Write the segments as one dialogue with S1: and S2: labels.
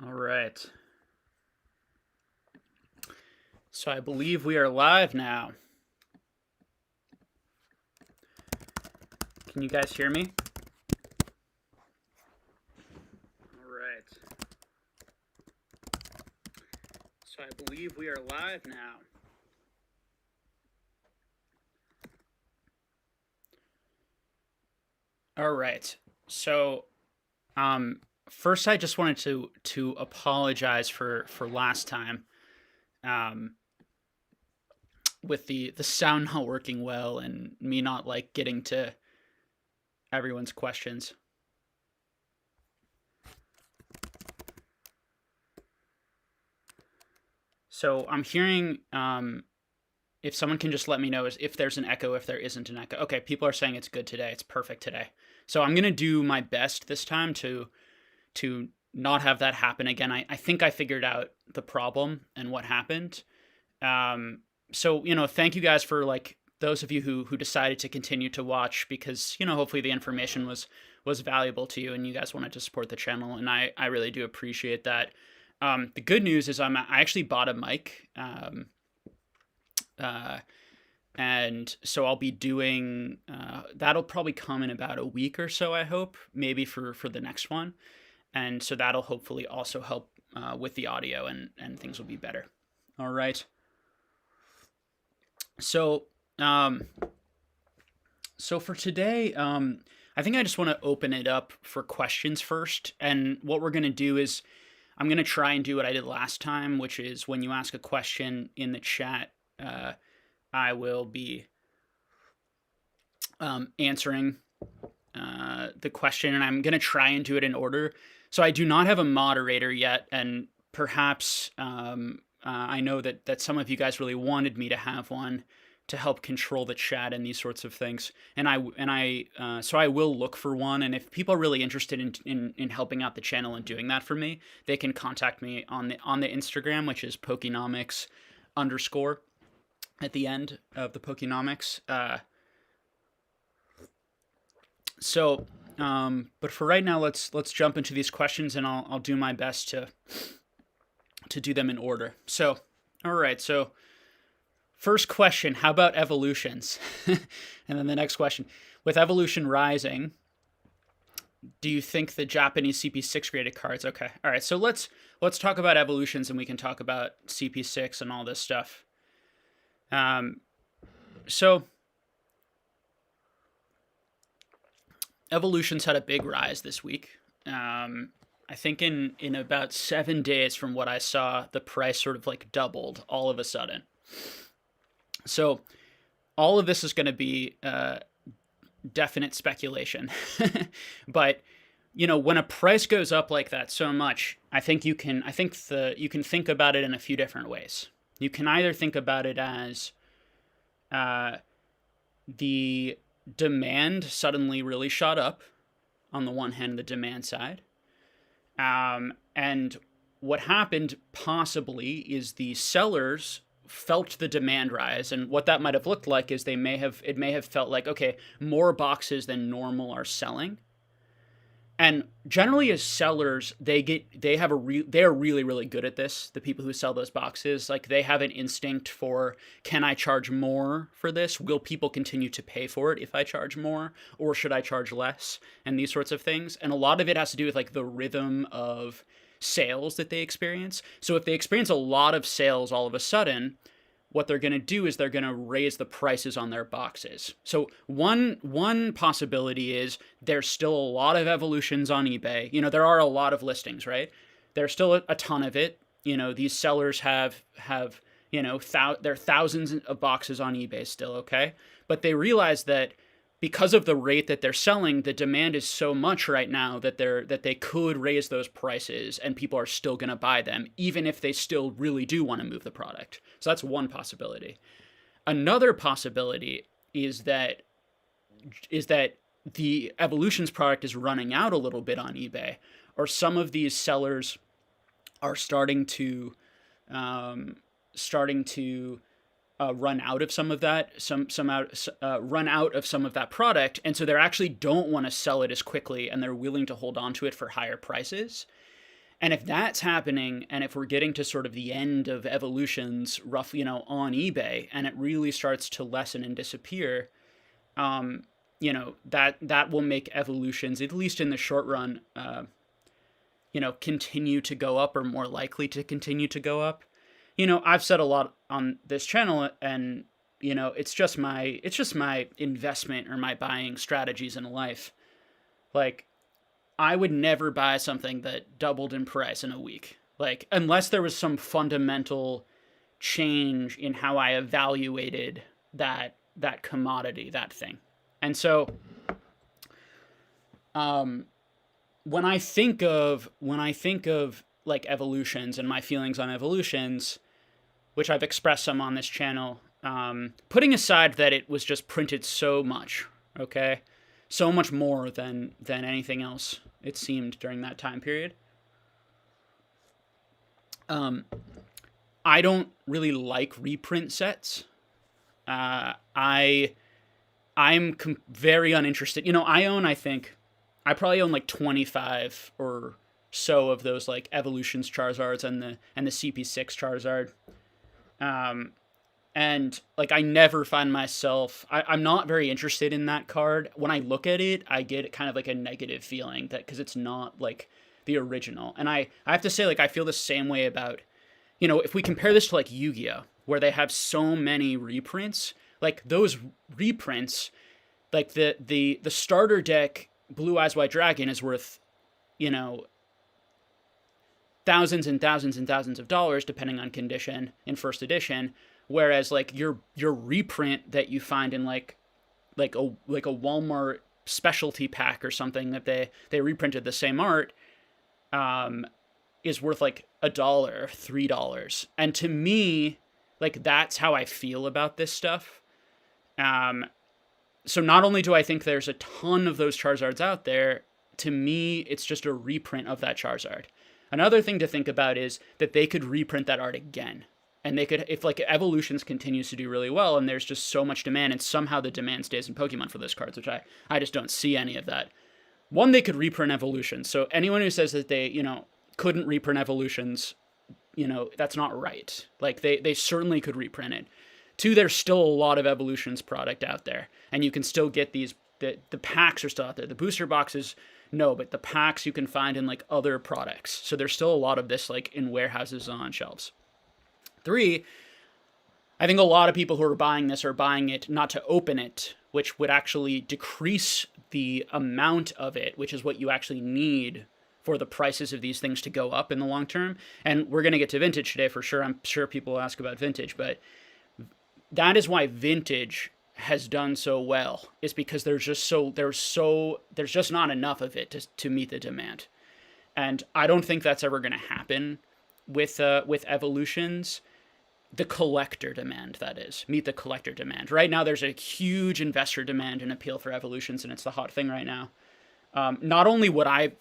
S1: All right. So I believe we are live now. Can you guys hear me? All right. So I believe we are live now. All right. So first I just wanted to apologize for last time. Um with the sound not working well and me not like getting to everyone's questions. So I'm hearing if someone can just let me know if there's an echo, if there isn't an echo. Okay, people are saying it's good today. It's perfect today. So I'm gonna do my best this time to not have that happen again. I think I figured out the problem and what happened. So thank you guys for like those of you who decided to continue to watch because hopefully the information was valuable to you and you guys wanted to support the channel, and I really do appreciate that. The good news is I actually bought a mic. Uh, and so I'll be doing that'll probably come in about a week or so, I hope, maybe for the next one, and so that'll hopefully also help with the audio, and things will be better. All right. So so for today, I think I just want to open it up for questions first, and what we're gonna do is I'm gonna try and do what I did last time, which is when you ask a question in the chat. I will be answering the question, and I'm going to try and do it in order. So I do not have a moderator yet, and perhaps I know that some of you guys really wanted me to have one to help control the chat and these sorts of things. So I will look for one, and if people are really interested in helping out the channel and doing that for me, they can contact me on the Instagram, which is Pokenomics _ at the end of the Pokenomics. But for right now, let's jump into these questions, and I'll do my best to do them in order. So, all right. So, first question: how about evolutions? And then the next question: with evolution rising, do you think the Japanese CP6 graded cards? Okay. All right. So let's talk about evolutions, and we can talk about CP6 and all this stuff. So evolutions had a big rise this week. I think in about 7 days from what I saw, the price sort of like doubled all of a sudden. So all of this is going to be definite speculation. But when a price goes up like that so much, I think you can think about it in a few different ways. You can either think about it as the demand suddenly really shot up, on the one hand, the demand side. And what happened possibly is the sellers felt the demand rise, and what that might have looked like is it may have felt like, okay, more boxes than normal are selling. And generally, as sellers, they are really, really good at this. The people who sell those boxes, like, they have an instinct for, can I charge more for this? Will people continue to pay for it if I charge more, or should I charge less? And these sorts of things. And a lot of it has to do with like the rhythm of sales that they experience. So if they experience a lot of sales all of a sudden, what they're going to do is they're going to raise the prices on their boxes. So one possibility is there's still a lot of evolutions on eBay. There are a lot of listings, right? There's still a ton of it. These sellers have there are thousands of boxes on eBay still, okay? But they realize that because of the rate that they're selling, the demand is so much right now that they could raise those prices and people are still going to buy them, even if they still really do want to move the product. So that's one possibility. Another possibility is that the Evolutions product is running out a little bit on eBay, or some of these sellers are starting to run out of some of that, run out of some of that product, and so they actually don't want to sell it as quickly, and they're willing to hold on to it for higher prices. And if that's happening, and if we're getting to sort of the end of evolutions, roughly, on eBay, and it really starts to lessen and disappear, that will make evolutions, at least in the short run, continue to go up, or more likely to continue to go up. I've said a lot on this channel, and it's just my investment or my buying strategies in life. Like, I would never buy something that doubled in price in a week. Like, unless there was some fundamental change in how I evaluated that commodity, that thing. And so, when I think of like evolutions and my feelings on evolutions, which I've expressed some on this channel, putting aside that it was just printed so much, okay, so much more than anything else, it seemed, during that time period. I don't really like reprint sets. I'm very uninterested. I probably own like 25 or so of those like Evolutions Charizards and the CP6 Charizard. And like, I never find myself, I'm not very interested in that card. When I look at it, I get kind of like a negative feeling, that because it's not like the original. And I have to say, like, I feel the same way about, if we compare this to like Yu-Gi-Oh, where they have so many reprints, like those reprints, like the starter deck Blue Eyes White Dragon is worth, thousands and thousands and thousands of dollars, depending on condition, in first edition. Whereas like your reprint that you find in like a Walmart specialty pack or something, that they reprinted the same art, is worth like $1, $3. And to me, like, that's how I feel about this stuff. So not only do I think there's a ton of those Charizards out there, to me, it's just a reprint of that Charizard. Another thing to think about is that they could reprint that art again. And they could, if like Evolutions continues to do really well and there's just so much demand, and somehow the demand stays in Pokemon for those cards, which I just don't see any of that. One, they could reprint Evolutions. So anyone who says that they, couldn't reprint Evolutions, that's not right. Like, they certainly could reprint it. Two, there's still a lot of Evolutions product out there, and you can still get these, the packs are still out there. The booster boxes, no, but the packs you can find in like other products. So there's still a lot of this like in warehouses on shelves. Three, I think a lot of people who are buying this are buying it not to open it, which would actually decrease the amount of it, which is what you actually need for the prices of these things to go up in the long term. And we're going to get to vintage today for sure. I'm sure people will ask about vintage, but that is why vintage has done so well, is because there's just not enough of it to meet the demand. And I don't think that's ever going to happen with Evolutions. The collector demand, that is, meet the collector demand. Right now, there's a huge investor demand and appeal for Evolutions, and it's the hot thing right now. Not only would I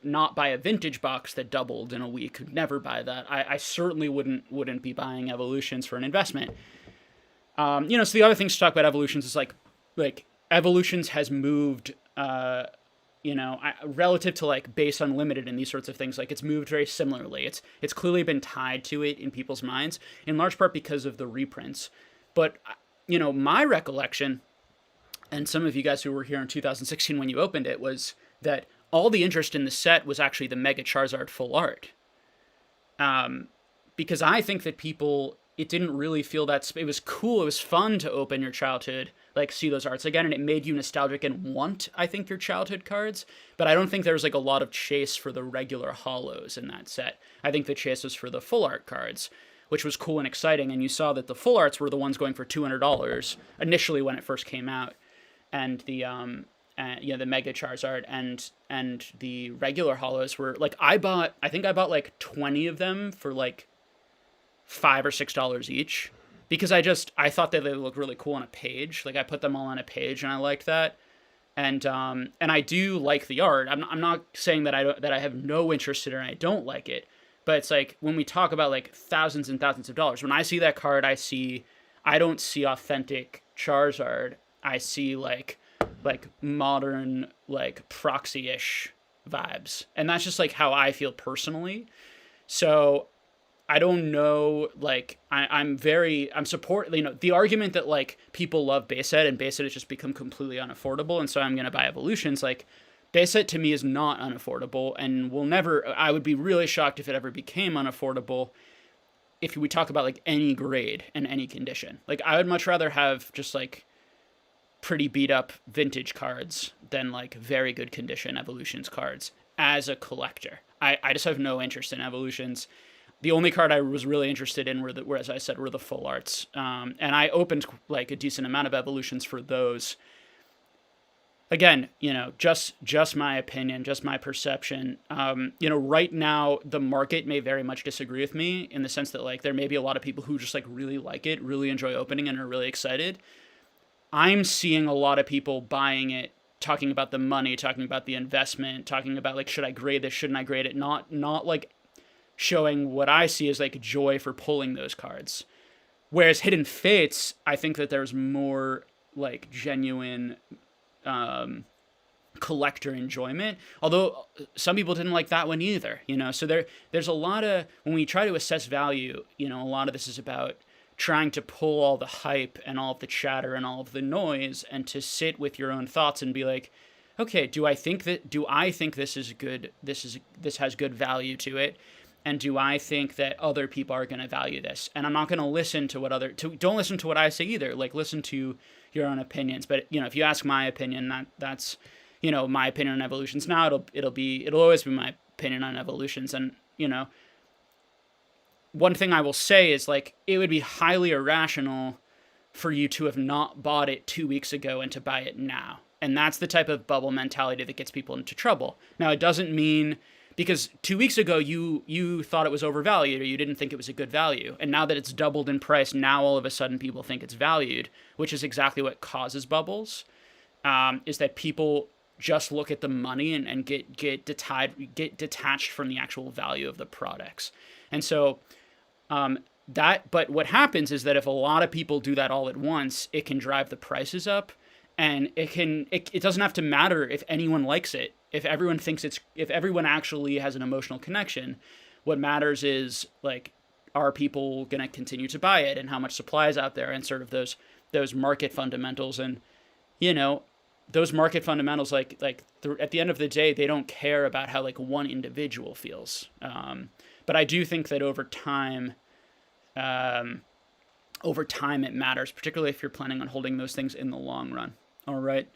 S1: not buy a vintage box that doubled in a week, never buy that. I certainly wouldn't be buying Evolutions for an investment. So the other things to talk about Evolutions is like Evolutions has moved, relative to like Base Unlimited and these sorts of things, like it's moved very similarly. It's clearly been tied to it in people's minds, in large part because of the reprints. But, my recollection, and some of you guys who were here in 2016 when you opened it, was that all the interest in the set was actually the Mega Charizard full art. Because I think that it didn't really feel that, it was cool, it was fun to open your childhood, like see those arts again, and it made you nostalgic and want, I think, your childhood cards, but I don't think there was like a lot of chase for the regular holos in that set. I think the chase was for the full art cards, which was cool and exciting, and you saw that the full arts were the ones going for $200 initially when it first came out, and the Mega Charizard and the regular holos were, like, I think I bought like 20 of them for like $5 or $6 each, because I thought that they looked really cool on a page. Like, I put them all on a page and I liked that. And I do like the art. I'm not saying that I have no interest in it and I don't like it, but it's like, when we talk about like thousands and thousands of dollars, when I see that card, I don't see authentic Charizard. I see like modern, like proxy-ish vibes. And that's just like how I feel personally. So I don't know, like, I'm support, the argument that like people love base set and base set has just become completely unaffordable. And so I'm going to buy Evolutions. Like, base set to me is not unaffordable and will never, I would be really shocked if it ever became unaffordable if we talk about like any grade and any condition. Like, I would much rather have just like pretty beat up vintage cards than like very good condition Evolutions cards as a collector. I just have no interest in Evolutions. The only card I was really interested in were as I said, were the full arts. And I opened like a decent amount of Evolutions for those. Again, just my opinion, just my perception. Right now the market may very much disagree with me in the sense that like there may be a lot of people who just like really like it, really enjoy opening and are really excited. I'm seeing a lot of people buying it, talking about the money, talking about the investment, talking about like, should I grade this? Shouldn't I grade it? Not like showing what I see as like joy for pulling those cards. Whereas Hidden Fates, I think that there's more like genuine collector enjoyment. Although some people didn't like that one either, So there's a lot of, when we try to assess value, a lot of this is about trying to pull all the hype and all of the chatter and all of the noise and to sit with your own thoughts and be like, okay, do I think this is good? This has good value to it. And do I think that other people are going to value this? And I'm not going to listen to don't listen to what I say either. Like, listen to your own opinions. But, if you ask my opinion, that's, my opinion on Evolutions. Now it'll always be my opinion on Evolutions. And, one thing I will say is like, it would be highly irrational for you to have not bought it 2 weeks ago and to buy it now. And that's the type of bubble mentality that gets people into trouble. Now, it doesn't mean, because 2 weeks ago you thought it was overvalued or you didn't think it was a good value. And now that it's doubled in price, now all of a sudden people think it's valued, which is exactly what causes bubbles, is that people just look at the money and get detached from the actual value of the products. And so but what happens is that if a lot of people do that all at once, it can drive the prices up, and it doesn't have to matter if anyone likes it. If everyone actually has an emotional connection, what matters is like, are people going to continue to buy it and how much supply is out there and sort of those market fundamentals. And, those market fundamentals, at the end of the day, they don't care about how like one individual feels. But I do think that over time it matters, particularly if you're planning on holding those things in the long run. All right.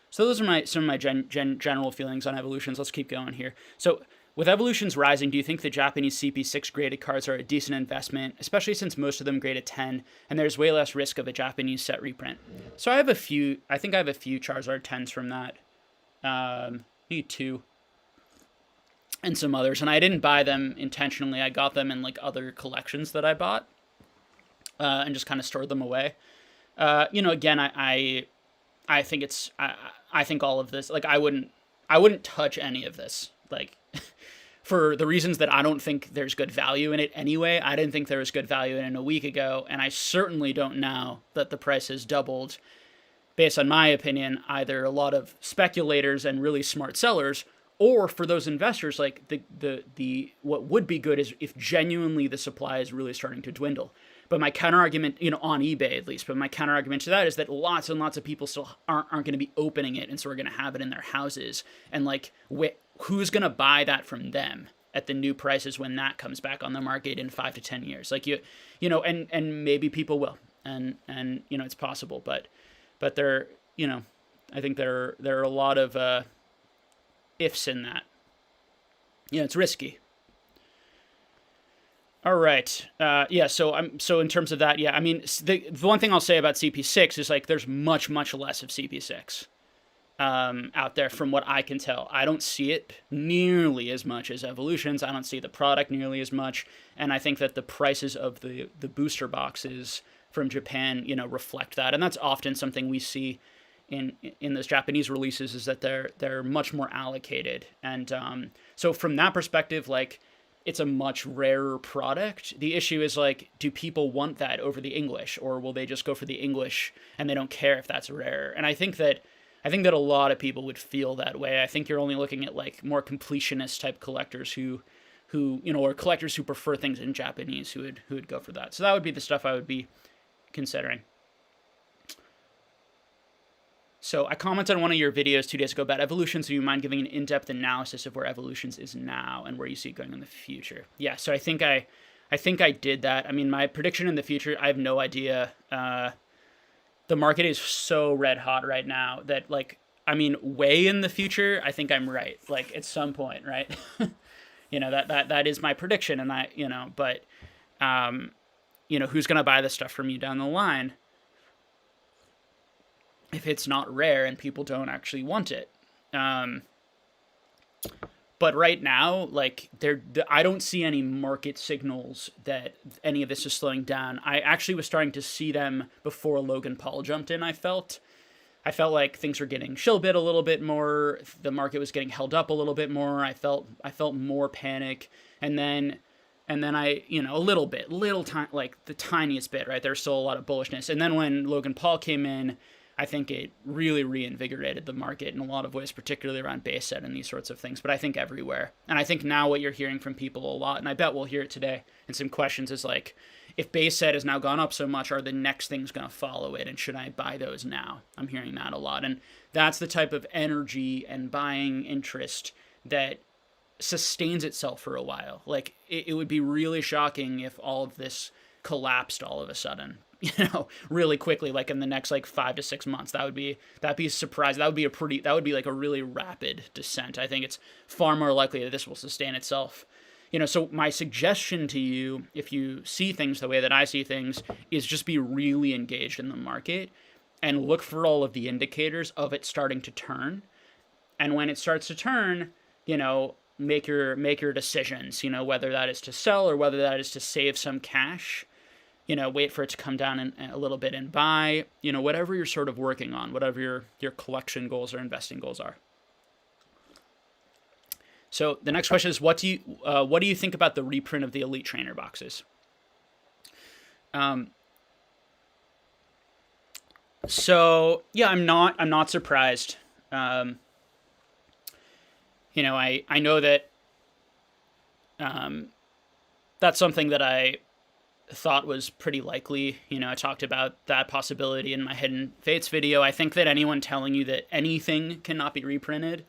S1: So those are some of my general feelings on Evolutions. Let's keep going here. So with Evolutions rising, do you think the Japanese CP6 graded cards are a decent investment, especially since most of them grade a 10 and there's way less risk of a Japanese set reprint? So I think I have a few Charizard 10s from that. Maybe 2. And some others. And I didn't buy them intentionally. I got them in like other collections that I bought and just kind of stored them away. Again, I think I think all of this, like, I wouldn't touch any of this, like, for the reasons that I don't think there's good value in it anyway. I didn't think there was good value in it a week ago, and I certainly don't now that the price has doubled. Based on my opinion, either a lot of speculators and really smart sellers, or for those investors, like the what would be good is if genuinely the supply is really starting to dwindle. But my counterargument, on eBay at least, but my counterargument to that is that lots and lots of people still aren't going to be opening it, and so we're going to have it in their houses. And like, who's going to buy that from them at the new prices when that comes back on the market in 5 to 10 years? Like and maybe people will, and it's possible, but there, I think there are a lot of ifs in that. It's risky. All right. So in terms of that, I mean, the one thing I'll say about CP6 is like there's much less of CP6 out there from what I can tell. I don't see it nearly as much as Evolutions. I don't see the product nearly as much, and I think that the prices of the booster boxes from Japan, reflect that, and that's often something we see in those Japanese releases, is that they're much more allocated, and so from that perspective, like, it's a much rarer product. The issue is like, do people want that over the English, or will they just go for the English and they don't care if that's rarer? And I think that I think that a lot of people would feel that way. I think you're only looking at like more completionist type collectors who or collectors who prefer things in Japanese who would go for that. So that would be the stuff I would be considering. So I commented on one of your videos 2 days ago about Evolutions. Do you mind giving an in-depth analysis of where Evolutions is now and where you see it going in the future? Yeah, so I think I did that. I mean, my prediction in the future, I have no idea. The market is so red hot right now that, like, I mean, way in the future, I think I'm right. Like, at some point, right? That is my prediction, and but who's gonna buy this stuff from you down the line if it's not rare and people don't actually want it? But right now, like, I don't see any market signals that any of this is slowing down. I actually was starting to see them before Logan Paul jumped in. I felt like things were getting shillbit a little bit more. The market was getting held up a little bit more. I felt more panic, and then I, a little time, like the tiniest bit, right? There's still a lot of bullishness, and then when Logan Paul came in, I think it really reinvigorated the market in a lot of ways, particularly around base set and these sorts of things, but I think everywhere. And I think now what you're hearing from people a lot, and I bet we'll hear it today in some questions, is like, if base set has now gone up so much, are the next things going to follow it? And should I buy those now? I'm hearing that a lot. And that's the type of energy and buying interest that sustains itself for a while. Like, it would be really shocking if all of this collapsed all of a sudden, really quickly, like in the next like 5 to 6 months. That'd be a surprise. That would be like a really rapid descent. I think it's far more likely that this will sustain itself. So my suggestion to you, if you see things the way that I see things, is just be really engaged in the market and look for all of the indicators of it starting to turn. And when it starts to turn, make your decisions, whether that is to sell or whether that is to save some cash. Wait for it to come down a little bit and buy, whatever you're sort of working on, whatever your collection goals or investing goals are. So the next question is, what do you think about the reprint of the Elite Trainer boxes? So yeah, I'm not surprised. I know that that's something that I thought was pretty likely. I talked about that possibility in my Hidden Fates video. I think that anyone telling you that anything cannot be reprinted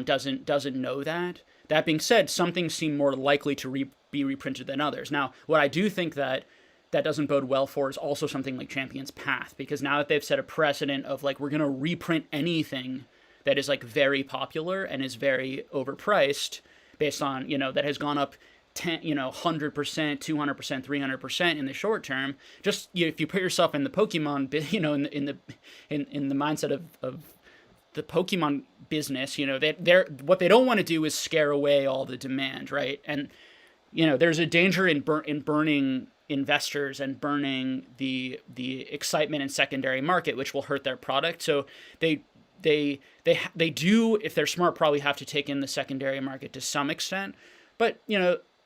S1: doesn't know that. That being said, some things seem more likely to be reprinted than others. Now, what I do think that doesn't bode well for is also something like Champion's Path, because now that they've set a precedent of like, we're going to reprint anything that is like very popular and is very overpriced based on, that has gone up 10, 100%, 200%, 300% in the short term. Just if you put yourself in the Pokemon, in the mindset of the Pokemon business, they're what they don't want to do is scare away all the demand, right? And there's a danger in burning investors and burning the excitement in secondary market, which will hurt their product. So they do, if they're smart, probably have to take in the secondary market to some extent. But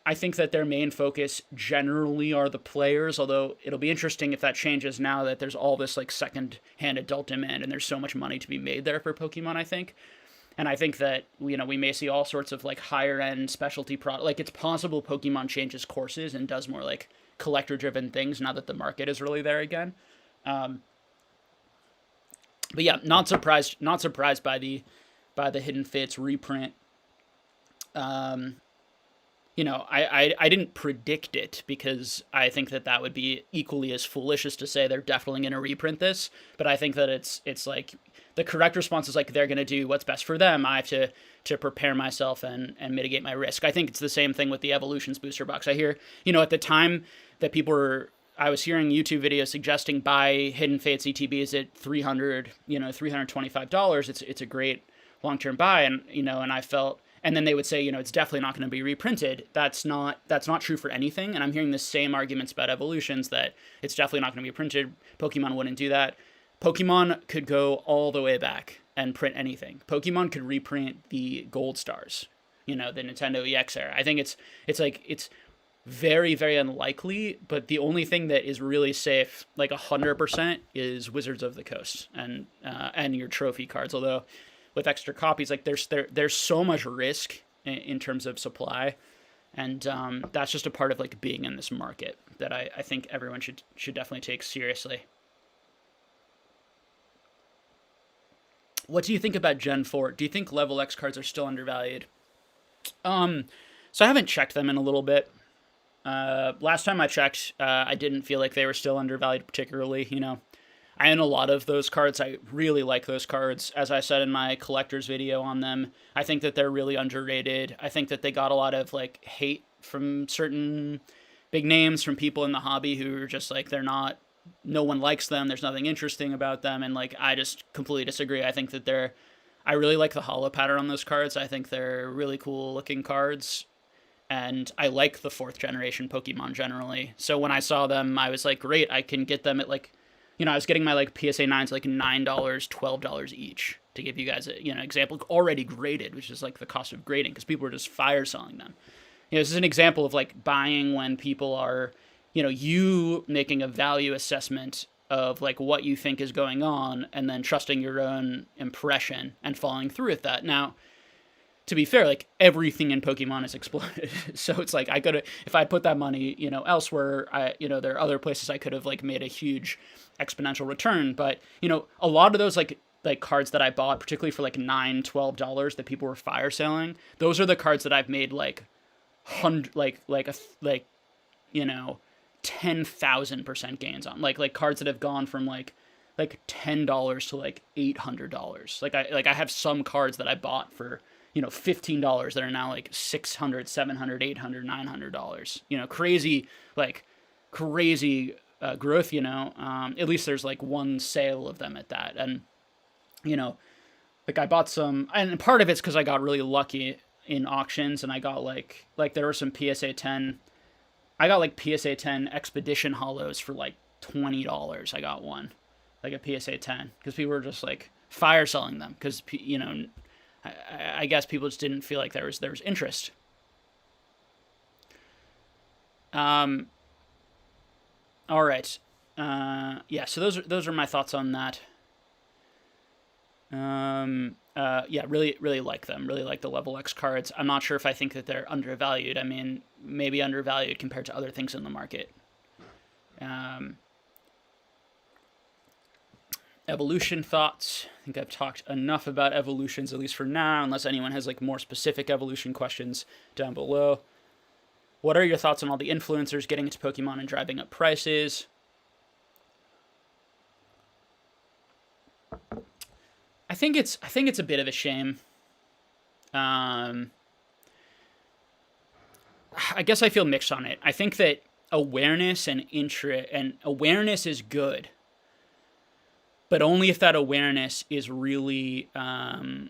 S1: I think that their main focus generally are the players, although it'll be interesting if that changes now that there's all this like second-hand adult demand and there's so much money to be made there for Pokemon, I think. And I think that, we may see all sorts of like higher-end specialty product. Like, it's possible Pokemon changes courses and does more like collector-driven things now that the market is really there again. But yeah, not surprised by the Hidden Fates reprint. I didn't predict it because I think that would be equally as foolish as to say they're definitely going to reprint this. But I think that it's like the correct response is like, they're going to do what's best for them. I have to prepare myself and mitigate my risk. I think it's the same thing with the Evolutions booster box. I hear, at the time that I was hearing YouTube videos suggesting buy Hidden Fates ETBs at $300, $325. It's a great long-term buy. And, and I felt, and then they would say, it's definitely not going to be reprinted. That's not true for anything. And I'm hearing the same arguments about Evolutions, that it's definitely not going to be printed. Pokemon wouldn't do that. Pokemon could go all the way back and print anything. Pokemon could reprint the Gold Stars, the Nintendo EX era. I think it's very, very unlikely, but the only thing that is really safe, like 100%, is Wizards of the Coast and your trophy cards. Although with extra copies, like there's so much risk in terms of supply, and that's just a part of like being in this market that I think everyone should definitely take seriously. What do you think about Gen 4? Do you think level X cards are still undervalued? Um, so I haven't checked them in a little bit. Last time I checked, I didn't feel like they were still undervalued particularly. I own a lot of those cards. I really like those cards. As I said in my collector's video on them, I think that they're really underrated. I think that they got a lot of like hate from certain big names, from people in the hobby who are just like, they're not, no one likes them. There's nothing interesting about them. And like, I just completely disagree. I think that I really like the holo pattern on those cards. I think they're really cool looking cards. And I like the fourth generation Pokemon generally. So when I saw them, I was like, great, I can get them at like, I was getting my like PSA 9s like $9, $12 each, to give you guys a example, already graded, which is like the cost of grading, because people were just fire selling them. This is an example of like buying when people are, you making a value assessment of like what you think is going on, and then trusting your own impression and following through with that. Now, to be fair, like everything in Pokemon is exploded. So it's like if I put that money, elsewhere, there are other places I could have like made a huge exponential return. But, a lot of those like cards that I bought, particularly for like $9, $12 that people were fire selling, those are the cards that I've made like 10,000% gains on. Like cards that have gone from like $10 to like $800. I have some cards that I bought for $15 that are now like $600, $700, $800, $900. Crazy growth. At least there's like one sale of them at that, and like I bought some, and part of it's because I got really lucky in auctions, and I got like there were some PSA 10. I got like PSA 10 Expedition Hollows for like $20. I got one, like a PSA 10, because people were just like fire selling them because I guess people just didn't feel like there was interest. All right. Yeah. So those are my thoughts on that. Yeah, really like them. Really like the level X cards. I'm not sure if I think that they're undervalued. I mean, maybe undervalued compared to other things in the market. Evolution thoughts. I think I've talked enough about evolutions, at least for now, unless anyone has like more specific evolution questions down below. What are your thoughts on all the influencers getting into Pokemon and driving up prices? I think it's a bit of a shame. I guess I feel mixed on it. I think that awareness and awareness is good, but only if that awareness is really well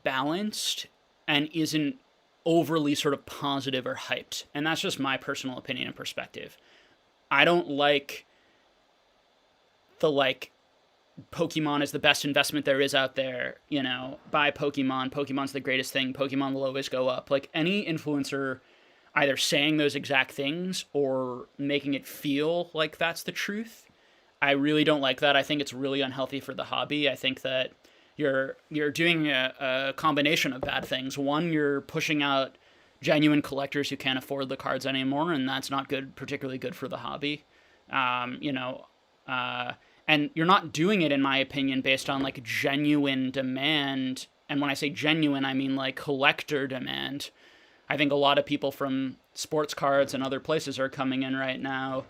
S1: balanced and isn't overly sort of positive or hyped. And that's just my personal opinion and perspective. I don't like the Pokemon is the best investment there is out there, buy Pokemon, Pokemon's the greatest thing, Pokemon will always go up. Like any influencer either saying those exact things or making it feel like that's the truth, I really don't like that. I think it's really unhealthy for the hobby. I think that you're doing a combination of bad things. One, you're pushing out genuine collectors who can't afford the cards anymore, and that's not good, particularly good for the hobby. And you're not doing it, in my opinion, based on like genuine demand. And when I say genuine, I mean like collector demand. I think a lot of people from sports cards and other places are coming in right now,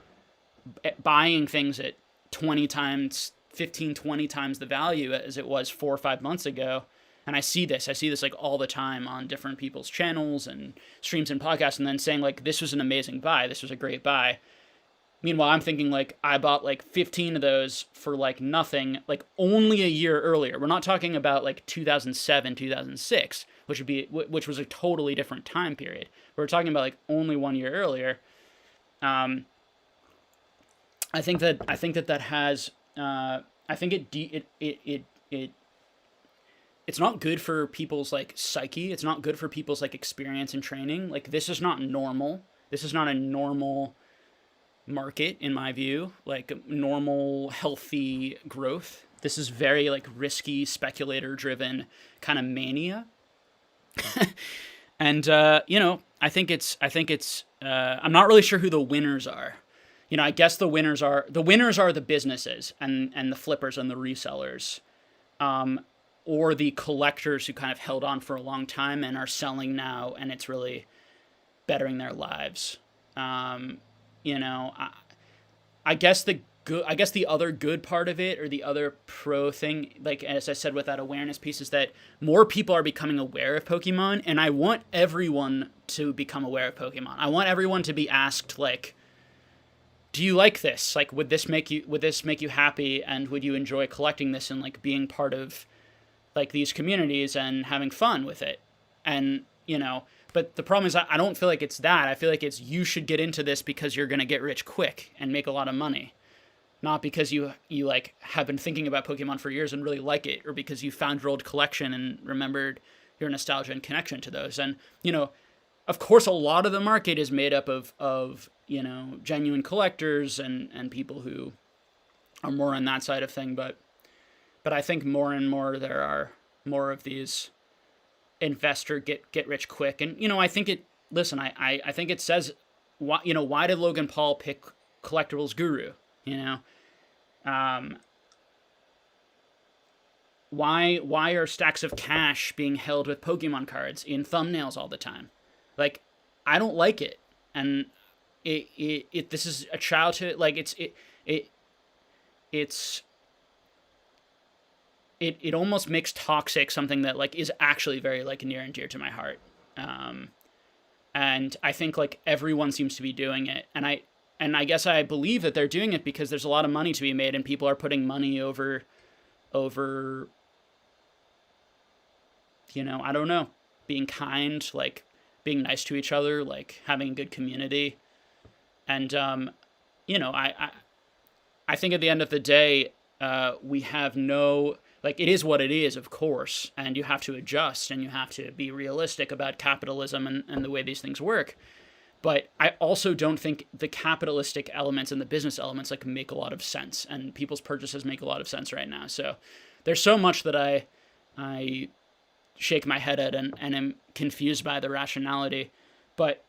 S1: buying things at 20 times, 15, 20 times the value as it was 4 or 5 months ago. And I see this like all the time on different people's channels and streams and podcasts, and then saying like, this was an amazing buy. This was a great buy. Meanwhile, I'm thinking like I bought like 15 of those for like nothing, like only a year earlier. We're not talking about like 2007, 2006, which was a totally different time period. We're talking about like only 1 year earlier. I think that has I think it it's not good for people's like psyche. It's not good for people's like experience and training. Like this is not normal. This is not a normal market in my view, like normal healthy growth. This is very like risky speculator driven kind of mania. And I'm not really sure who the winners are. I guess the winners are the businesses and the flippers and the resellers, or the collectors who kind of held on for a long time and are selling now, and it's really bettering their lives. Um, you know, I, I guess the other good part of it, or the other pro thing, like as I said with that awareness piece, is that more people are becoming aware of Pokemon, and I want everyone to become aware of Pokemon. I want everyone to be asked, like, do you like this? Like, would this make you happy, and would you enjoy collecting this and like being part of like these communities and having fun with it? And but the problem is I don't feel like it's that. I feel like it's, you should get into this because you're gonna get rich quick and make a lot of money, not because you like have been thinking about Pokemon for years and really like it, or because you found your old collection and remembered your nostalgia and connection to those. And of course, a lot of the market is made up of genuine collectors and people who are more on that side of thing. But I think more and more there are more of these investor get rich quick. And I think it. Listen, I think it says why did Logan Paul pick Collectibles Guru? Um, why are stacks of cash being held with Pokemon cards in thumbnails all the time? Like, I don't like it. And this is a childhood, like it's it almost makes toxic something that like is actually very like near and dear to my heart. Um, and I think like everyone seems to be doing it, and I guess I believe that they're doing it because there's a lot of money to be made, and people are putting money over I don't know, being kind, like being nice to each other, like having a good community. And I think at the end of the day, we have no, like, it is what it is, of course, and you have to adjust and you have to be realistic about capitalism and the way these things work. But I also don't think the capitalistic elements and the business elements like make a lot of sense, and people's purchases make a lot of sense right now. So there's so much that I shake my head at and am confused by the rationality. But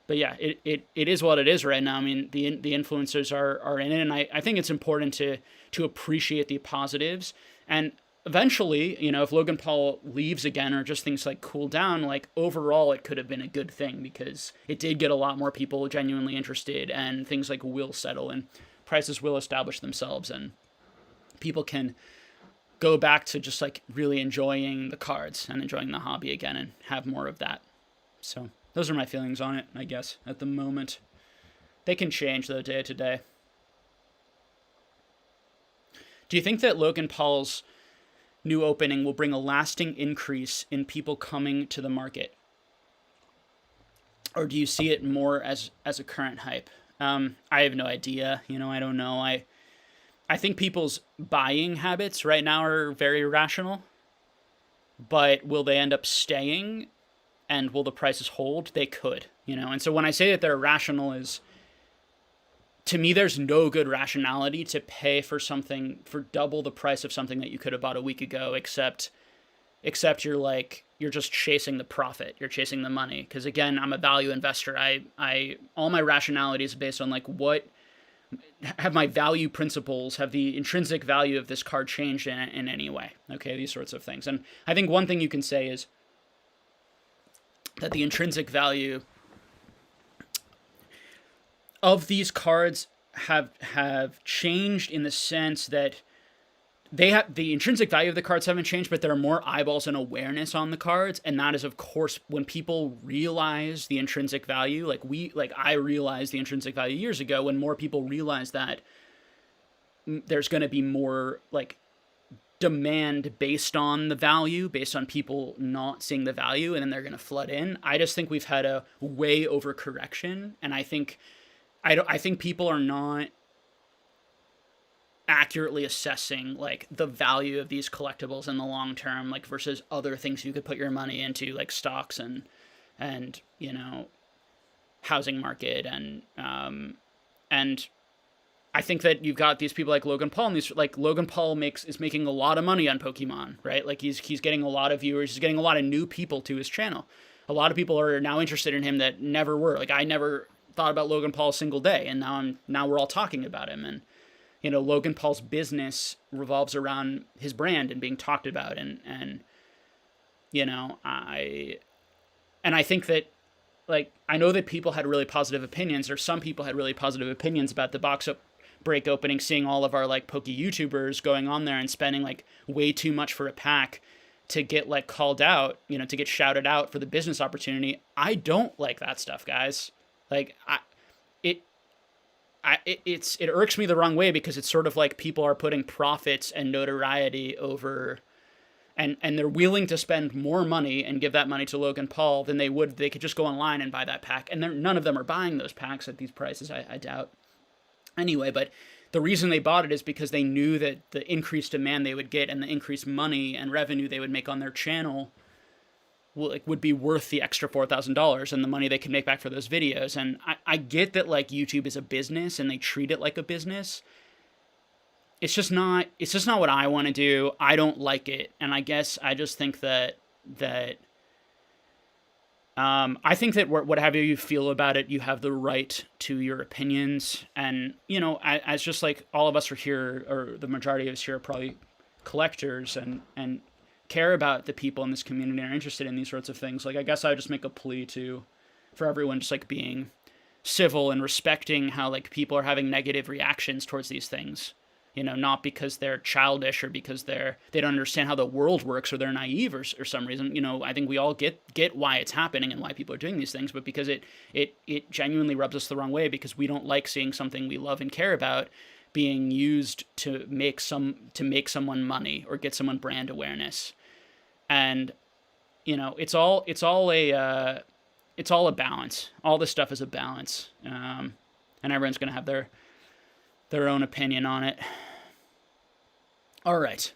S1: yeah, it is what it is right now. I mean, the influencers are in it, and I think it's important to appreciate the positives. And eventually, if Logan Paul leaves again, or just things like cool down, like overall it could have been a good thing, because it did get a lot more people genuinely interested, and things like will settle and prices will establish themselves, and people can go back to just like really enjoying the cards and enjoying the hobby again and have more of that. So those are my feelings on it, I guess, at the moment. They can change though day to day. Do you think that Logan Paul's new opening will bring a lasting increase in people coming to the market? Or do you see it more as a current hype? I have no idea. I don't know. I think people's buying habits right now are very rational, but will they end up staying, and will the prices hold? They could, And so when I say that they're rational, is, to me, there's no good rationality to pay for something for double the price of something that you could have bought a week ago, except you're just chasing the profit. You're chasing the money. Because again, I'm a value investor. I all my rationality is based on like, what have my value principles, have the intrinsic value of this card changed in any way? Okay, these sorts of things. And I think one thing you can say is that the intrinsic value of these cards have changed, in the sense that the intrinsic value of the cards haven't changed, but there are more eyeballs and awareness on the cards. And that is, of course, when people realize the intrinsic value, like I realized the intrinsic value years ago. When more people realize that, there's going to be more like demand based on the value, based on people not seeing the value, and then they're going to flood in. I just think we've had a way over correction, and I think people are not accurately assessing like the value of these collectibles in the long term, like versus other things you could put your money into, like stocks and housing market and I think that you've got these people like Logan Paul, and these like Logan Paul is making a lot of money on Pokemon, right? Like he's getting a lot of viewers, he's getting a lot of new people to his channel. A lot of people are now interested in him that never were. Like I never thought about Logan Paul a single day, and now we're all talking about him. And Logan Paul's business revolves around his brand and being talked about, and I think that, like, I know that people had really positive opinions, or some people had really positive opinions about the box up break opening, seeing all of our like Poke YouTubers going on there and spending like way too much for a pack to get like called out, to get shouted out for the business opportunity. I don't like that stuff, guys. Like it irks me the wrong way, because it's sort of like people are putting profits and notoriety over, and they're willing to spend more money and give that money to Logan Paul than they could just go online and buy that pack. And none of them are buying those packs at these prices, I doubt. Anyway, but the reason they bought it is because they knew that the increased demand they would get and the increased money and revenue they would make on their channel would be worth the extra $4,000 and the money they could make back for those videos. And I get that like YouTube is a business and they treat it like a business. It's just not what I want to do. I don't like it. And I guess I just think that I think that whatever you feel about it, you have the right to your opinions. And, as just like all of us are here, or the majority of us here are probably collectors and care about the people in this community and are interested in these sorts of things. Like, I guess I would just make a plea for everyone just like being civil and respecting how like people are having negative reactions towards these things. Not because they're childish or because they don't understand how the world works, or they're naive or some reason. I think we all get why it's happening and why people are doing these things, but because it genuinely rubs us the wrong way, because we don't like seeing something we love and care about being used to make someone money or get someone brand awareness. And it's all a balance. All this stuff is a balance, and everyone's gonna have their own opinion on it. All right.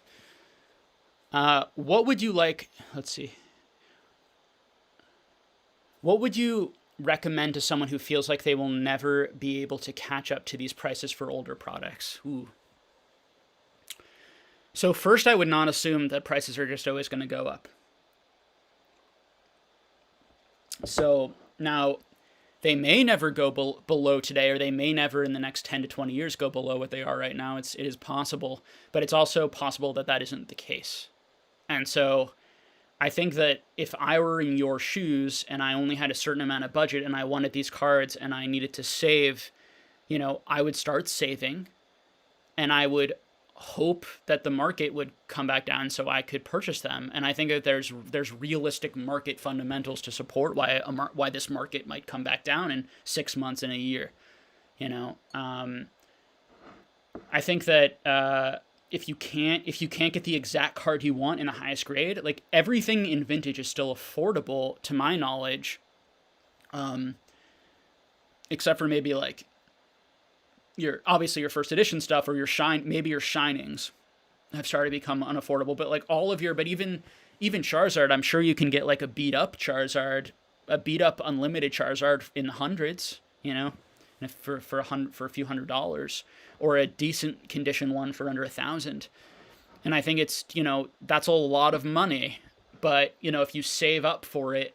S1: What would you like? Let's see. What would you recommend to someone who feels like they will never be able to catch up to these prices for older products? Ooh. So first, I would not assume that prices are just always going to go up. So now, they may never go below today, or they may never in the next 10 to 20 years go below what they are right now. It is possible, but it's also possible that isn't the case. And so I think that if I were in your shoes and I only had a certain amount of budget and I wanted these cards and I needed to save, I would start saving, and I would hope that the market would come back down so I could purchase them. And I think that there's realistic market fundamentals to support why this market might come back down in 6 months and a year. I think that if you can't get the exact card you want in the highest grade, like everything in vintage is still affordable to my knowledge, except for maybe like your first edition stuff, or your shinings have started to become unaffordable. But like even Charizard, I'm sure you can get like a beat up unlimited Charizard in the hundreds, for a few $100s, or a decent condition one for under $1,000. And I think it's, that's a lot of money, but if you save up for it,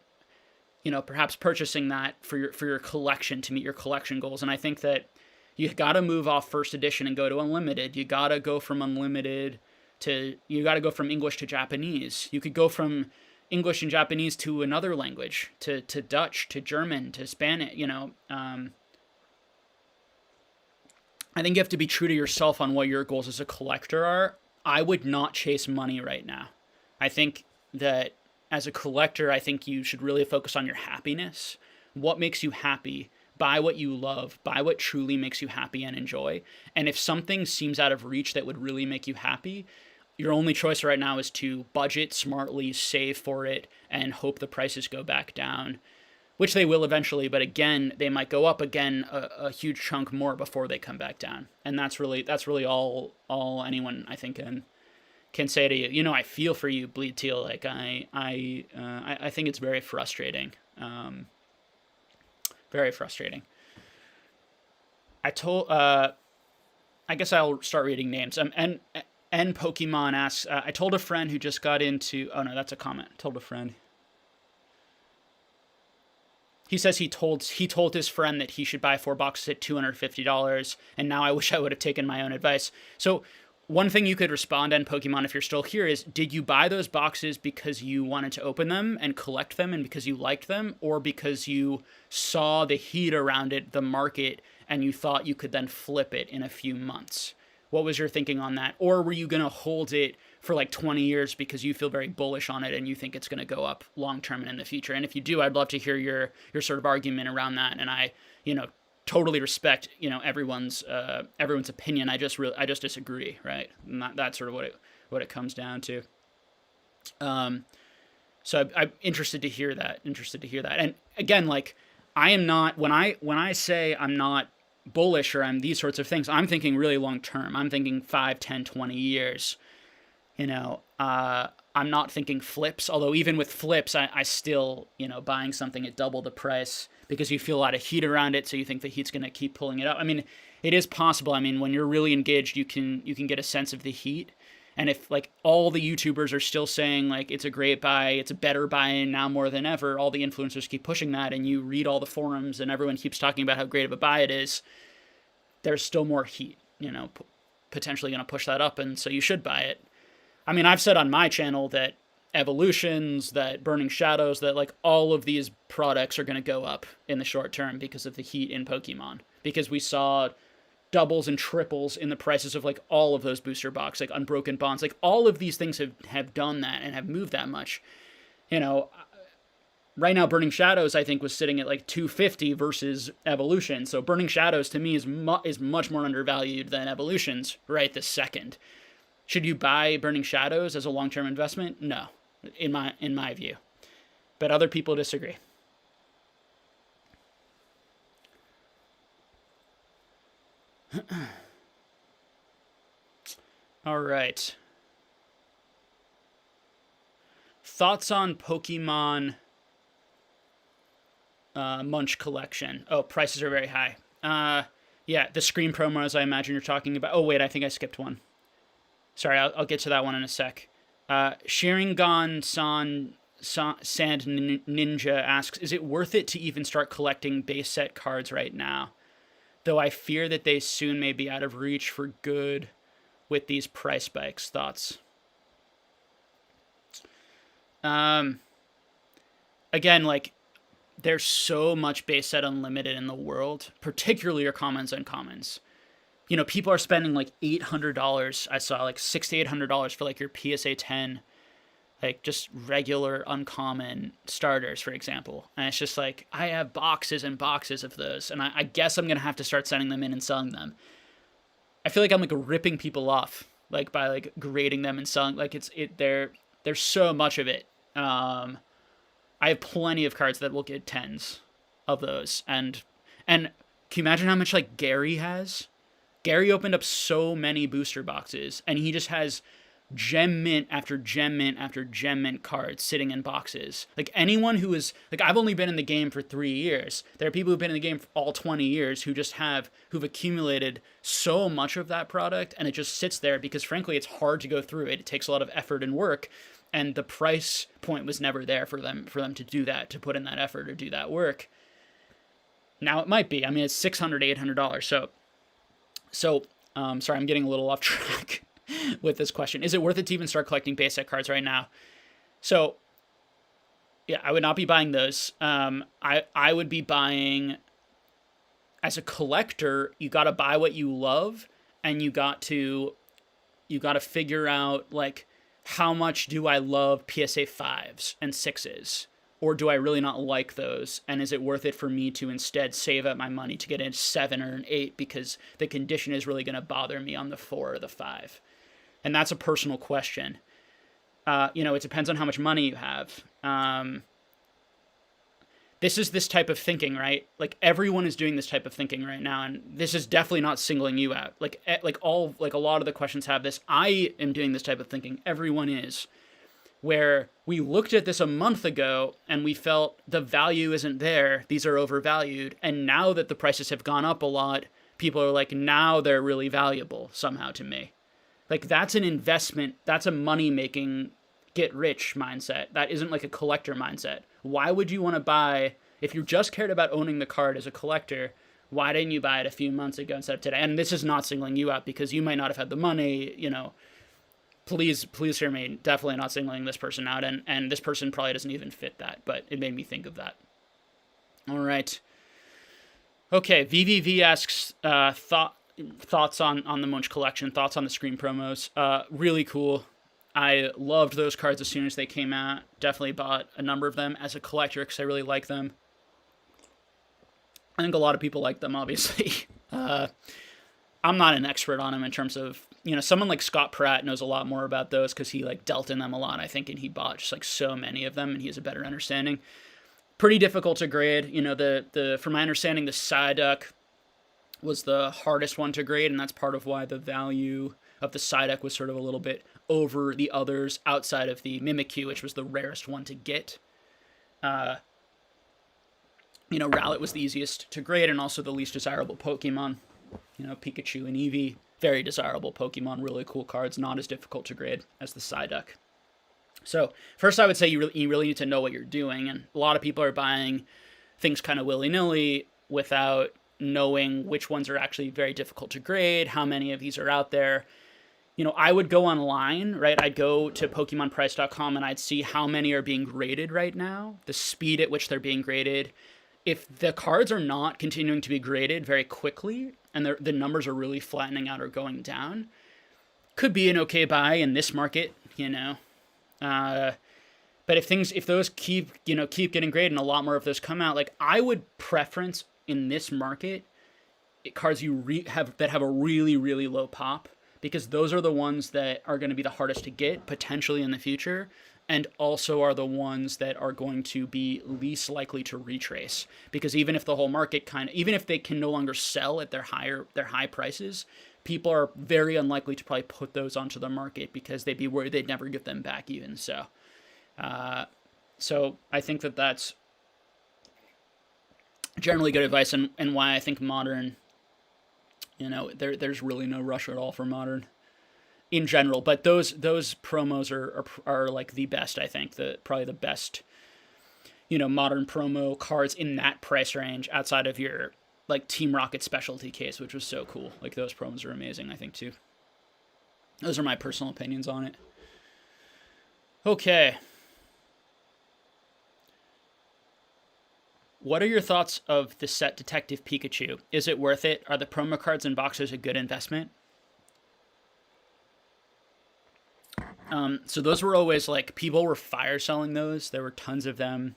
S1: perhaps purchasing that for your collection to meet your collection goals. And I think that you got to move off first edition and go to unlimited. You got to go from unlimited you got to go from English to Japanese. You could go from English and Japanese to another language, to Dutch, to German, to Spanish, I think you have to be true to yourself on what your goals as a collector are. I would not chase money right now. I think that as a collector, I think you should really focus on your happiness. What makes you happy? Buy what you love. Buy what truly makes you happy and enjoy. And if something seems out of reach that would really make you happy, your only choice right now is to budget smartly, save for it, and hope the prices go back down. which they will eventually, but again, they might go up again a huge chunk more before they come back down. And that's really all anyone I think can say to you. You know, I feel for you, Bleed Teal. Like I think it's very frustrating. Very frustrating. I guess I'll start reading names. And Pokemon asks, I told a friend who just got into. Oh no, that's a comment. Told a friend. He says he told his friend that he should buy 4 boxes at $250, and now I wish I would have taken my own advice. So one thing you could respond on Pokemon if you're still here is, did you buy those boxes because you wanted to open them and collect them and because you liked them, or because you saw the heat around it, the market, and you thought you could then flip it in a few months? What was your thinking on that? Or were you going to hold it for like 20 years because you feel very bullish on it and you think it's going to go up long term and in the future? And if you do, I'd love to hear your sort of argument around that. And I, totally respect, everyone's opinion. I just disagree, right? And that's sort of what it comes down to. So I'm interested to hear that. And again, like, I am not, when I say I'm not bullish or I'm these sorts of things, I'm thinking really long term. I'm thinking 5, 10, 20 years. I'm not thinking flips, although even with flips, I still, buying something at double the price because you feel a lot of heat around it, so you think the heat's going to keep pulling it up. I mean, it is possible. I mean, when you're really engaged, you can get a sense of the heat. And if, like, all the YouTubers are still saying, like, it's a great buy, it's a better buy now more than ever, all the influencers keep pushing that, and you read all the forums and everyone keeps talking about how great of a buy it is, there's still more heat, potentially going to push that up, and so you should buy it. I mean, I've said on my channel that Evolutions, that Burning Shadows, that, like, all of these products are going to go up in the short term because of the heat in Pokemon. Because we saw doubles and triples in the prices of, like, all of those booster box, like Unbroken Bonds, like, all of these things have done that and have moved that much. Right now Burning Shadows, I think, was sitting at like $250 versus Evolution. So Burning Shadows to me is much more undervalued than Evolutions right this second. Should you buy Burning Shadows as a long-term investment? No, in my view. But other people disagree. All right. Thoughts on Pokemon Munch collection? Oh, prices are very high. Yeah, the Scream promos I imagine you're talking about. Oh, wait, I think I skipped one. Sorry, I'll get to that one in a sec. Sharingan Sand Ninja asks, is it worth it to even start collecting base set cards right now? Though I fear that they soon may be out of reach for good with these price spikes. Thoughts? Again, like, there's so much base set unlimited in the world, particularly your commons and uncommons. People are spending like $800. I saw like $600 to $800 for like your PSA 10, like just regular uncommon starters, for example. And it's just like, I have boxes and boxes of those, and I guess I'm gonna have to start sending them in and selling them. I feel like I'm like ripping people off, like, by like grading them and selling. Like, there's so much of it. I have plenty of cards that will get tens of those, and can you imagine how much like Gary has? Gary opened up so many booster boxes, and he just has gem mint after gem mint after gem mint cards sitting in boxes. Like, anyone who is, like, I've only been in the game for 3 years. There are people who've been in the game for all 20 years who've accumulated so much of that product, and it just sits there because, frankly, it's hard to go through it. It takes a lot of effort and work, and the price point was never there for them to do that, to put in that effort or do that work. Now it might be. I mean, it's $600 to $800. So, sorry, I'm getting a little off track with this question. Is it worth it to even start collecting base set cards right now? So, yeah, I would not be buying those. I would be buying, as a collector, you got to buy what you love, and you got to figure out, like, how much do I love PSA 5s and 6s? Or do I really not like those? And is it worth it for me to instead save up my money to get a 7 or an 8 because the condition is really going to bother me on the 4 or the 5? And that's a personal question. It depends on how much money you have. this is this type of thinking, right? Like everyone is doing this type of thinking right now, and this is definitely not singling you out. Like a lot of the questions have this. I am doing this type of thinking. Everyone is. Where we looked at this a month ago and we felt the value isn't there. These are overvalued, and now that the prices have gone up a lot, people are like, now they're really valuable somehow to me. Like that's an investment. That's a money making, get rich mindset. That isn't like a collector mindset. Why would you want to buy, if you just cared about owning the card as a collector, why didn't you buy it a few months ago instead of today? And this is not singling you out because you might not have had the money, you know. Please hear me. Definitely not singling this person out, and this person probably doesn't even fit that, but it made me think of that. All right. Okay, VVV asks thoughts on the Munch collection, thoughts on the Scream promos. Really cool. I loved those cards as soon as they came out. Definitely bought a number of them as a collector because I really like them. I think a lot of people like them, obviously. I'm not an expert on them in terms of, you know, someone like Scott Pratt knows a lot more about those because he like dealt in them a lot, I think, and he bought just like so many of them and he has a better understanding. Pretty difficult to grade. You know, the from my understanding, the Psyduck was the hardest one to grade, and that's part of why the value of the Psyduck was sort of a little bit over the others outside of the Mimikyu, which was the rarest one to get. You know, Rowlet was the easiest to grade and also the least desirable Pokemon. You know, Pikachu and Eevee, very desirable Pokemon, really cool cards, not as difficult to grade as the Psyduck. So, first I would say you really need to know what you're doing, and a lot of people are buying things kind of willy-nilly without knowing which ones are actually very difficult to grade, how many of these are out there. You know, I would go online, right? I'd go to PokemonPrice.com and I'd see how many are being graded right now, the speed at which they're being graded. If the cards are not continuing to be graded very quickly and the numbers are really flattening out or going down, could be an okay buy in this market, you know. But if those keep getting graded and a lot more of those come out, like I would preference in this market cards that have a really, really low pop, because those are the ones that are going to be the hardest to get potentially in the future, and also are the ones that are going to be least likely to retrace. Because even if the whole market even if they can no longer sell at their high prices, people are very unlikely to probably put those onto the market because they'd be worried they'd never get them back even. So I think that that's generally good advice, and why I think Modern, you know, there's really no rush at all for Modern in general, but those promos are like the best. I think probably the best, you know, Modern promo cards in that price range outside of your like Team Rocket specialty case, which was so cool. Like those promos are amazing, I think too. Those are my personal opinions on it. Okay. What are your thoughts of the set Detective Pikachu? Is it worth it? Are the promo cards and boxes a good investment? So those were always like, people were fire selling those. There were tons of them.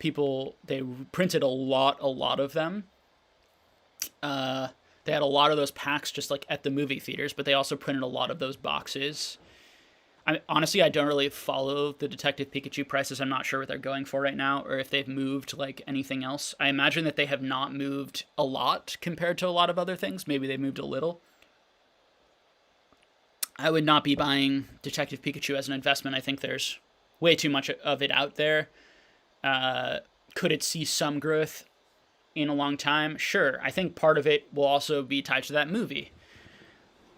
S1: They printed a lot of them. They had a lot of those packs just like at the movie theaters, but they also printed a lot of those boxes. Honestly, I don't really follow the Detective Pikachu prices. I'm not sure what they're going for right now, or if they've moved like anything else. I imagine that they have not moved a lot compared to a lot of other things. Maybe they moved a little. I would not be buying Detective Pikachu as an investment. I think there's way too much of it out there. Could it see some growth in a long time? Sure. I think part of it will also be tied to that movie.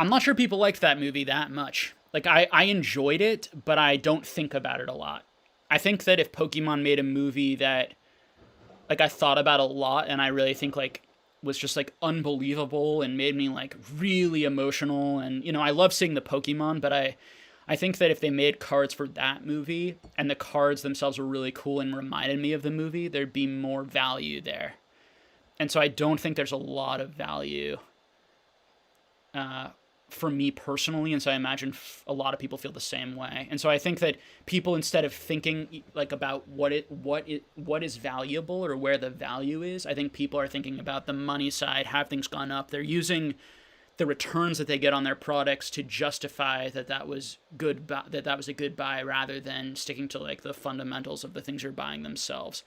S1: I'm not sure people liked that movie that much. Like, I enjoyed it, but I don't think about it a lot. I think that if Pokemon made a movie that, like, I thought about a lot, and I really think, like, was just, like, unbelievable and made me, like, really emotional, and, you know, I love seeing the Pokemon, but I think that if they made cards for that movie, and the cards themselves were really cool and reminded me of the movie, there'd be more value there. And so I don't think there's a lot of value for me personally, and so I imagine a lot of people feel the same way. And so I think that people, instead of thinking like about what is valuable or where the value is, I think people are thinking about the money side. Have things gone up? They're using the returns that they get on their products to justify that was good, that was a good buy, rather than sticking to like the fundamentals of the things you're buying themselves.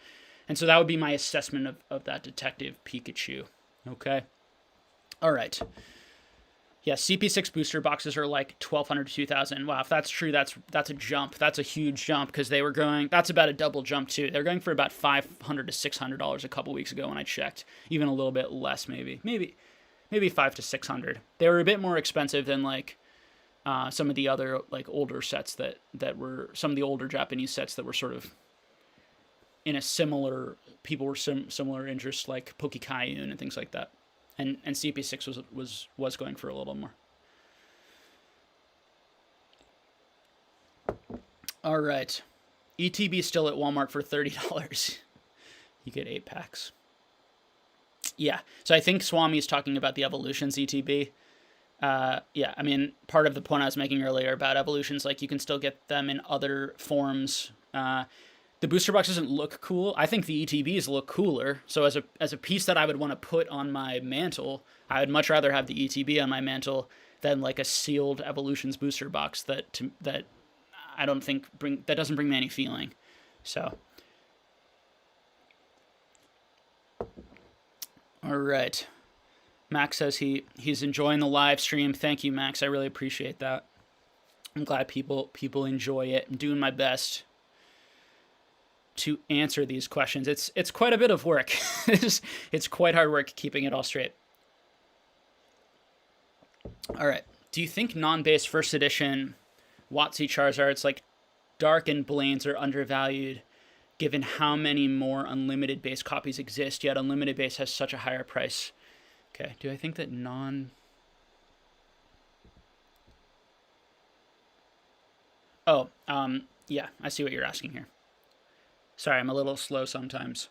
S1: And so that would be my assessment of that Detective Pikachu. Okay. All right. Yeah, CP6 booster boxes are like 1,200 to 2,000. Wow, if that's true, that's a jump. That's a huge jump because they were going. That's about a double jump too. They're going for about $500 to $600 a couple weeks ago when I checked. Even a little bit less, maybe $500 to $600. They were a bit more expensive than like some of the other like older sets that were some of the older Japanese sets that were sort of in a similar people were similar interests like Pokekayun and things like that. And CP6 was going for a little more. All right. ETB still at Walmart for $30. You get 8 packs. Yeah. So I think Swami is talking about the Evolutions ETB. Yeah, I mean, part of the point I was making earlier about Evolutions, like you can still get them in other forms. The booster box doesn't look cool. I think the ETBs look cooler. So as a piece that I would want to put on my mantle, I would much rather have the ETB on my mantle than like a sealed Evolutions booster box that I don't think that doesn't bring me any feeling. So, all right. Max says he's enjoying the live stream. Thank you, Max. I really appreciate that. I'm glad people enjoy it. I'm doing my best to answer these questions. It's quite a bit of work. It's quite hard work keeping it all straight. All right. Do you think non-base first edition WotC Charizards like Dark and Blaine's are undervalued given how many more unlimited base copies exist, yet unlimited base has such a higher price? Okay. Do I think that yeah, I see what you're asking here. Sorry, I'm a little slow sometimes.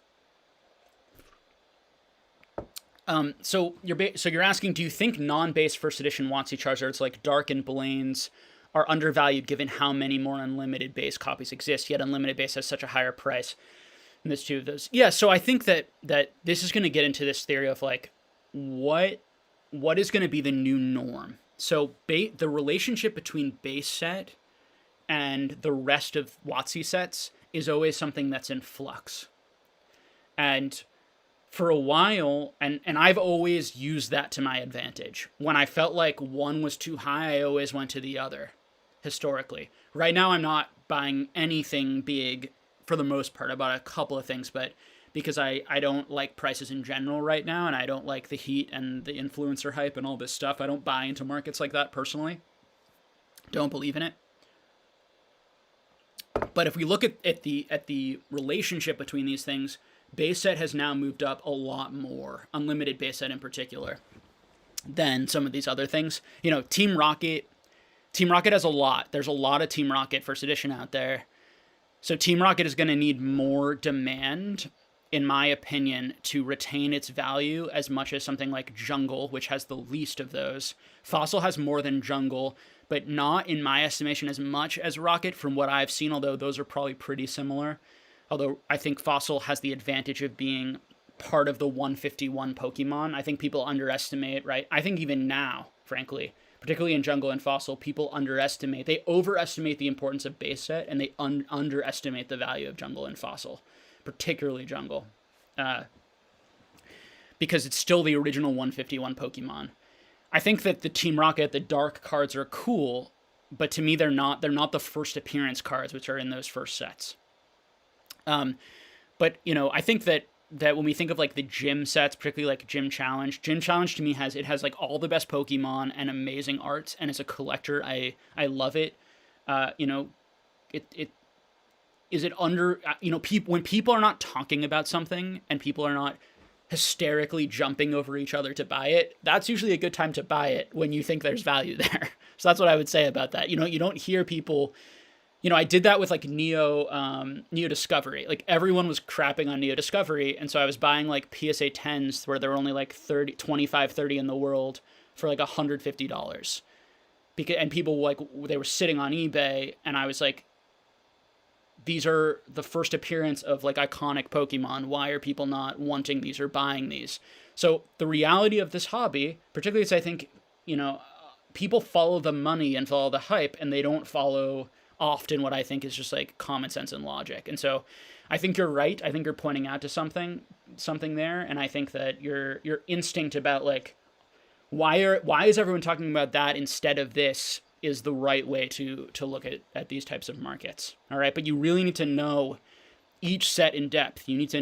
S1: So you're asking, do you think non-base first edition WotC Charizards like Dark and Blaine's are undervalued given how many more unlimited base copies exist, yet unlimited base has such a higher price? And there's two of those. Yeah, so I think that this is going to get into this theory of like what is going to be the new norm. So the relationship between base set and the rest of WotC sets is always something that's in flux. And for a while, and I've always used that to my advantage. When I felt like one was too high, I always went to the other, historically. Right now, I'm not buying anything big for the most part. I bought a couple of things, but because I don't like prices in general right now, and I don't like the heat and the influencer hype and all this stuff, I don't buy into markets like that personally. Don't believe in it. But if we look at the relationship between these things, base set has now moved up a lot more, unlimited base set in particular, than some of these other things. You know, Team Rocket has a lot. There's a lot of Team Rocket first edition out there. So Team Rocket is going to need more demand, in my opinion, to retain its value as much as something like Jungle, which has the least of those. Fossil has more than Jungle, but not, in my estimation, as much as Rocket from what I've seen, although those are probably pretty similar. Although I think Fossil has the advantage of being part of the 151 Pokemon. I think people underestimate, right? I think even now, frankly, particularly in Jungle and Fossil, people they overestimate the importance of base set, and they underestimate the value of Jungle and Fossil, particularly Jungle, because it's still the original 151 Pokemon. I think that the Team Rocket, the Dark cards are cool, but to me they're not the first appearance cards, which are in those first sets. But you know, I think that when we think of like the gym sets, particularly like Gym Challenge to me has like all the best Pokemon and amazing art, and as a collector, I love it. You know, it is it under, you know, when people are not talking about something and people are not hysterically jumping over each other to buy it, that's usually a good time to buy it when you think there's value there. So that's what I would say about that. You know, you don't hear people, you know, I did that with like Neo Discovery. Like everyone was crapping on Neo Discovery, and so I was buying like PSA 10s where there were only like 25, 30 in the world for like $150. And people like, they were sitting on eBay, and I was like, these are the first appearance of like iconic Pokemon. Why are people not wanting these or buying these? So the reality of this hobby, particularly is I think, you know, people follow the money and follow the hype, and they don't follow often what I think is just like common sense and logic. And so I think you're right. I think you're pointing out to something there, and I think that your instinct about like why is everyone talking about that instead of this is the right way to look at these types of markets. All right, but you really need to know each set in depth. You need to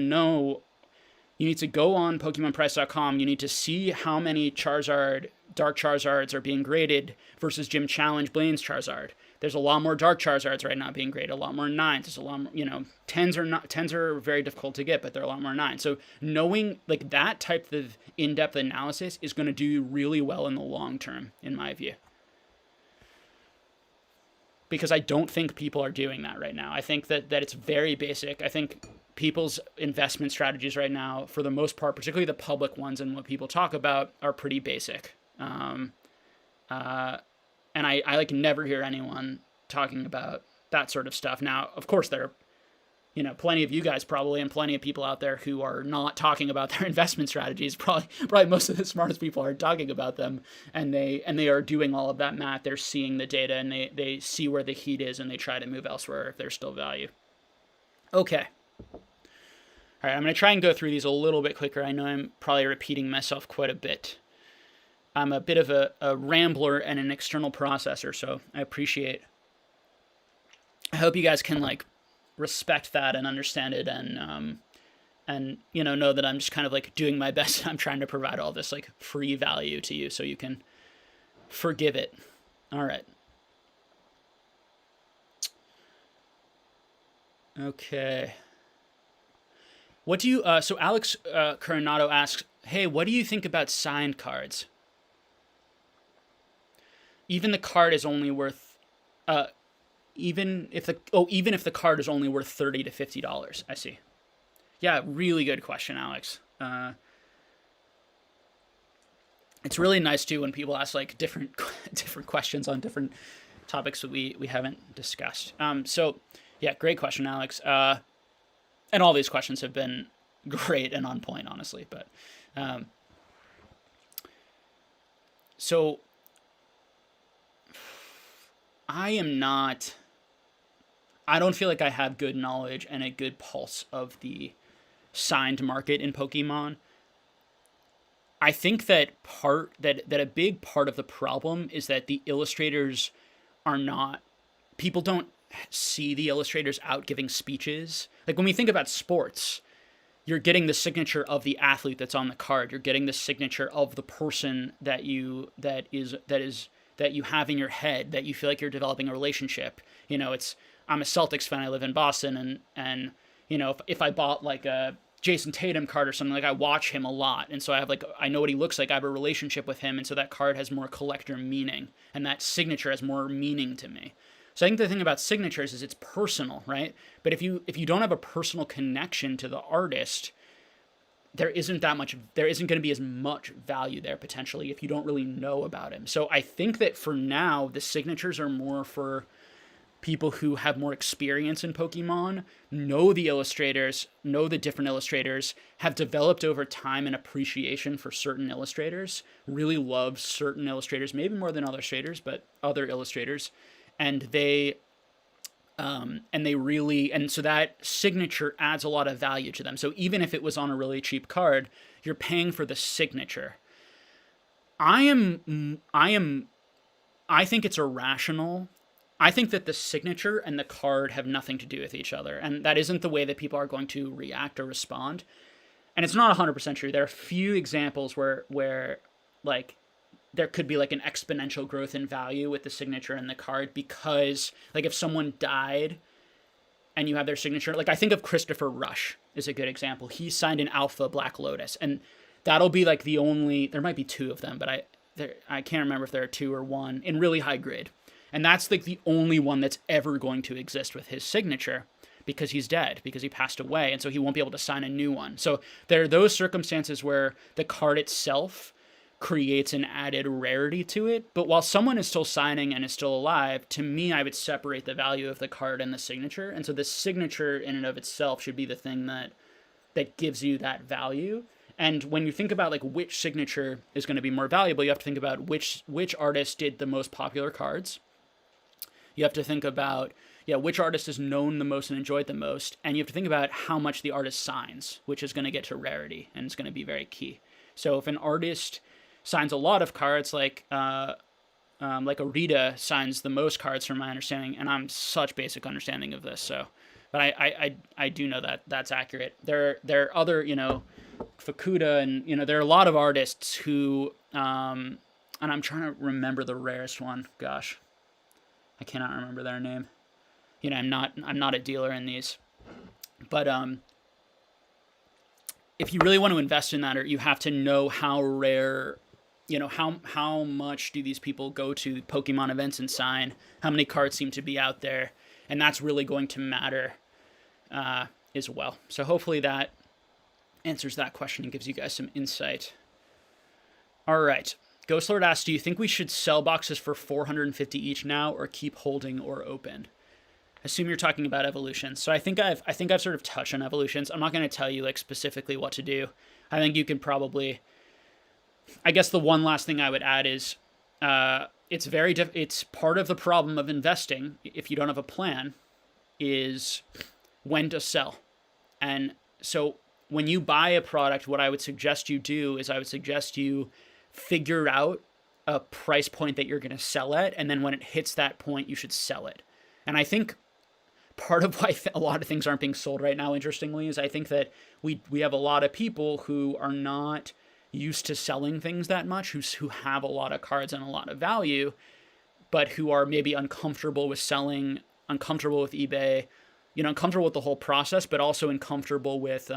S1: go on PokemonPrice.com. You need to see how many Charizard, Dark Charizards are being graded versus Gym Challenge Blaine's Charizard. There's a lot more Dark Charizards right now being graded, a lot more 9s. There's a lot more, 10s are very difficult to get, but there are a lot more 9s. So knowing like that type of in-depth analysis is going to do you really well in the long term, in my view. Because I don't think people are doing that right now. I think that it's very basic. I think people's investment strategies right now, for the most part, particularly the public ones and what people talk about, are pretty basic. And I like never hear anyone talking about that sort of stuff. Now, of course, there are, plenty of you guys probably and plenty of people out there who are not talking about their investment strategies. Probably most of the smartest people are talking about them, and they are doing all of that math. They're seeing the data, and they see where the heat is, and they try to move elsewhere if there's still value. Okay. All right, I'm going to try and go through these a little bit quicker. I know I'm probably repeating myself quite a bit. I'm a bit of a rambler and an external processor, so I hope you guys can like respect that and understand it, and know that I'm just kind of like doing my best. I'm trying to provide all this like free value to you so you can forgive it. All right. Okay. What do you, so Alex Coronado asks, hey, what do you think about signed cards? Even the card is only worth, even if the card is only worth $30 to $50. I see. Yeah, really good question, Alex. It's really nice too when people ask like different questions on different topics that we haven't discussed. So yeah, great question, Alex. And all these questions have been great and on point, honestly. But so I don't feel like I have good knowledge and a good pulse of the signed market in Pokemon. I think that a big part of the problem is that the illustrators are not, people don't see the illustrators out giving speeches. Like when we think about sports, you're getting the signature of the athlete that's on the card. You're getting the signature of the person that you have in your head, that you feel like you're developing a relationship. I'm a Celtics fan. I live in Boston, and if I bought like a Jason Tatum card or something, like I watch him a lot, and so I know what he looks like. I have a relationship with him, and so that card has more collector meaning, and that signature has more meaning to me. So I think the thing about signatures is it's personal, right? But if you don't have a personal connection to the artist, there isn't going to be as much value there potentially if you don't really know about him. So I think that for now, the signatures are more for people who have more experience in Pokemon, know the illustrators, know the different illustrators, have developed over time an appreciation for certain illustrators, really love certain illustrators, maybe more than other illustrators, but other illustrators, and so that signature adds a lot of value to them. So even if it was on a really cheap card, you're paying for the signature. I think it's irrational. I think that the signature and the card have nothing to do with each other, and that isn't the way that people are going to react or respond. And it's not 100% true. There are a few examples where like there could be like an exponential growth in value with the signature and the card, because like if someone died and you have their signature, like I think of Christopher Rush is a good example. He signed an Alpha Black Lotus, and that'll be like the only, there might be two of them, but I can't remember if there are two or one in really high grade. And that's like the only one that's ever going to exist with his signature, because he's dead, because he passed away, and so he won't be able to sign a new one. So there are those circumstances where the card itself creates an added rarity to it. But while someone is still signing and is still alive, to me, I would separate the value of the card and the signature. And so the signature in and of itself should be the thing that gives you that value. And when you think about like which signature is going to be more valuable, you have to think about which artist did the most popular cards. You have to think about, yeah, which artist is known the most and enjoyed the most, and you have to think about how much the artist signs, which is going to get to rarity, and it's going to be very key. So if an artist signs a lot of cards, like Arita signs the most cards from my understanding, and I'm such basic understanding of this, so, but I do know that that's accurate. There are other, Fukuda, and there are a lot of artists who, and I'm trying to remember the rarest one. Gosh, I cannot remember their name. I'm not a dealer in these, but if you really want to invest in that, or you have to know how rare, how much do these people go to Pokemon events and sign, how many cards seem to be out there, and that's really going to matter as well. So hopefully that answers that question and gives you guys some insight. All right. Ghostlord asks, do you think we should sell boxes for 450 each now, or keep holding or open? I assume you're talking about evolutions. So I think I've sort of touched on evolutions. I'm not going to tell you specifically what to do. I think you can probably, I guess the one last thing I would add is it's part of the problem of investing, if you don't have a plan, is when to sell. And so when you buy a product, what I would suggest you do is I would suggest you figure out a price point that you're going to sell at, and then when it hits that point, you should sell it. And I think part of why a lot of things aren't being sold right now, interestingly, is I think that we have a lot of people who are not used to selling things that much, who have a lot of cards and a lot of value, but who are maybe uncomfortable with selling, uncomfortable with eBay, uncomfortable with the whole process, but also uncomfortable with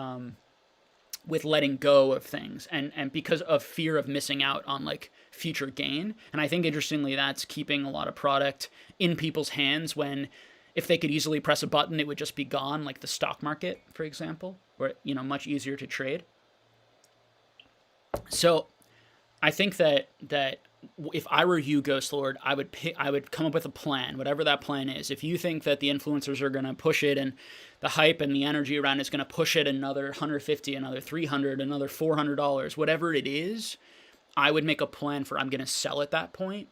S1: letting go of things, and because of fear of missing out on future gain. And I think interestingly, that's keeping a lot of product in people's hands, when if they could easily press a button, it would just be gone, like the stock market, for example, where much easier to trade. So I think that if I were you, Ghostlord, I would come up with a plan, whatever that plan is. If you think that the influencers are going to push it, and the hype and the energy around it's going to push it another 150, another 300, another $400, whatever it is, I would make a plan for, I'm going to sell at that point.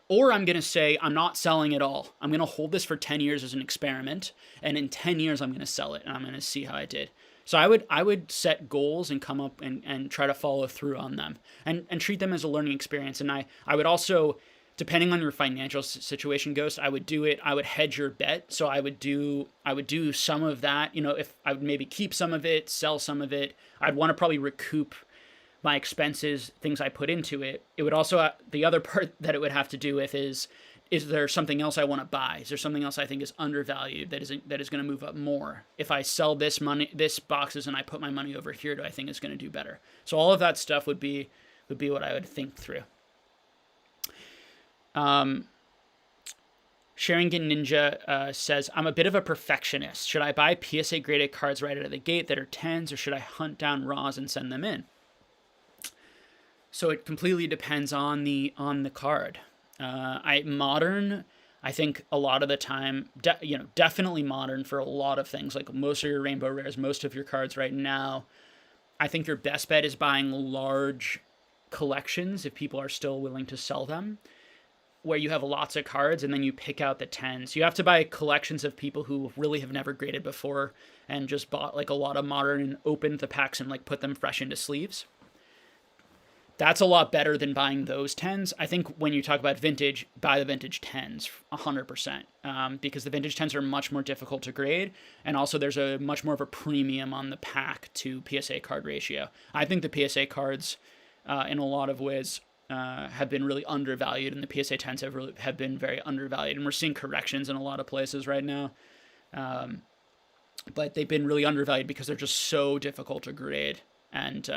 S1: Or I'm going to say, I'm not selling at all. I'm going to hold this for 10 years as an experiment, and in 10 years, I'm going to sell it, and I'm going to see how I did. So I would set goals and come up and try to follow through on them, and treat them as a learning experience. And I would also, depending on your financial situation, Ghost, I would hedge your bet. So I would do some of that, if I would maybe keep some of it, sell some of it. I'd want to probably recoup my expenses, things I put into it. It would also, the other part that it would have to do with is there something else I want to buy? Is there something else I think is undervalued that is going to move up more? If I sell this boxes, and I put my money over here, do I think it's going to do better? So all of that stuff would be what I would think through. Sharingan Ninja says, I'm a bit of a perfectionist. Should I buy PSA graded cards right out of the gate that are 10s, or should I hunt down raws and send them in? So it completely depends on the card. Modern, I think a lot of the time, definitely modern for a lot of things, like most of your rainbow rares, most of your cards right now. I think your best bet is buying large collections if people are still willing to sell them, where you have lots of cards and then you pick out the 10s. You have to buy collections of people who really have never graded before and just bought a lot of modern and opened the packs and put them fresh into sleeves. That's a lot better than buying those 10s. I think when you talk about vintage, buy the vintage 10s 100%, because the vintage 10s are much more difficult to grade, and also there's a much more of a premium on the pack to PSA card ratio. I think the PSA cards, in a lot of ways, have been really undervalued, and the PSA 10s have been very undervalued, and we're seeing corrections in a lot of places right now. But they've been really undervalued because they're just so difficult to grade, and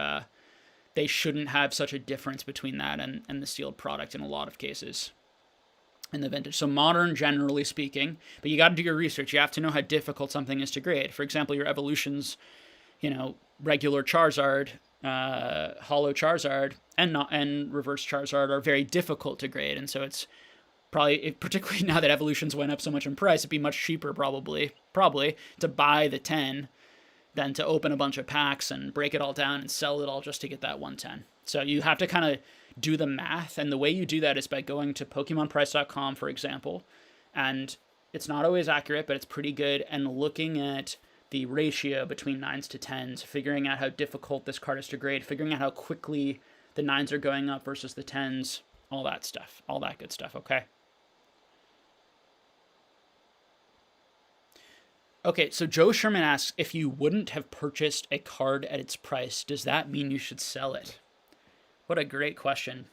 S1: they shouldn't have such a difference between that and the sealed product in a lot of cases in the vintage. So modern, generally speaking, but you got to do your research. You have to know how difficult something is to grade. For example, your evolutions, regular Charizard, Holo Charizard, and Reverse Charizard are very difficult to grade. And so it's probably, particularly now that evolutions went up so much in price, it'd be much cheaper probably to buy the 10 than to open a bunch of packs and break it all down and sell it all just to get that 110. So you have to kind of do the math, and the way you do that is by going to PokemonPrice.com, for example, And it's not always accurate, but it's pretty good. And looking at the ratio between 9s to 10s, figuring out how difficult this card is to grade, figuring out how quickly the 9s are going up versus the 10s, all that stuff, all that good stuff, okay? Okay, so Joe Sherman asks, if you wouldn't have purchased a card at its price, does that mean you should sell it? What a great question.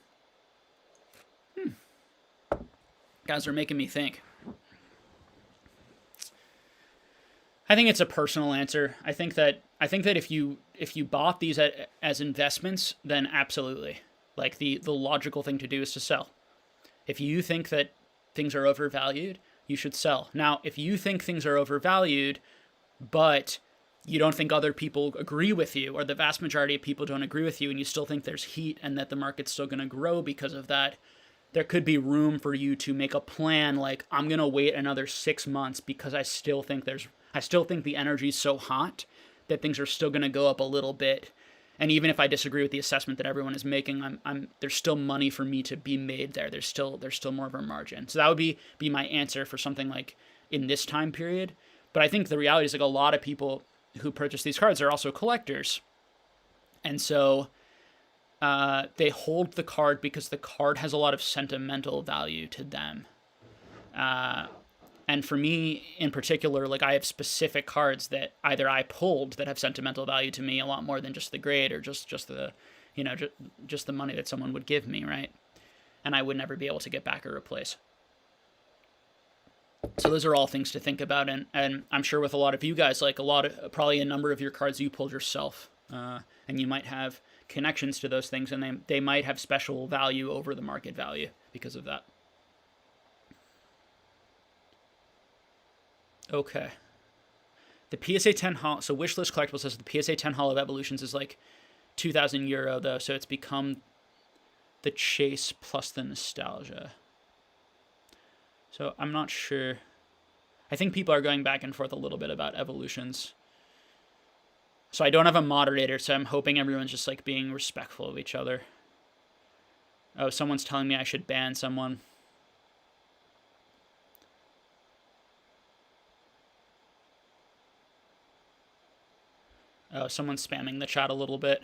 S1: Guys are making me think. I think it's a personal answer. I think that if you bought these as investments, then absolutely. Like the logical thing to do is to sell. If you think that things are overvalued, you should sell. Now, if you think things are overvalued, but you don't think other people agree with you, or the vast majority of people don't agree with you, and you still think there's heat and that the market's still going to grow because of that, there could be room for you to make a plan like, I'm going to wait another 6 months because I still think the energy's so hot that things are still going to go up a little bit. And even if I disagree with the assessment that everyone is making, there's still money for me to be made there. There's still more of a margin. So that would be my answer for something like in this time period. But I think the reality is like a lot of people who purchase these cards are also collectors. And so they hold the card because the card has a lot of sentimental value to them. And for me in particular, like I have specific cards that either I pulled that have sentimental value to me a lot more than just the grade or just the, just the money that someone would give me, right? And I would never be able to get back or replace. So those are all things to think about. And I'm sure with a lot of you guys, like probably a number of your cards you pulled yourself. And you might have connections to those things, and they might have special value over the market value because of that. Okay. The PSA 10 Holo, so Wishlist Collectible says the PSA 10 Holo of Evolutions is like 2,000 euro though, so it's become the chase plus the nostalgia. So I'm not sure. I think people are going back and forth a little bit about Evolutions. So I don't have a moderator, so I'm hoping everyone's just like being respectful of each other. Oh, someone's telling me I should ban someone. Oh, someone's spamming the chat a little bit.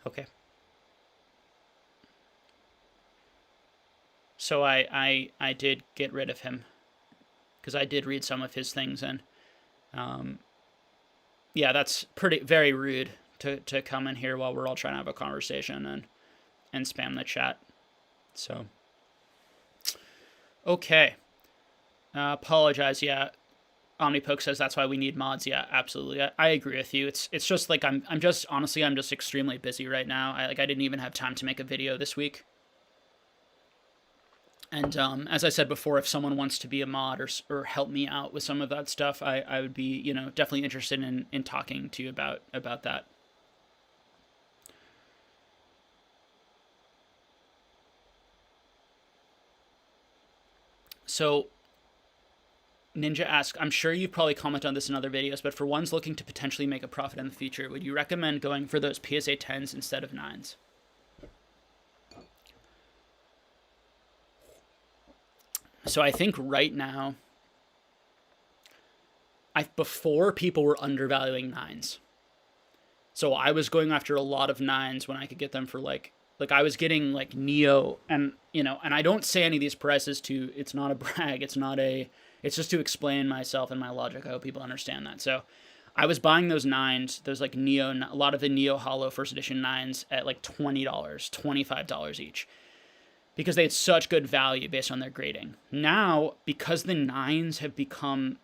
S1: Okay. So I did get rid of him because I did read some of his things, and yeah, that's very rude to come in here while we're all trying to have a conversation and spam the chat. So okay. Apologize. Yeah, Omnipoke says that's why we need mods. Yeah, absolutely. I agree with you. It's just like I'm just extremely busy right now. I didn't even have time to make a video this week. And as I said before, if someone wants to be a mod or help me out with some of that stuff, I would be definitely interested in talking to you about that. So Ninja asks, I'm sure you've probably commented on this in other videos, but for ones looking to potentially make a profit in the future, would you recommend going for those PSA 10s instead of 9s? So I think right now, before people were undervaluing 9s. So I was going after a lot of 9s when I could get them for like I was getting like Neo, and and I don't say any of these prices it's not a brag, it's just to explain myself and my logic. I hope people understand that. So I was buying those 9s, those like Neo, a lot of the Neo Holo first edition 9s at like $20, $25 each, because they had such good value based on their grading. Now, because the 9s have become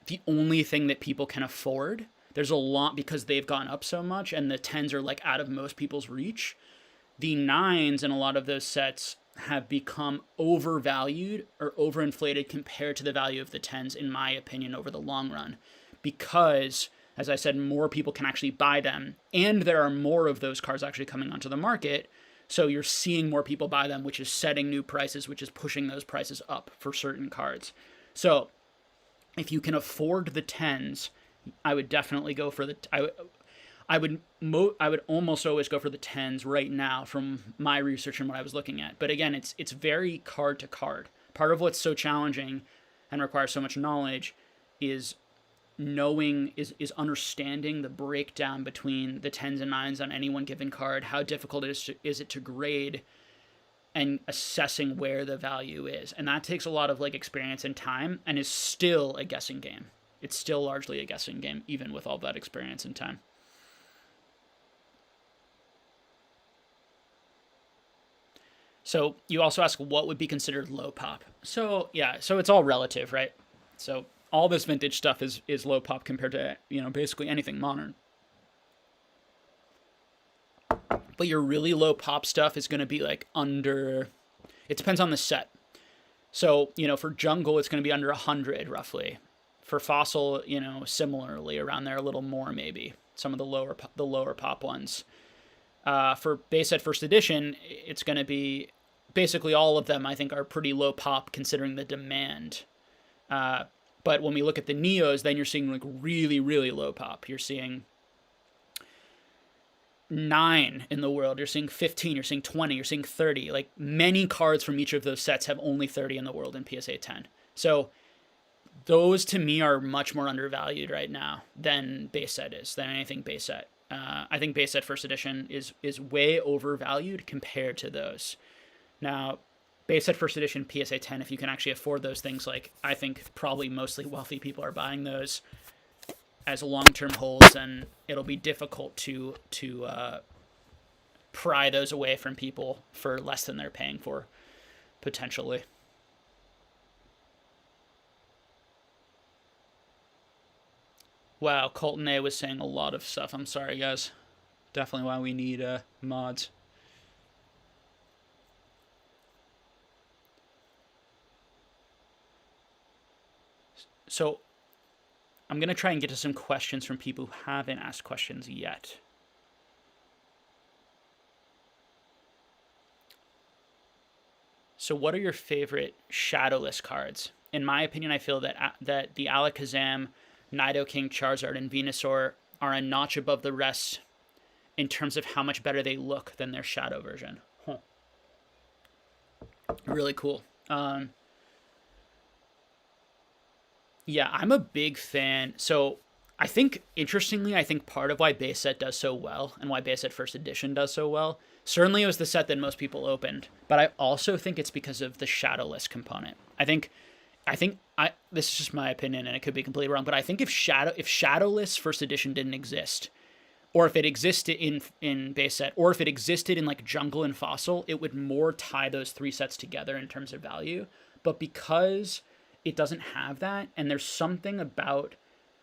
S1: the only thing that people can afford, there's a lot, because they've gone up so much and the 10s are like out of most people's reach, the 9s in a lot of those sets have become overvalued or overinflated compared to the value of the 10s, in my opinion, over the long run. Because, as I said, more people can actually buy them, and there are more of those cards actually coming onto the market, so you're seeing more people buy them, which is setting new prices, which is pushing those prices up for certain cards. So if you can afford the 10s, I would definitely go for I would almost always go for the 10s right now from my research and what I was looking at. But again, it's very card to card. Part of what's so challenging and requires so much knowledge is understanding the breakdown between the 10s and 9s on any one given card, how difficult is it to grade, and assessing where the value is. And that takes a lot of like experience and time, and is still a guessing game. It's still largely a guessing game, even with all that experience and time. So you also ask what would be considered low pop. So yeah, so it's all relative, right? So all this vintage stuff is low pop compared to, basically anything modern. But your really low pop stuff is going to be like under, it depends on the set. So, for jungle, it's going to be under 100 roughly. For fossil, similarly around there, a little more maybe. Some of the lower pop ones. For base set first edition, it's going to be basically all of them. I think are pretty low pop considering the demand. But when we look at the Neos, then you're seeing like really, really low pop. You're seeing 9 in the world. You're seeing 15. You're seeing 20. You're seeing 30. Like many cards from each of those sets have only 30 in the world in PSA 10. So those to me are much more undervalued right now than base set is, than anything base set. I think base set first edition is way overvalued compared to those. Now, base set first edition PSA 10, if you can actually afford those things, like I think probably mostly wealthy people are buying those as long-term holds, and it'll be difficult to pry those away from people for less than they're paying for, potentially. Wow, Colton A was saying a lot of stuff. I'm sorry, guys. Definitely why we need mods. So I'm going to try and get to some questions from people who haven't asked questions yet. So what are your favorite shadowless cards? In my opinion, I feel that the Alakazam, Nidoking, Charizard, and Venusaur are a notch above the rest in terms of how much better they look than their shadow version. Huh. Really cool. Yeah, I'm a big fan. So I think, interestingly, part of why base set does so well and why base set first edition does so well, certainly it was the set that most people opened, but I also think it's because of the shadowless component. This is just my opinion and it could be completely wrong, but I think if shadowless first edition didn't exist, or if it existed in base set, or if it existed in like jungle and fossil, it would more tie those three sets together in terms of value. But because it doesn't have that, and there's something about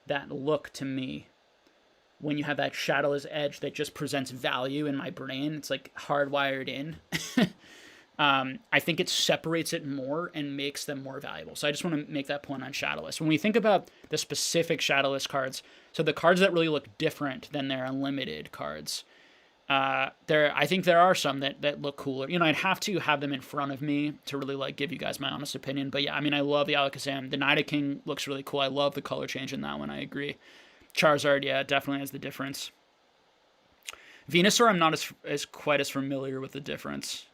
S1: that look to me when you have that shadowless edge that just presents value in my brain. It's like hardwired in. I think it separates it more and makes them more valuable. So I just want to make that point on shadowless. When we think about the specific shadowless cards, so the cards that really look different than their unlimited cards, I think there are some that look cooler. I'd have to have them in front of me to really like give you guys my honest opinion. But yeah, I love the Alakazam. The Nidoking looks really cool. I love the color change in that one. I agree. Charizard, yeah, definitely has the difference. Venusaur, I'm not as quite as familiar with the difference.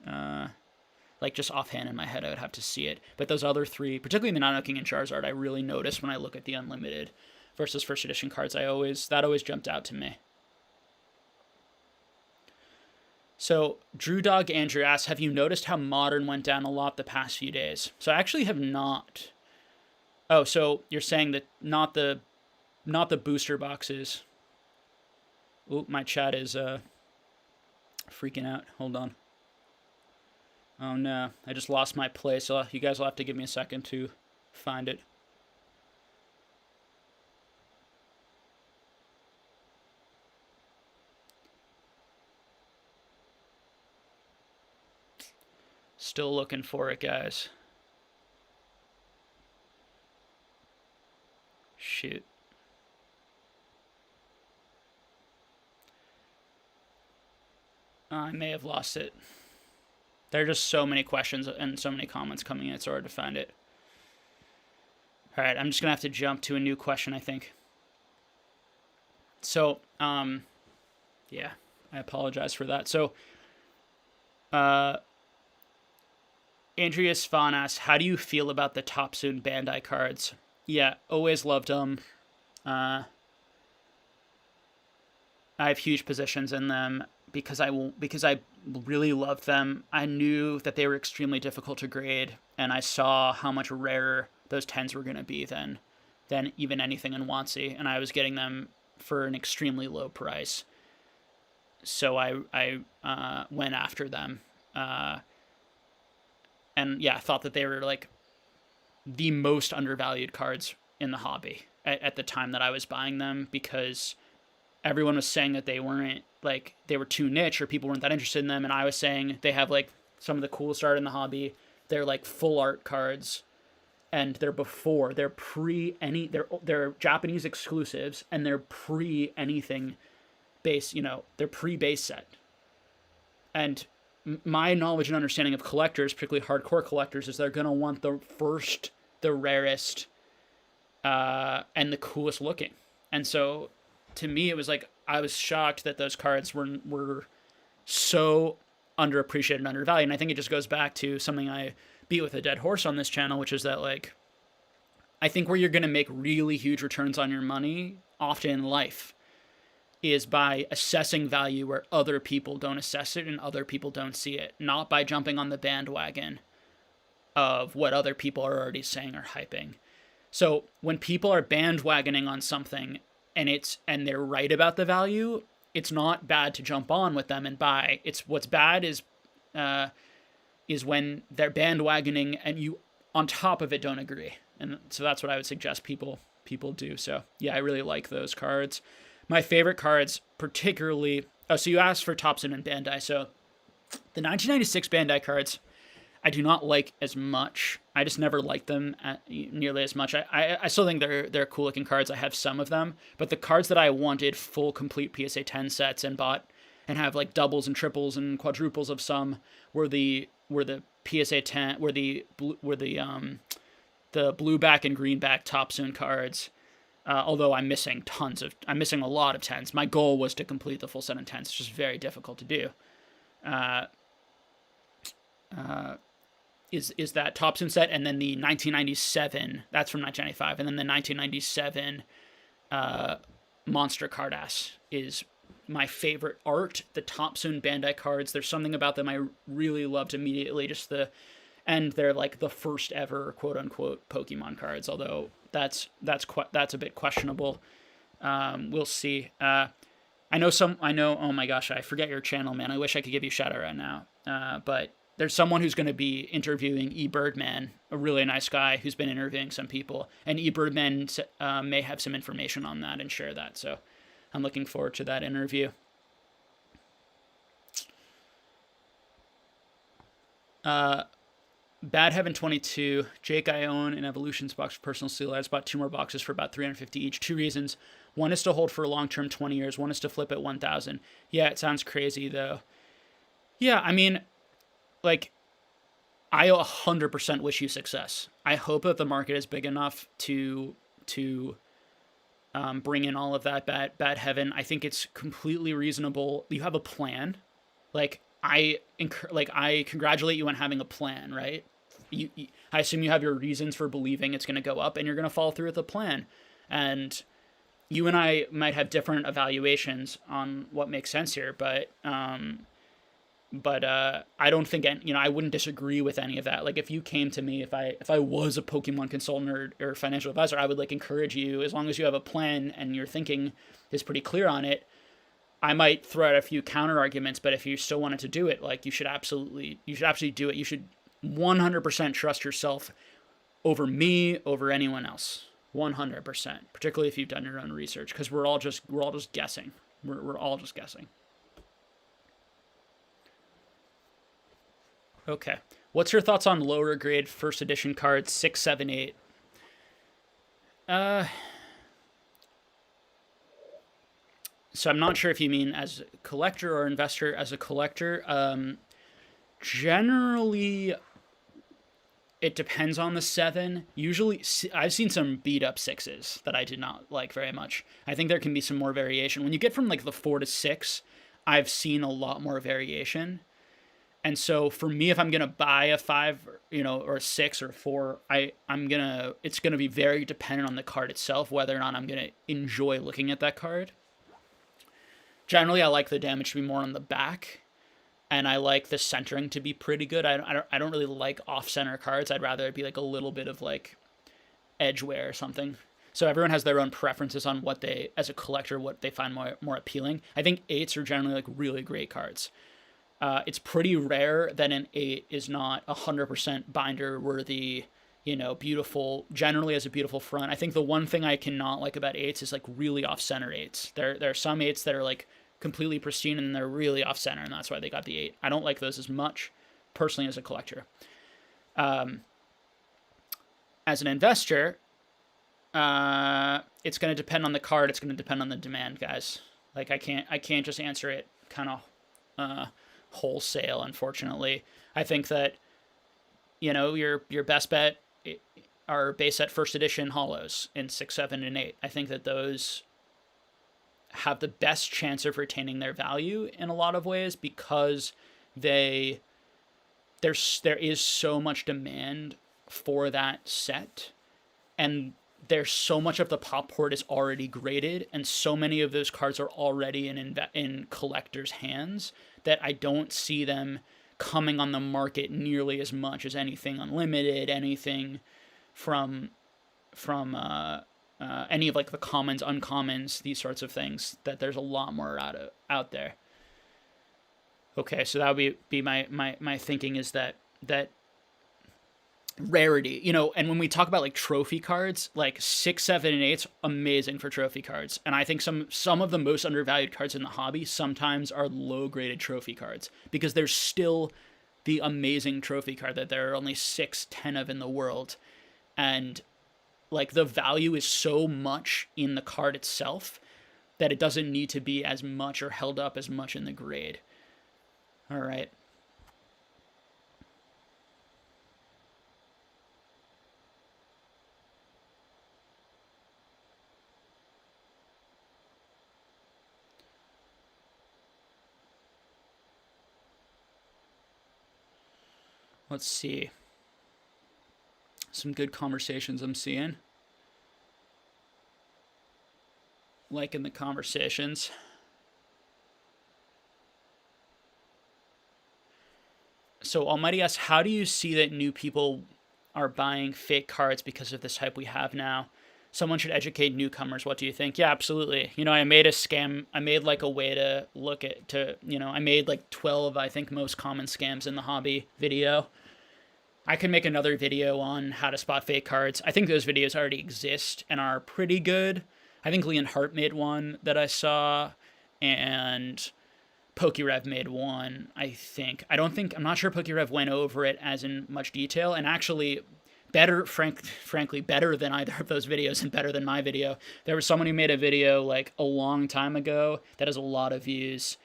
S1: Like just offhand in my head, I would have to see it. But those other three, particularly the Nidoking and Charizard, I really notice when I look at the unlimited versus first edition cards. That always jumped out to me. So Drew Dog Andrew asks, have you noticed how modern went down a lot the past few days? So I actually have not. Oh, so you're saying that not the booster boxes. Oop, my chat is freaking out. Hold on. Oh no, I just lost my place. So you guys will have to give me a second to find it. Still looking for it, guys. Shoot. I may have lost it. There are just so many questions and so many comments coming in, it's hard to find it. All right, I'm just going to have to jump to a new question, I think. So, Yeah, I apologize for that. So, uh, Andreas Von asks, how do you feel about the Topsun Bandai cards? Yeah, always loved them. Uh, I have huge positions in them because I really loved them. I knew that they were extremely difficult to grade, and I saw how much rarer those tens were going to be than even anything in WotC, and I was getting them for an extremely low price. So I went after them, uh, and yeah, I thought that they were like the most undervalued cards in the hobby at the time that I was buying them, because everyone was saying that they weren't, like, they were too niche or people weren't that interested in them, and I was saying they have like some of the coolest art in the hobby. They're like full art cards, and they're pre any they're Japanese exclusives, and they're pre anything base, they're pre base set. And my knowledge and understanding of collectors, particularly hardcore collectors, is they're going to want the first, the rarest, and the coolest looking. And so to me, it was like, I was shocked that those cards were so underappreciated and undervalued. And I think it just goes back to something I beat with a dead horse on this channel, which is that, like, I think where you're going to make really huge returns on your money often in life is by assessing value where other people don't assess it and other people don't see it, not by jumping on the bandwagon of what other people are already saying or hyping. So when people are bandwagoning on something and they're right about the value, it's not bad to jump on with them and buy. It's what's bad is when they're bandwagoning and you on top of it don't agree. And so that's what I would suggest people do. So yeah, I really like those cards. My favorite cards, particularly, so you asked for Topsun and Bandai. So the 1996 Bandai cards, I do not like as much. I just never liked them nearly as much. I still think they're cool looking cards. I have some of them, but the cards that I wanted full complete PSA 10 sets and bought and have like doubles and triples and quadruples of some were the PSA 10 were the blue back and green back Topsun cards. Although I'm missing a lot of tens. My goal was to complete the full set in tens. It's just very difficult to do. Is that Topsun set, and then the 1997, that's from 1995, and then the 1997 Monster Cardass is my favorite art. The Topsun Bandai cards, there's something about them I really loved immediately. And they're like the first ever quote unquote Pokemon cards, although that's a bit questionable. We'll see. I know. Oh my gosh, I forget your channel, man. I wish I could give you a shout out right now. But there's someone who's going to be interviewing eBirdman, a really nice guy who's been interviewing some people, and eBirdman may have some information on that and share that. So I'm looking forward to that interview. Bad Heaven 22, Jake, I own an Evolutions box for personal seal. I just bought 2 more boxes for about $350 each. 2 reasons. One is to hold for a long-term 20 years. One is to flip at 1,000. Yeah, it sounds crazy, though. Yeah, I mean, like, I 100% wish you success. I hope that the market is big enough to bring in all of that bad heaven. I think it's completely reasonable. You have a plan. Like, I congratulate you on having a plan, right? I assume you have your reasons for believing it's going to go up, and you're going to follow through with the plan. And you and I might have different evaluations on what makes sense here, but I don't think I wouldn't disagree with any of that. Like, if you came to me, if I was a Pokemon consultant or financial advisor, I would like encourage you, as long as you have a plan and your thinking is pretty clear on it. I might throw out a few counter arguments, but if you still wanted to do it, like, you should absolutely do it. You should 100% trust yourself over me, over anyone else. 100%, particularly if you've done your own research, because we're all just guessing. We're all just guessing. Okay. What's your thoughts on lower grade first edition cards 6, 7, 8? So I'm not sure if you mean as a collector or investor. As a collector, generally, It depends on the 7. Usually, I've seen some beat up 6s that I did not like very much. I think there can be some more variation. When you get from like the 4 to 6, I've seen a lot more variation. And so for me, if I'm gonna buy a 5, or a 6 or a 4, it's gonna be very dependent on the card itself, whether or not I'm gonna enjoy looking at that card. Generally, I like the damage to be more on the back, and I like the centering to be pretty good. I don't really like off-center cards. I'd rather it be like a little bit of like edge wear or something. So everyone has their own preferences on what they, as a collector, what they find more appealing. I think 8s are generally like really great cards. It's pretty rare that an 8 is not 100% binder worthy, beautiful, generally has a beautiful front. I think the one thing I cannot like about 8s is like really off-center 8s. There are some 8s that are like completely pristine and they're really off-center, and that's why they got the 8. I don't like those as much, personally, as a collector. As an investor, it's going to depend on the card. It's going to depend on the demand, guys. Like I can't just answer it kind of wholesale, unfortunately. I think that your best bet are base set first edition holos in 6, 7, and 8. I think that those have the best chance of retaining their value in a lot of ways because there is so much demand for that set, and there's so much of the pop port is already graded, and so many of those cards are already in collectors' hands that I don't see them coming on the market nearly as much as anything unlimited, anything from any of like the commons, uncommons, these sorts of things. That there's a lot more out there. Okay, so that would be my thinking is that rarity, and when we talk about like trophy cards, like 6, 7, and 8's amazing for trophy cards, and I think some of the most undervalued cards in the hobby sometimes are low graded trophy cards because there's still the amazing trophy card that there are only 6, 10 of in the world, and like the value is so much in the card itself that it doesn't need to be as much or held up as much in the grade. All right. Let's see. Some good conversations I'm seeing. Liking the conversations. So Almighty asks, how do you see that new people are buying fake cards because of this hype we have now? Someone should educate newcomers. What do you think? Yeah, absolutely. I made a scam. I made like a way to look at, I made like 12, I think, most common scams in the hobby video. I can make another video on how to spot fake cards. I think those videos already exist and are pretty good. I think Leon Hart made one that I saw, and PokeRev made one, I think. I'm not sure PokeRev went over it as in much detail, and actually frankly, better than either of those videos and better than my video. There was someone who made a video like a long time ago that has a lot of views.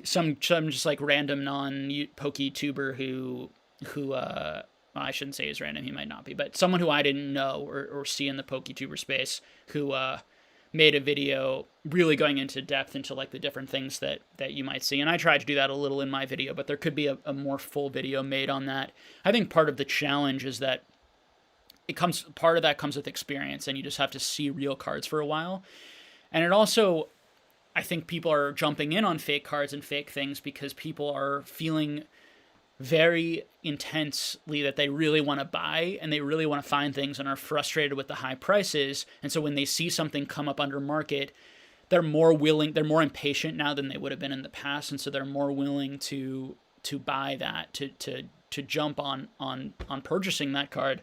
S1: Some just like random non-Poke-tuber who I shouldn't say is random, he might not be, but someone who I didn't know or see in the Poke-tuber space who made a video really going into depth into like the different things that you might see. And I tried to do that a little in my video, but there could be a more full video made on that. I think part of the challenge is that part of that comes with experience, and you just have to see real cards for a while. And it also, I think people are jumping in on fake cards and fake things because people are feeling very intensely that they really want to buy and they really want to find things and are frustrated with the high prices. And so when they see something come up under market, they're more impatient now than they would have been in the past. And so they're more willing to buy that, to jump on purchasing that card,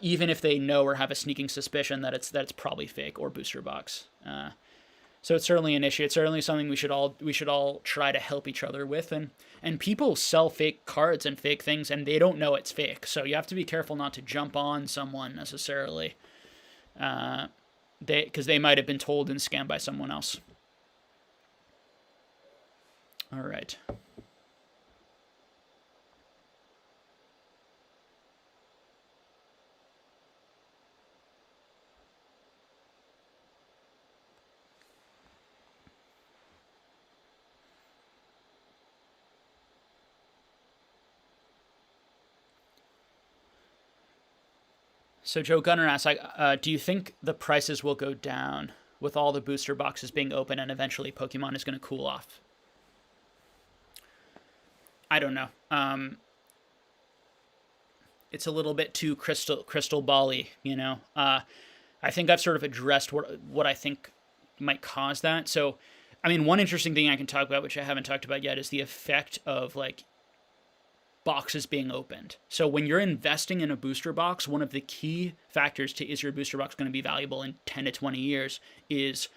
S1: even if they know or have a sneaking suspicion that it's probably fake or booster box. So it's certainly an issue. It's certainly something we should all try to help each other with. And people sell fake cards and fake things, and they don't know it's fake. So you have to be careful not to jump on someone necessarily, because they might have been told and scammed by someone else. All right. So Joe Gunner asks, do you think the prices will go down with all the booster boxes being open and eventually Pokemon is going to cool off? I don't know. It's a little bit too crystal ball-y, you know. I think I've sort of addressed what I think might cause that. So, I mean, one interesting thing I can talk about, which I haven't talked about yet, is the effect of like boxes being opened. So when you're investing in a booster box, one of the key factors to is your booster box going to be valuable in 10 to 20 years is,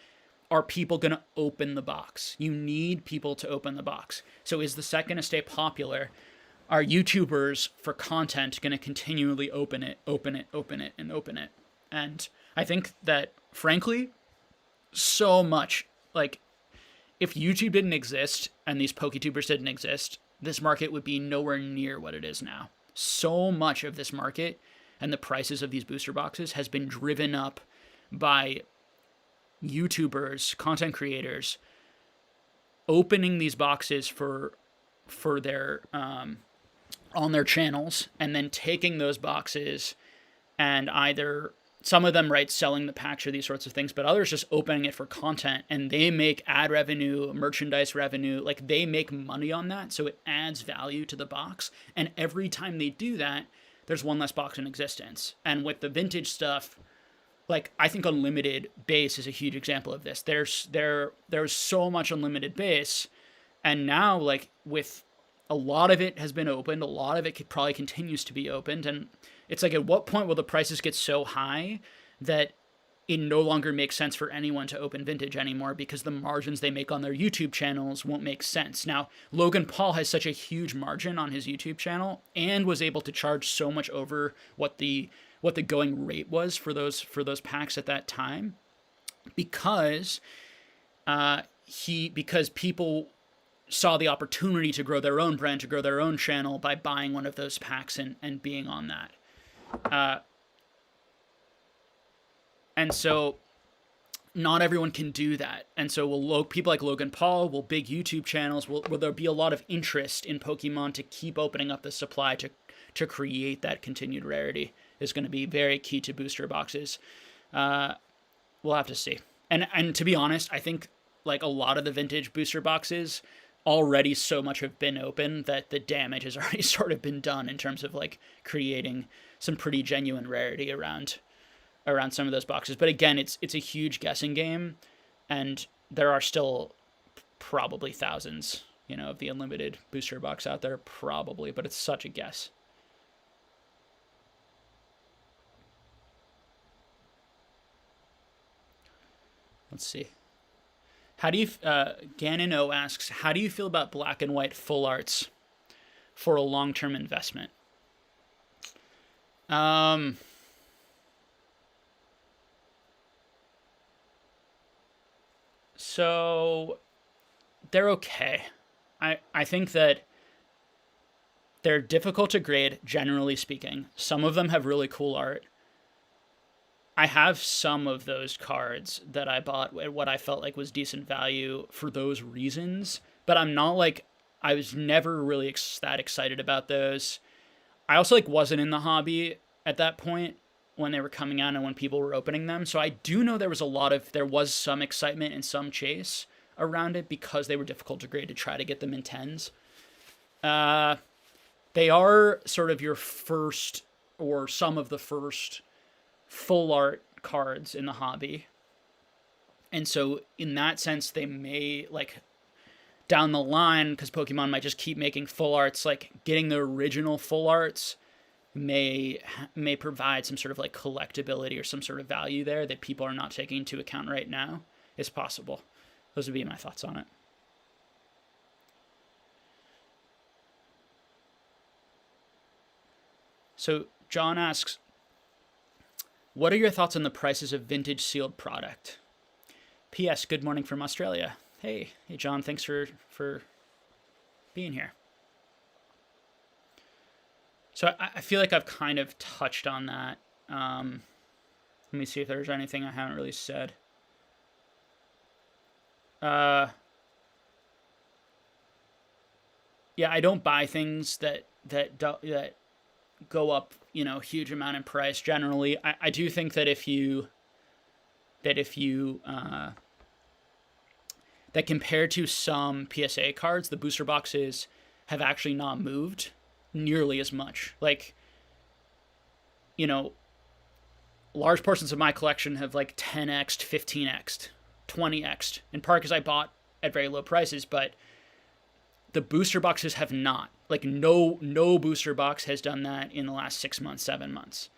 S1: are people going to open the box? You need people to open the box. So is the set going to stay popular? Are YouTubers for content going to continually open it, and open it? And I think that, frankly, so much, like, if YouTube didn't exist and these PokeTubers didn't exist, this market would be nowhere near what it is now. So much of this market and the prices of these booster boxes has been driven up by YouTubers, content creators, opening these boxes for their on their channels, and then taking those boxes and either, some of them, right, selling the packs or these sorts of things, but others just opening it for content, and they make ad revenue, merchandise revenue, like they make money on that, so it adds value to the box. And every time they do that, there's one less box in existence. And with the vintage stuff, like, I think unlimited base is a huge example of this. There's so much unlimited base, and now, like, with a lot of it has been opened, a lot of it probably continues to be opened, and it's like, at what point will the prices get so high that it no longer makes sense for anyone to open vintage anymore, because the margins they make on their YouTube channels won't make sense. Now, Logan Paul has such a huge margin on his YouTube channel and was able to charge so much over what the going rate was for those packs at that time, because because people saw the opportunity to grow their own brand, to grow their own channel by buying one of those packs and being on that. And so not everyone can do that. And so people like Logan Paul, big YouTube channels, will there be a lot of interest in Pokemon to keep opening up the supply to create that continued rarity is going to be very key to booster boxes. We'll have to see. And to be honest, I think, like, a lot of the vintage booster boxes already so much have been open that the damage has already sort of been done in terms of, like, creating some pretty genuine rarity around some of those boxes. But again, it's a huge guessing game, and there are still probably thousands, of the unlimited booster box out there, probably, but it's such a guess. Let's see. How do you, Ganon O asks, how do you feel about black and white full arts for a long-term investment? So they're okay. I think that they're difficult to grade, generally speaking. Some of them have really cool art. I have some of those cards that I bought at what I felt like was decent value for those reasons, but I'm not, like, I was never really that excited about those. I also, like, wasn't in the hobby at that point when they were coming out and when people were opening them, so I do know there was some excitement and some chase around it because they were difficult to grade to try to get them in 10s. They are sort of your first, or some of the first, full art cards in the hobby, and so in that sense they may, like, down the line, because Pokemon might just keep making full arts, like, getting the original full arts may provide some sort of, like, collectability or some sort of value there that people are not taking into account right now. It's possible. Those would be my thoughts on it. So John asks, what are your thoughts on the prices of vintage sealed product? P.S. Good morning from Australia. Hey John, thanks for being here. So I feel like I've kind of touched on that. Let me see if there's anything I haven't really said. Yeah, I don't buy things that go up, huge amount in price generally. I do think that if you that compared to some PSA cards, the booster boxes have actually not moved nearly as much. Like, large portions of my collection have like 10x'd, 15x'd, 20x'd, in part because I bought at very low prices, but the booster boxes have not. Like, no booster box has done that in the last 6 months, 7 months.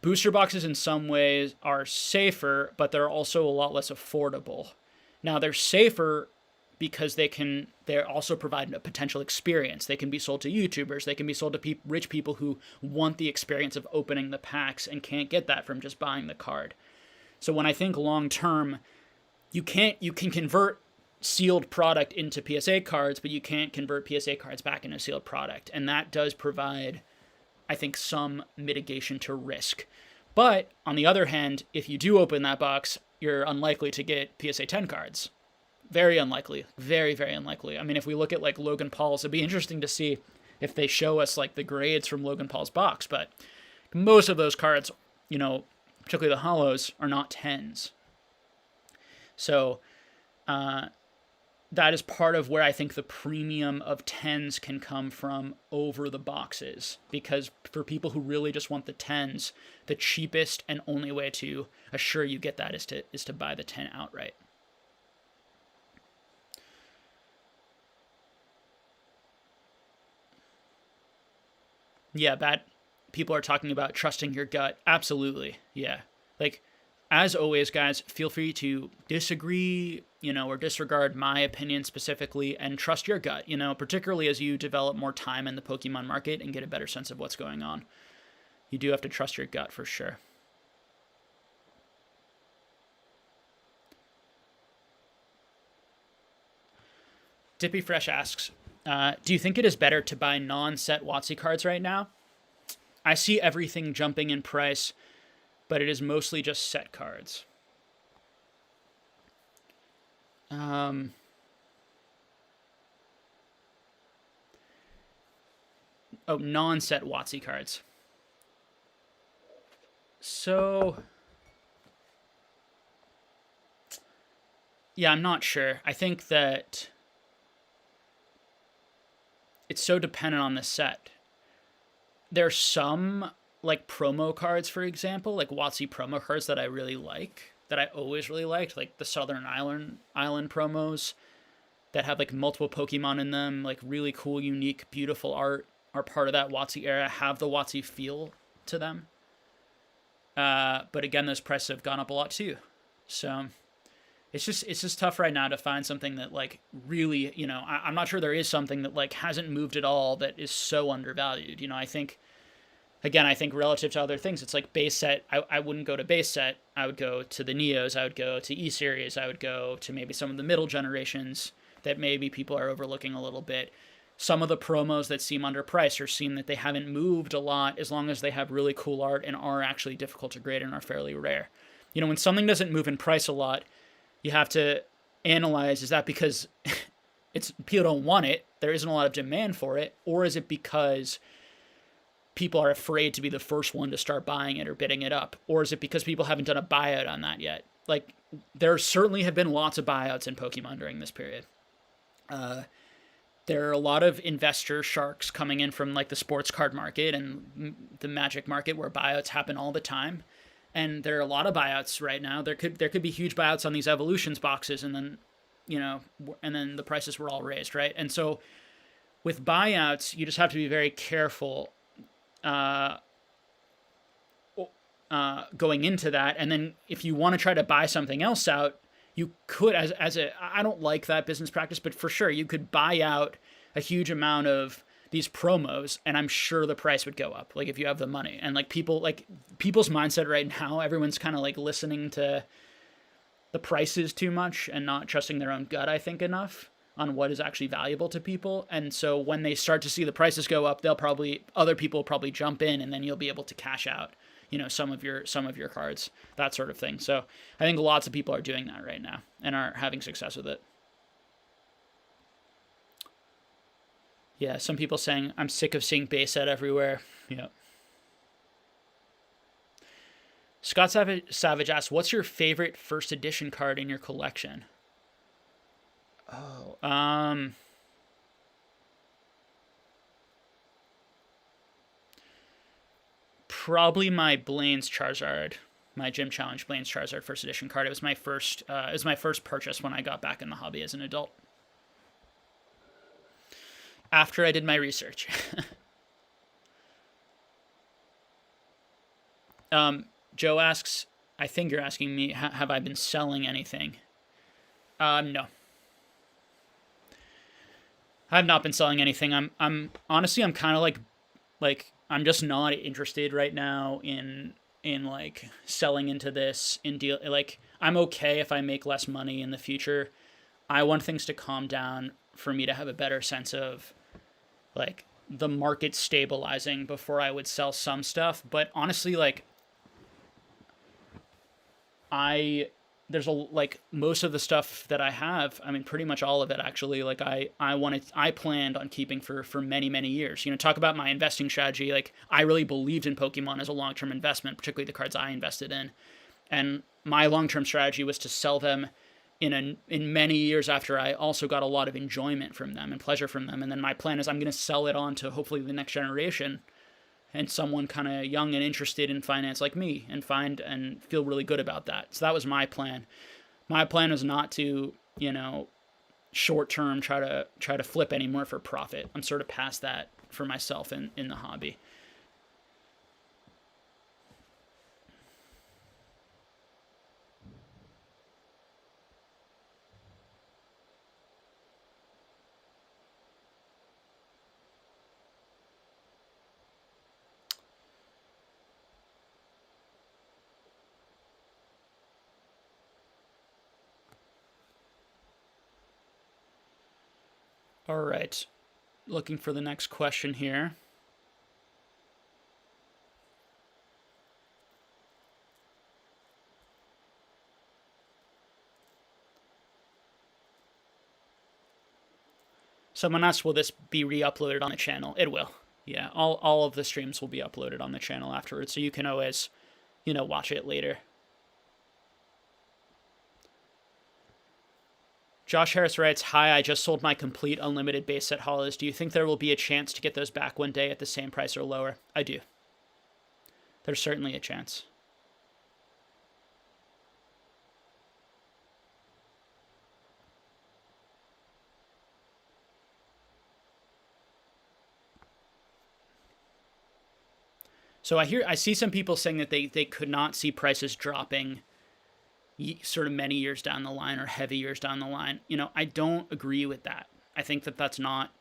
S1: Booster boxes in some ways are safer, but they're also a lot less affordable. Now, they're safer because they're also provide a potential experience. They can be sold to YouTubers. They can be sold to rich people who want the experience of opening the packs and can't get that from just buying the card. So when I think long term, you can convert sealed product into PSA cards, but you can't convert PSA cards back into sealed product. And that does provide, I think, some mitigation to risk. But on the other hand, if you do open that box, you're unlikely to get PSA 10 cards. Very unlikely. Very, very unlikely. I mean, if we look at like Logan Paul's, it'd be interesting to see if they show us like the grades from Logan Paul's box. But most of those cards, particularly the hollows, are not 10s. So that is part of where I think the premium of 10s can come from over the boxes. Because for people who really just want the 10s, the cheapest and only way to assure you get that is to buy the 10 outright. Yeah, people are talking about trusting your gut. Absolutely. Yeah. Like, as always, guys, feel free to disagree, or disregard my opinion specifically, and trust your gut, particularly as you develop more time in the Pokemon market and get a better sense of what's going on. You do have to trust your gut for sure. Dippy Fresh asks, do you think it is better to buy non-set WotC cards right now? I see everything jumping in price, but it is mostly just set cards. Non-set WotC cards. So, yeah, I'm not sure. I think that it's so dependent on the set. There's some, like, promo cards, for example, like WotC promo cards that I really like, that I always really liked, like the Southern Island promos that have, like, multiple Pokemon in them, like, really cool, unique, beautiful art, are part of that WotC era, have the WotC feel to them. But again, those prices have gone up a lot too. So it's just tough right now to find something that, like, really, I'm not sure there is something that, like, hasn't moved at all that is so undervalued. I think relative to other things, it's like base set. I wouldn't go to base set. I would go to the Neos. I would go to E-Series. I would go to maybe some of the middle generations that maybe people are overlooking a little bit. Some of the promos that seem underpriced or seem that they haven't moved a lot, as long as they have really cool art and are actually difficult to grade and are fairly rare. When something doesn't move in price a lot, you have to analyze, is that because people don't want it, there isn't a lot of demand for it, or is it because people are afraid to be the first one to start buying it or bidding it up, or is it because people haven't done a buyout on that yet? Like, there certainly have been lots of buyouts in Pokemon during this period. There are a lot of investor sharks coming in from, like, the sports card market and the Magic market, where buyouts happen all the time. And there are a lot of buyouts right now. There could be huge buyouts on these Evolutions boxes, and then, and then the prices were all raised, right? And so with buyouts, you just have to be very careful going into that. And then if you want to try to buy something else out, you could, I don't like that business practice, but for sure, you could buy out a huge amount of these promos, and I'm sure the price would go up, like, if you have the money. And, like, people's mindset right now, everyone's kind of, like, listening to the prices too much and not trusting their own gut, I think, enough on what is actually valuable to people. And so when they start to see the prices go up, other people will probably jump in, and then you'll be able to cash out, some of your cards, that sort of thing. So I think lots of people are doing that right now and are having success with it. Yeah, some people saying I'm sick of seeing base set everywhere. Yeah. Scott Savage asks, "What's your favorite first edition card in your collection?" Oh, probably my Blaine's Charizard, my Gym Challenge Blaine's Charizard first edition card. It was my first. It was my first purchase when I got back in the hobby as an adult. After I did my research. Joe asks, I think you're asking me, have I been selling anything? No, I've not been selling anything. I'm honestly, I'm kind of like I'm just not interested right now in like selling into this in deal. Like I'm okay if I make less money in the future. I want things to calm down for me to have a better sense of like the market stabilizing before I would sell some stuff. But honestly, like I there's a like most of the stuff that I have, I mean pretty much all of it actually, like I planned on keeping for many years. You know, talk about my investing strategy, like I really believed in Pokemon as a long-term investment, particularly the cards I invested in. And my long-term strategy was to sell them in many years after I also got a lot of enjoyment from them and pleasure from them. And then my plan is I'm going to sell it on to hopefully the next generation and someone kind of young and interested in finance like me and find and feel really good about that. So that was my plan. My plan was not to, you know, short term try to flip anymore for profit. I'm sort of past that for myself in the hobby. All right. Looking for the next question here. Someone asked, will this be re-uploaded on the channel? It will. Yeah, all of the streams will be uploaded on the channel afterwards, so you can always, you know, watch it later. Josh Harris writes, "Hi, I just sold my complete unlimited base set hollows. Do you think there will be a chance to get those back one day at the same price or lower?" I do. There's certainly a chance. So I see some people saying that they could not see prices dropping sort of many years down the line or heavy years down the line. You know, I don't agree with that. I think that that's not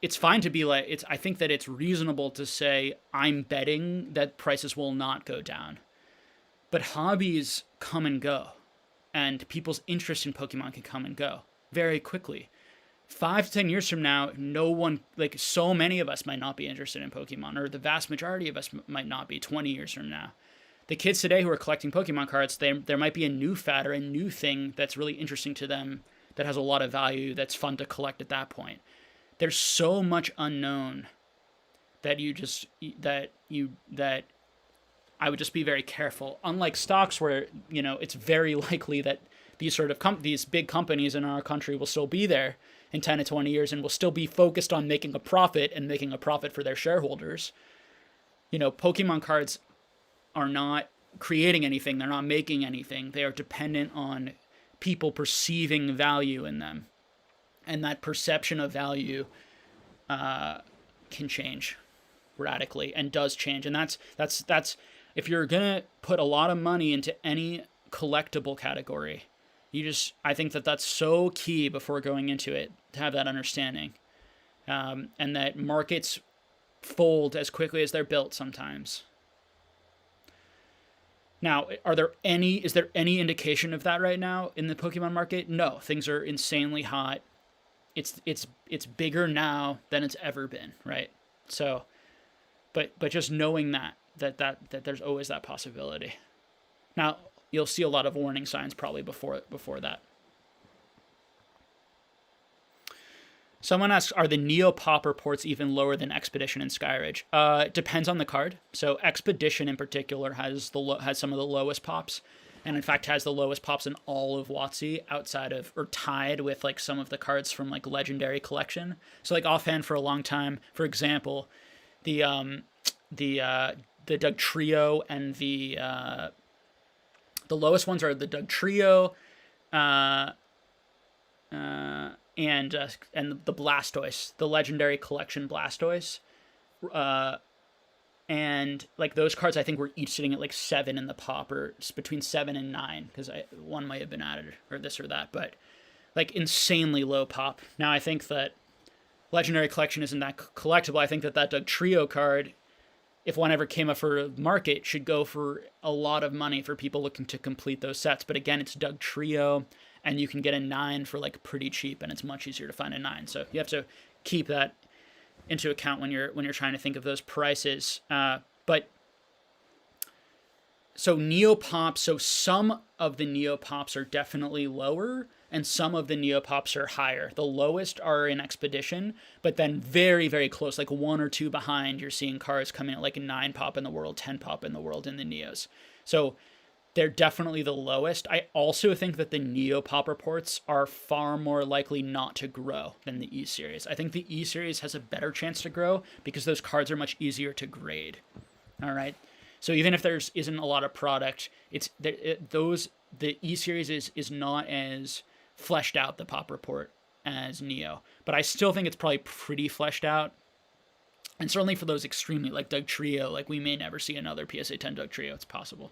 S1: it's fine to be like it's I think that it's reasonable to say I'm betting that prices will not go down. But hobbies come and go, and people's interest in Pokemon can come and go very quickly. 5 to 10 years from now, no one, like so many of us might not be interested in Pokemon, or the vast majority of us might not be 20 years from now. The kids today who are collecting Pokemon cards, there might be a new fad or a new thing that's really interesting to them that has a lot of value that's fun to collect at that point. There's so much unknown that that I would just be very careful. Unlike stocks, where you know it's very likely that these sort of these big companies in our country will still be there in 10 to 20 years and will still be focused on making a profit and making a profit for their shareholders. You know, Pokemon cards are not creating anything. They're not making anything. They are dependent on people perceiving value in them. And that perception of value can change radically and does change. And that's if you're going to put a lot of money into any collectible category, I think that that's so key before going into it to have that understanding. And that markets fold as quickly as they're built sometimes. Now, is there any indication of that right now in the Pokemon market? No, things are insanely hot. It's bigger now than it's ever been, right? So, but just knowing that there's always that possibility. Now, you'll see a lot of warning signs probably before that. Someone asks, are the Neo Pop reports even lower than Expedition and Skyridge? It depends on the card. So Expedition in particular has some of the lowest pops, and in fact has the lowest pops in all of WotC, outside of, or tied with like some of the cards from like Legendary Collection. So like offhand for a long time, for example, the Dugtrio and the lowest ones are the Dugtrio, and the Blastoise, the Legendary Collection Blastoise, and like those cards I think were each sitting at like 7 in the pop, or between 7 and 9, because one might have been added or this or that, but like insanely low pop. Now I think that Legendary Collection isn't that collectible. I think that Dugtrio card, if one ever came up for market, should go for a lot of money for people looking to complete those sets. But again, it's Dugtrio, and you can get a 9 for like pretty cheap, and it's much easier to find a 9. So you have to keep that into account when you're trying to think of those prices. But so Neopops, so some of the Neopops are definitely lower, and some of the Neopops are higher. The lowest are in Expedition, but then very, very close, like 1 or 2 behind, you're seeing cards coming at like a 9 pop in the world, 10 pop in the world in the Neos. So they're definitely the lowest. I also think that the Neopop reports are far more likely not to grow than the E-Series. I think the E-Series has a better chance to grow because those cards are much easier to grade. All right? So even if there isn't a lot of product, the E-Series is not as fleshed out, the pop report, as Neo. But I still think it's probably pretty fleshed out. And certainly for those extremely, like Dugtrio, like we may never see another PSA 10 Dugtrio. It's possible.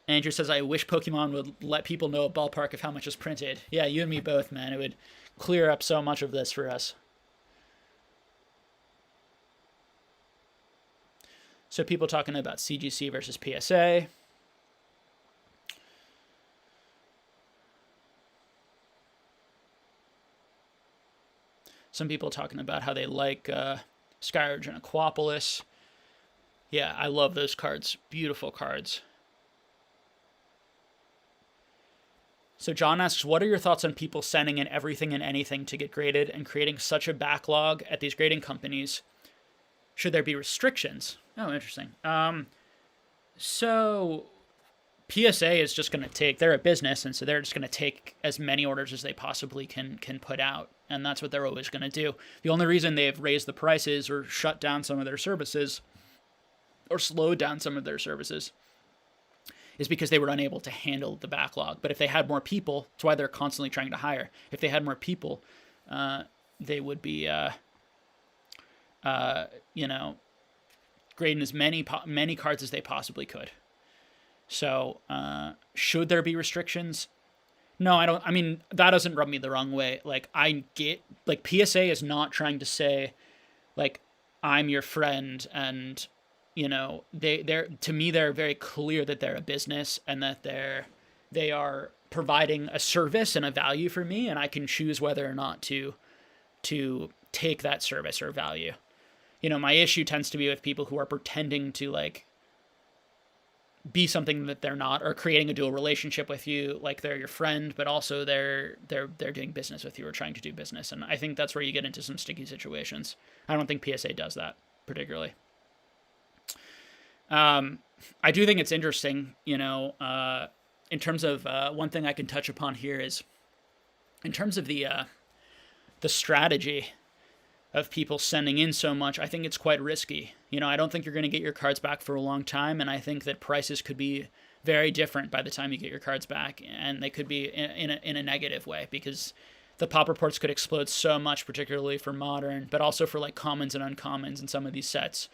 S1: Andrew says, I wish Pokemon would let people know a ballpark of how much is printed. Yeah, you and me both, man. It would clear up so much of this for us. So people talking about CGC versus PSA. Some people talking about how they like Skyridge and Aquapolis. Yeah, I love those cards. Beautiful cards. So John asks, what are your thoughts on people sending in everything and anything to get graded and creating such a backlog at these grading companies? Should there be restrictions? Oh, interesting. So PSA is just going to take, they're a business, and so they're just going to take as many orders as they possibly can put out, and that's what they're always going to do. The only reason they've raised the prices or shut down some of their services or slowed down some of their services is because they were unable to handle the backlog. But if they had more people, that's why they're constantly trying to hire. If they had more people, they would be, grading as many cards as they possibly could. So, should there be restrictions? No, I don't. I mean, that doesn't rub me the wrong way. Like, I get, like, PSA is not trying to say, like, I'm your friend, and, you know, they're to me, they're very clear that they're a business and that they are providing a service and a value for me, and I can choose whether or not to take that service or value. You know, my issue tends to be with people who are pretending to, like, be something that they're not, or creating a dual relationship with you, like they're your friend, but also they're doing business with you or trying to do business. And I think that's where you get into some sticky situations. I don't think PSA does that particularly. I do think it's interesting, you know, in terms of one thing I can touch upon here is in terms of the strategy of people sending in so much. I think it's quite risky. You know, I don't think you're going to get your cards back for a long time, and I think that prices could be very different by the time you get your cards back, and they could be in a negative way, because the pop reports could explode so much, particularly for Modern, but also for like commons and uncommons in some of these sets.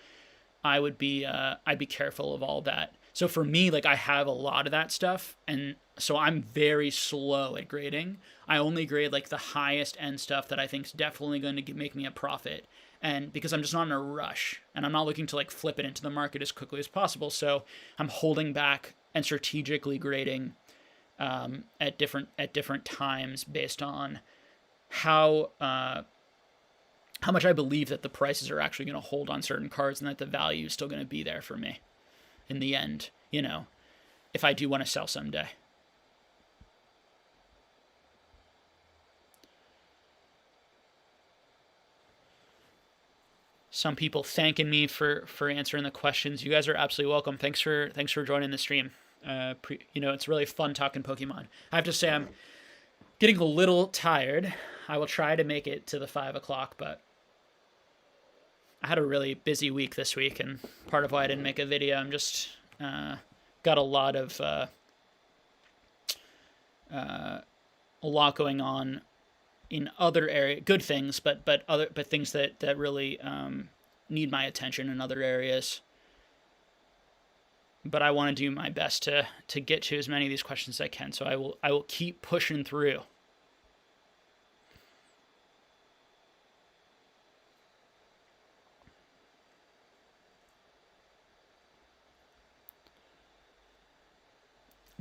S1: I'd be careful of all that. So for me, like, I have a lot of that stuff, and so I'm very slow at grading. I only grade like the highest end stuff that I think is definitely going to make me a profit, and because I'm just not in a rush, and I'm not looking to like flip it into the market as quickly as possible, so I'm holding back and strategically grading at different times based on how much I believe that the prices are actually going to hold on certain cards, and that the value is still going to be there for me in the end, you know, if I do want to sell someday. Some people thanking me for answering the questions. You guys are absolutely welcome. Thanks for joining the stream. It's really fun talking Pokemon. I have to say I'm getting a little tired. I will try to make it to the 5 o'clock, but I had a really busy week this week, and part of why I didn't make a video, I'm just got a lot going on in other area, good things, but things that really need my attention in other areas. But I want to do my best to get to as many of these questions as I can. So I will keep pushing through.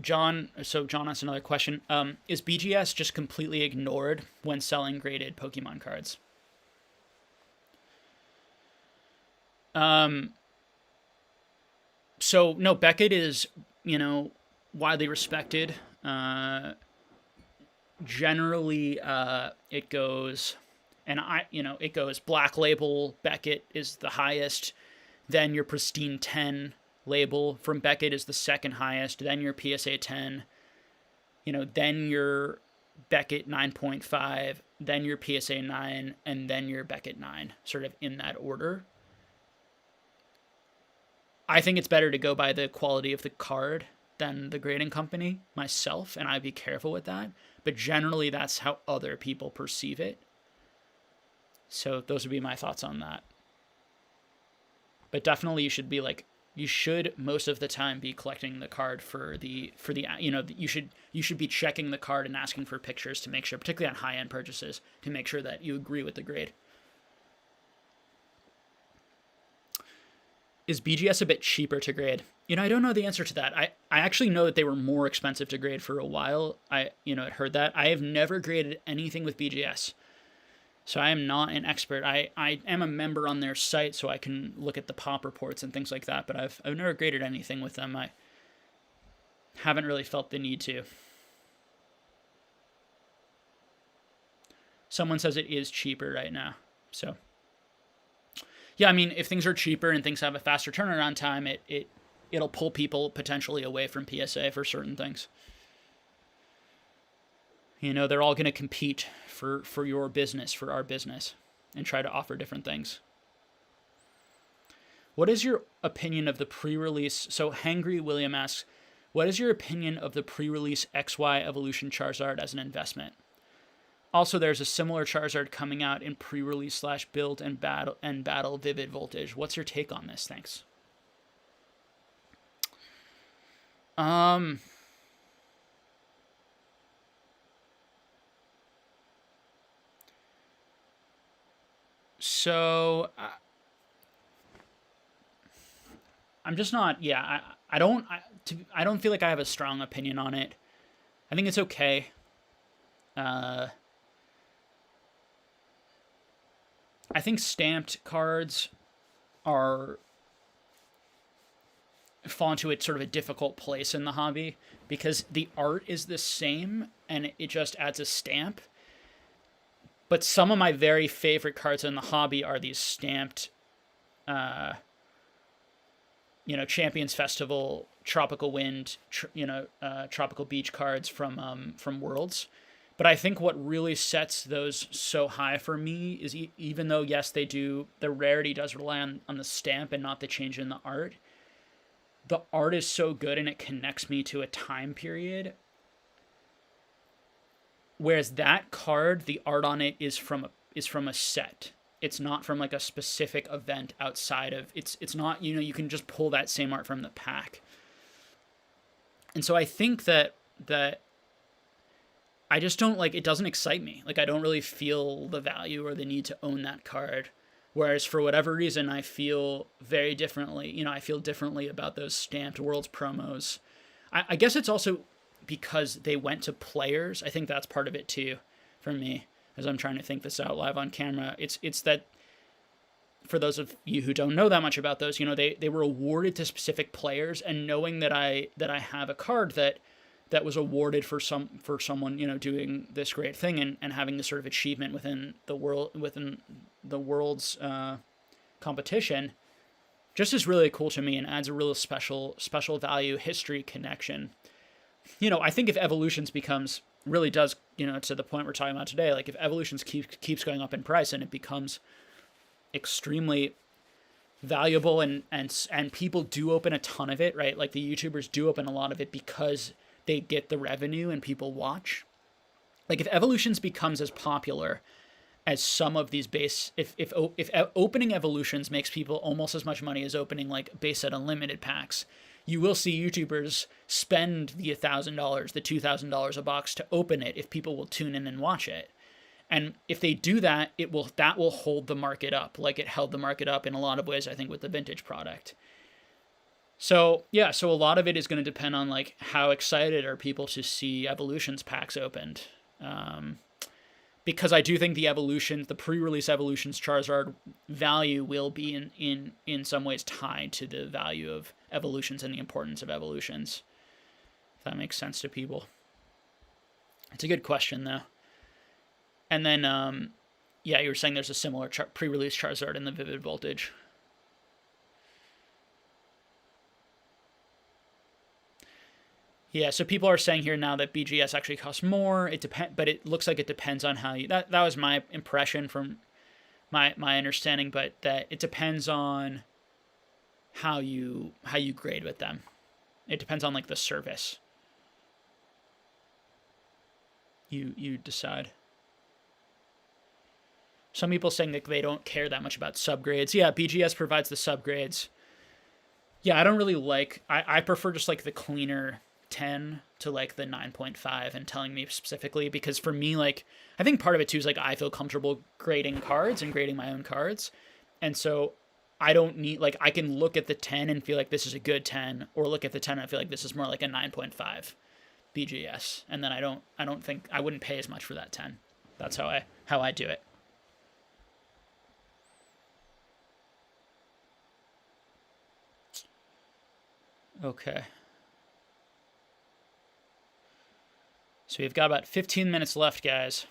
S1: John asked another question. Is BGS just completely ignored when selling graded Pokemon cards? So no, Beckett is, widely respected. Generally, it goes, it goes Black Label Beckett is the highest, then your Pristine 10 label from Beckett is the second highest, then your PSA 10, then your Beckett 9.5, then your PSA 9, and then your Beckett 9, sort of in that order. I think it's better to go by the quality of the card than the grading company myself, and I'd be careful with that. But generally, that's how other people perceive it. So those would be my thoughts on that. But definitely, you should most of the time be collecting the card for the you should be checking the card and asking for pictures to make sure, particularly on high-end purchases, to make sure that you agree with the grade. Is BGS a bit cheaper to grade? I don't know the answer to that. I actually know that they were more expensive to grade for a while. I had heard that. I have never graded anything with BGS. So I am not an expert. I am a member on their site, so I can look at the pop reports and things like that, but I've never graded anything with them. I haven't really felt the need to. Someone says it is cheaper right now. So yeah, I mean, if things are cheaper and things have a faster turnaround time, it'll pull people potentially away from PSA for certain things. They're all going to compete for your business, for our business, and try to offer different things. What is your opinion of the pre-release? So Hangry William asks, what is your opinion of the pre-release XY Evolution Charizard as an investment? Also, there's a similar Charizard coming out in pre-release / build and battle Vivid Voltage. What's your take on this? Thanks. So I'm just not. Yeah, I don't feel like I have a strong opinion on it. I think it's okay. I think stamped cards fall into it sort of a difficult place in the hobby because the art is the same and it just adds a stamp. But some of my very favorite cards in the hobby are these stamped, Champions Festival, Tropical Wind, Tropical Beach cards from Worlds. But I think what really sets those so high for me is even though, yes, the rarity does rely on the stamp and not the change in the art is so good and it connects me to a time period. Whereas that card, the art on it is from a set. It's not from like a specific event outside of it's not, you can just pull that same art from the pack. And so I think that I just don't it doesn't excite me. I don't really feel the value or the need to own that card. Whereas for whatever reason, I feel very differently. I feel differently about those stamped Worlds promos. I guess it's also because they went to players. I think that's part of it too, for me, as I'm trying to think this out live on camera. It's that, for those of you who don't know that much about those, they were awarded to specific players, and knowing that I have a card that was awarded for someone doing this great thing and having this sort of achievement within the world's competition just is really cool to me and adds a real special value history connection. I think if Evolutions becomes really does, to the point we're talking about today, like if Evolutions keeps going up in price and it becomes extremely valuable and people do open a ton of it, right? Like the YouTubers do open a lot of it because they get the revenue and people watch. Like if Evolutions becomes as popular as some of these base, if opening Evolutions makes people almost as much money as opening like base set unlimited packs, you will see YouTubers spend the $1,000, the $2,000 a box to open it if people will tune in and watch it. And if they do that, that will hold the market up, like it held the market up in a lot of ways, I think, with the vintage product. So yeah, so a lot of it is going to depend on like how excited are people to see Evolutions packs opened. Because I do think the pre-release Evolutions Charizard value will be in some ways tied to the value of Evolutions and the importance of Evolutions. If that makes sense to people. It's a good question though. And then, yeah, you were saying there's a similar pre-release Charizard in the Vivid Voltage. Yeah, so people are saying here now that BGS actually costs more. But it looks like it depends on how you. That was my impression from my understanding, but that it depends on how you grade with them. It depends on like the service. You decide. Some people saying that they don't care that much about subgrades. Yeah, BGS provides the subgrades. Yeah, I don't really like. I prefer just like the cleaner 10 to like the 9.5 and telling me specifically, because for me, like, I think part of it too is like I feel comfortable grading cards and grading my own cards. And so I don't need, like, I can look at the 10 and feel like this is a good 10, or look at the 10 and I feel like this is more like a 9.5 BGS. And then I don't think I wouldn't pay as much for that 10. That's how I do it. Okay. So we've got about 15 minutes left, guys.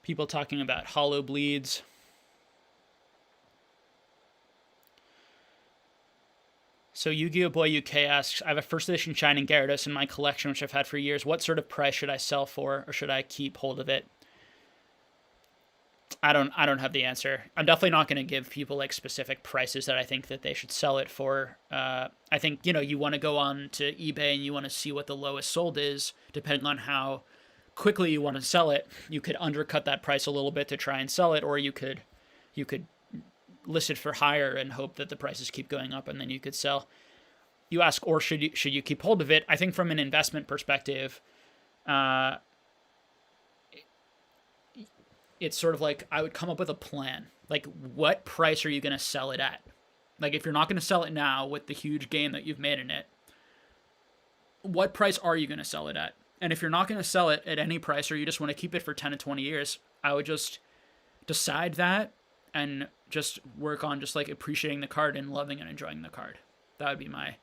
S1: People talking about hollow bleeds. So Yu-Gi-Oh! Boy UK asks, I have a first edition Shining Gyarados in my collection, which I've had for years. What sort of price should I sell for, or should I keep hold of it? I don't have the answer. I'm definitely not going to give people like specific prices that I think that they should sell it for. I think, you want to go on to eBay and you want to see what the lowest sold is, depending on how quickly you want to sell it. You could undercut that price a little bit to try and sell it, or you could list it for higher and hope that the prices keep going up and then you could sell. You ask, or should you keep hold of it? I think from an investment perspective, it's sort of like I would come up with a plan. Like, what price are you going to sell it at? Like, if you're not going to sell it now with the huge gain that you've made in it, what price are you going to sell it at? And if you're not going to sell it at any price, or you just want to keep it for 10 to 20 years, I would just decide that and just work on just like appreciating the card and loving and enjoying the card. That would be my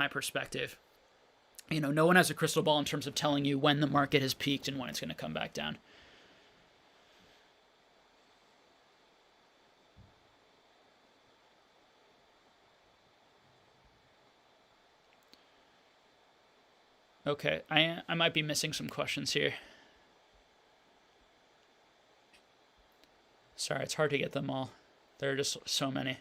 S1: perspective. No one has a crystal ball in terms of telling you when the market has peaked and when it's going to come back down. Okay, I might be missing some questions here. Sorry, it's hard to get them all. There are just so many.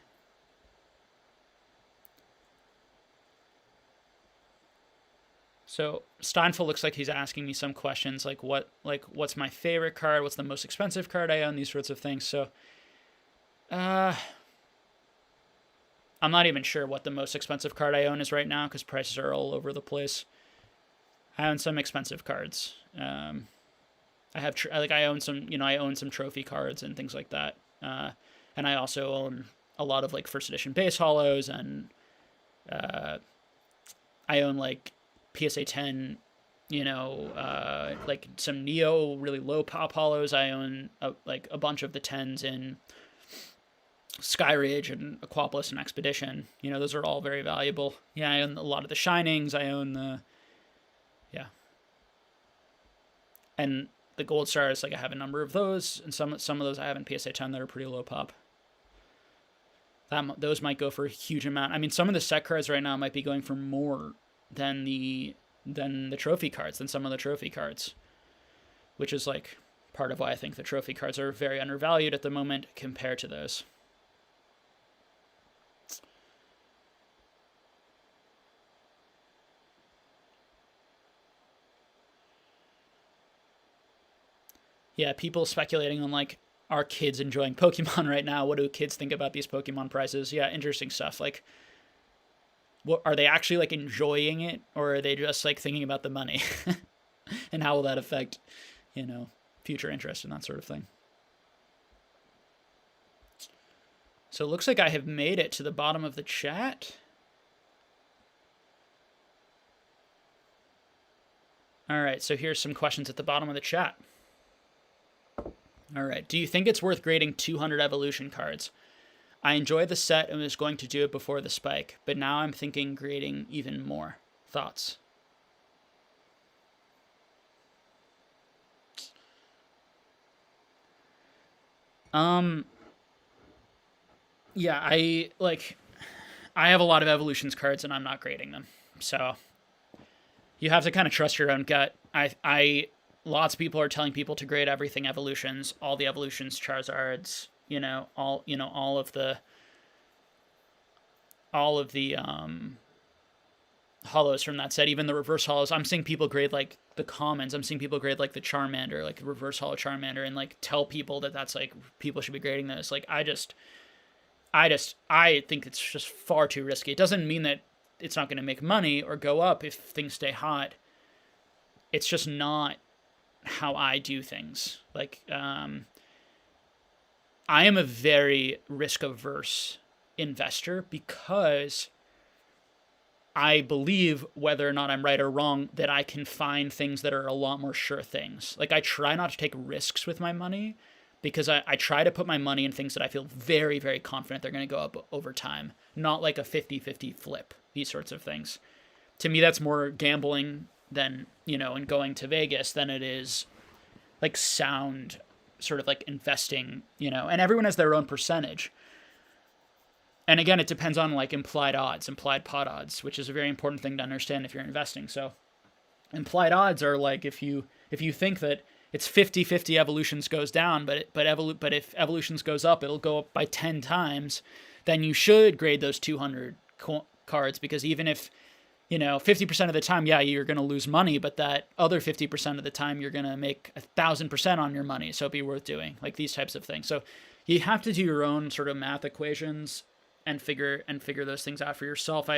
S1: So Steinfeld looks like he's asking me some questions like what's my favorite card, what's the most expensive card I own, these sorts of things. So I'm not even sure what the most expensive card I own is right now because prices are all over the place. I own some expensive cards. I own some trophy cards and things like that. And I also own a lot of like first edition base hollows, and I own like PSA 10, like some Neo really low pop hollows. I own a bunch of the 10s in Skyridge and Aquapolis and Expedition. Those are all very valuable. Yeah, I own a lot of the Shinings. I own yeah. And the Gold Stars, like I have a number of those, and some of those I have in PSA 10 that are pretty low pop. Those might go for a huge amount. I mean, some of the set cards right now might be going for more than the trophy cards, than some of the trophy cards, which is like part of why I think the trophy cards are very undervalued at the moment compared to those. Yeah, people speculating on like, are kids enjoying Pokemon right now? What do kids think about these Pokemon prices? Yeah, interesting stuff. Like, what are they actually like enjoying it, or are they just like thinking about the money? And how will that affect, future interest and that sort of thing? So it looks like I have made it to the bottom of the chat. All right, so here's some questions at the bottom of the chat. All right, do you think it's worth grading 200 evolution cards? I enjoy the set and was going to do it before the spike, but now I'm thinking grading even more. Thoughts? Yeah, I have a lot of evolutions cards and I'm not grading them. So you have to kind of trust your own gut. Lots of people are telling people to grade everything evolutions, all the evolutions, Charizards, all of the hollows from that set, even the reverse hollows. I'm seeing people grade like the commons. I'm seeing people grade like the Charmander, like the reverse hollow Charmander, and like tell people that that's like people should be grading this. Like I think it's just far too risky. It doesn't mean that it's not going to make money or go up if things stay hot. It's just not how I do things. Like, I am a very risk averse investor because I believe, whether or not I'm right or wrong, that I can find things that are a lot more sure things. Like, I try not to take risks with my money because I try to put my money in things that I feel very, very confident they're going to go up over time. Not like a 50-50 flip, these sorts of things. To me, that's more gambling than, and going to Vegas than it is like sound sort of like investing, and everyone has their own percentage. And again, it depends on like implied pot odds, which is a very important thing to understand if you're investing. So implied odds are like, if you think that it's 50-50 evolutions goes down, but if evolutions goes up, it'll go up by 10 times, then you should grade those 200 cards, because even if 50% of the time, yeah, you're going to lose money, but that other 50% of the time, you're going to make 1,000% on your money. So it'd be worth doing, like these types of things. So you have to do your own sort of math equations and figure those things out for yourself.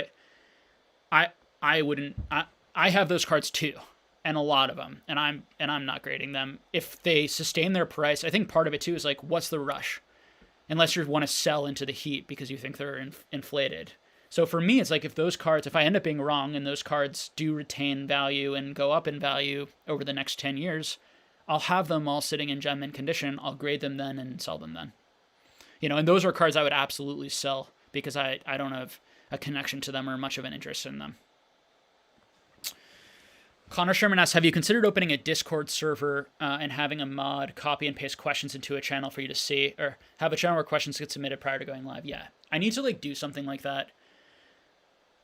S1: I have those cards too, and a lot of them, and I'm not grading them. If they sustain their price, I think part of it too is like, what's the rush? Unless you want to sell into the heat because you think they're inflated. So for me, it's like, if I end up being wrong and those cards do retain value and go up in value over the next 10 years, I'll have them all sitting in gem mint condition. I'll grade them then and sell them then. And those are cards I would absolutely sell because I don't have a connection to them or much of an interest in them. Connor Sherman asks, have you considered opening a Discord server and having a mod copy and paste questions into a channel for you to see, or have a channel where questions get submitted prior to going live? Yeah, I need to do something like that.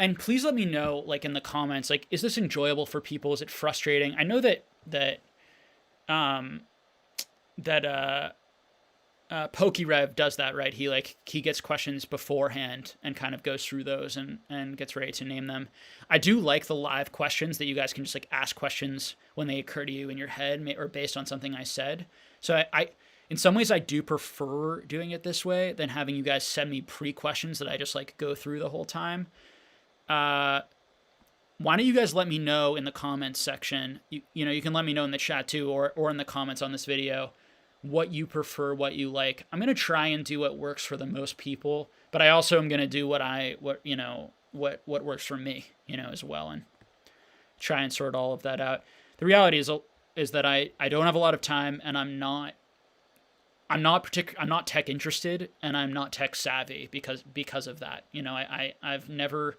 S1: And please let me know, in the comments, is this enjoyable for people? Is it frustrating? I know that PokeRev does that, right? He gets questions beforehand and kind of goes through those and gets ready to name them. I do like the live questions that you guys can just ask questions when they occur to you in your head or based on something I said. So I in some ways I do prefer doing it this way than having you guys send me pre-questions that I just go through the whole time. Why don't you guys let me know in the comments section? You can let me know in the chat too, or in the comments on this video, what you prefer, what you like. I'm going to try and do what works for the most people, but I also am going to do what works for me, as well, and try and sort all of that out. The reality is that I don't have a lot of time, and I'm not I'm not tech interested, and I'm not tech savvy because of that. You know, I've never,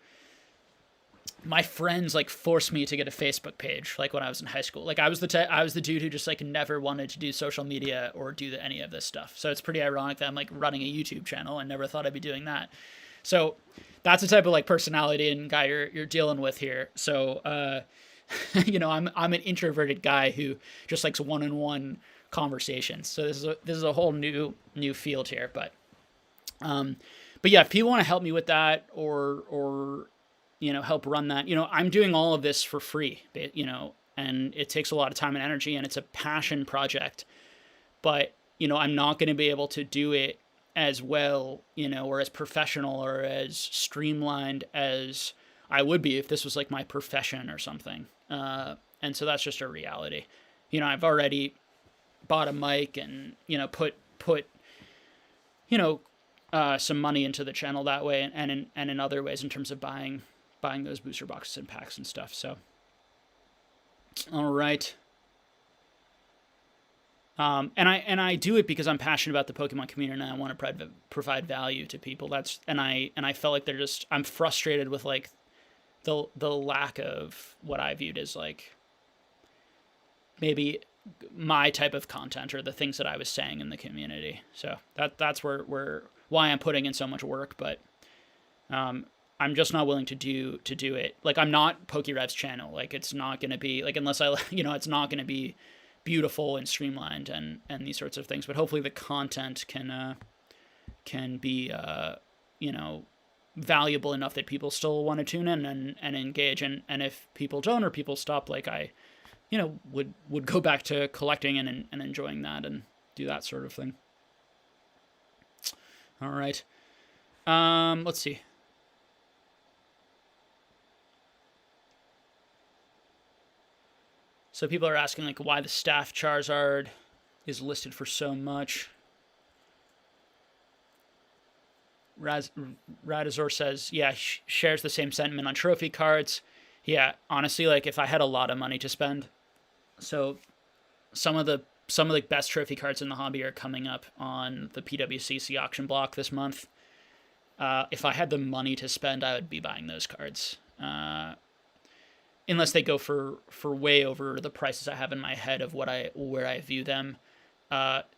S1: my friends like forced me to get a Facebook page like when I was in high school. Like I was the dude who just like never wanted to do social media or do any of this stuff. So it's pretty ironic that I'm like running a YouTube channel and never thought I'd be doing that. So that's the type of like personality and guy you're dealing with here. So you know, I'm an introverted guy who just likes one-on-one conversations. So this is a whole new field here, but yeah, if people want to help me with that or you know, help run that, you know, I'm doing all of this for free, you know, and it takes a lot of time and energy, and it's a passion project, but you know, I'm not going to be able to do it as well, you know, or as professional or as streamlined as I would be if this was like my profession or something. And so that's just a reality. You know, I've already bought a mic and, you know, put, you know, some money into the channel that way, and in other ways in terms of buying those booster boxes and packs and stuff. So, all right. And I do it because I'm passionate about the Pokemon community and I want to provide value to people. And I felt like I'm frustrated with like the lack of what I viewed as like maybe my type of content or the things that I was saying in the community. So that's why I'm putting in so much work, but I'm just not willing to do it. Like, I'm not PokeRev's channel. Like, it's not going to be like, unless I, you know, it's not going to be beautiful and streamlined and these sorts of things, but hopefully the content can be, you know, valuable enough that people still want to tune in and engage. And if people don't, or people stop, like I, you know, would go back to collecting and enjoying that and do that sort of thing. All right. Let's see. So people are asking like why the staff Charizard is listed for so much. Radazor says, yeah, shares the same sentiment on trophy cards. Yeah, honestly, like if I had a lot of money to spend, so some of the best trophy cards in the hobby are coming up on the PWCC auction block this month. If I had the money to spend, I would be buying those cards. Unless they go for way over the prices I have in my head of where I view them.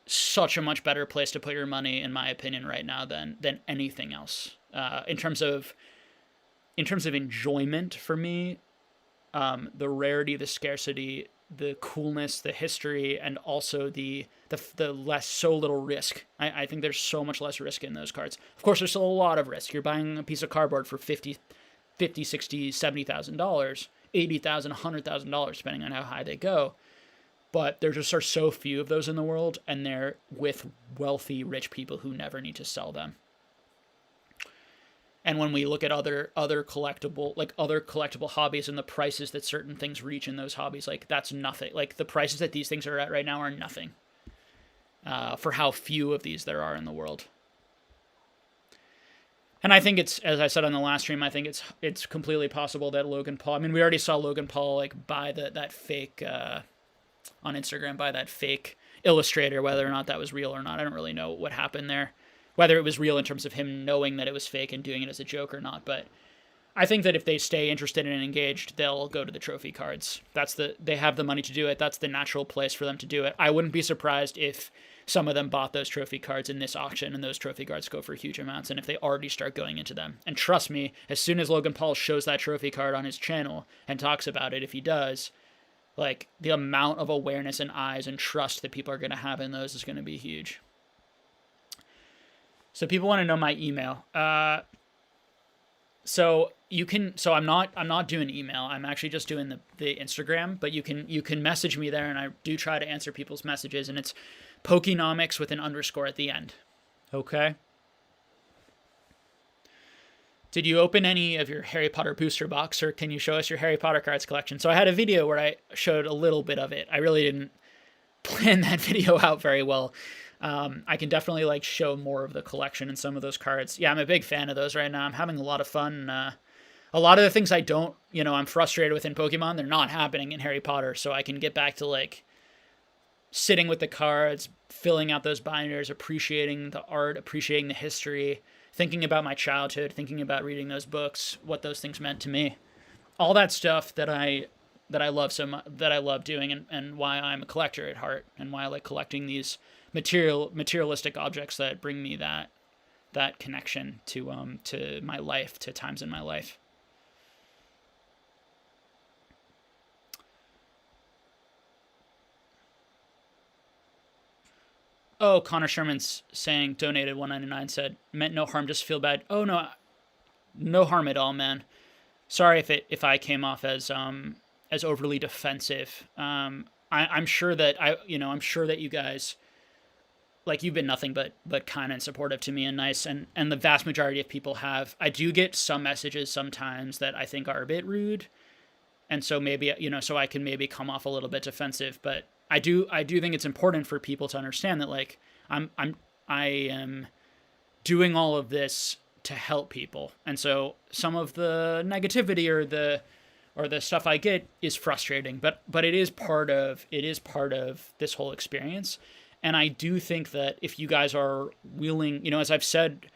S1: Such a much better place to put your money, in my opinion, right now than anything else. In terms of enjoyment for me, the rarity, the scarcity, the coolness, the history, and also the so little risk. I think there's so much less risk in those cards. Of course, there's still a lot of risk. You're buying a piece of cardboard for $50,000, $60,000, $70,000, $80,000, $100,000, depending on how high they go. But there just are so few of those in the world, and they're with wealthy, rich people who never need to sell them. And when we look at other collectible hobbies and the prices that certain things reach in those hobbies, like that's nothing. Like the prices that these things are at right now are nothing for how few of these there are in the world. And I think it's, as I said on the last stream, I think it's completely possible that Logan Paul. I mean, we already saw Logan Paul like buy that fake on Instagram, buy that fake Illustrator. Whether or not that was real or not, I don't really know what happened there. Whether it was real in terms of him knowing that it was fake and doing it as a joke or not, but I think that if they stay interested and engaged, they'll go to the trophy cards. They have the money to do it. That's the natural place for them to do it. I wouldn't be surprised if some of them bought those trophy cards in this auction, and those trophy cards go for huge amounts, and if they already start going into them. And trust me, as soon as Logan Paul shows that trophy card on his channel and talks about it, if he does, like the amount of awareness and eyes and trust that people are going to have in those is going to be huge. So people want to know my email. So I'm not doing email. I'm actually just doing the Instagram, but you can message me there, and I do try to answer people's messages, and it's Pokenomics with an underscore at the end. Okay. Did you open any of your Harry Potter booster box, or can you show us your Harry Potter cards collection? So I had a video where I showed a little bit of it. I really didn't plan that video out very well. I can definitely like show more of the collection and some of those cards. Yeah, I'm a big fan of those right now. I'm having a lot of fun. A lot of the things I'm frustrated with in Pokemon, they're not happening in Harry Potter. So I can get back to like sitting with the cards, filling out those binders, appreciating the art, appreciating the history, thinking about my childhood, thinking about reading those books, what those things meant to me. All that stuff that I love so much, that I love doing, and why I'm a collector at heart, and why I like collecting these materialistic objects that bring me that connection to my life, to times in my life. Oh, Connor Sherman's saying donated 199, said meant no harm, just feel bad. Oh no, no harm at all, man. Sorry if I came off as overly defensive. I'm sure that I'm sure that you guys, like, you've been nothing but kind and supportive to me and nice, and the vast majority of people have. I do get some messages sometimes that I think are a bit rude, and so maybe so I can maybe come off a little bit defensive, but I do think it's important for people to understand that, like, I am doing all of this to help people, and so some of the negativity or the stuff I get is frustrating, but it is part of this whole experience. And I do think that if you guys are willing, as I've said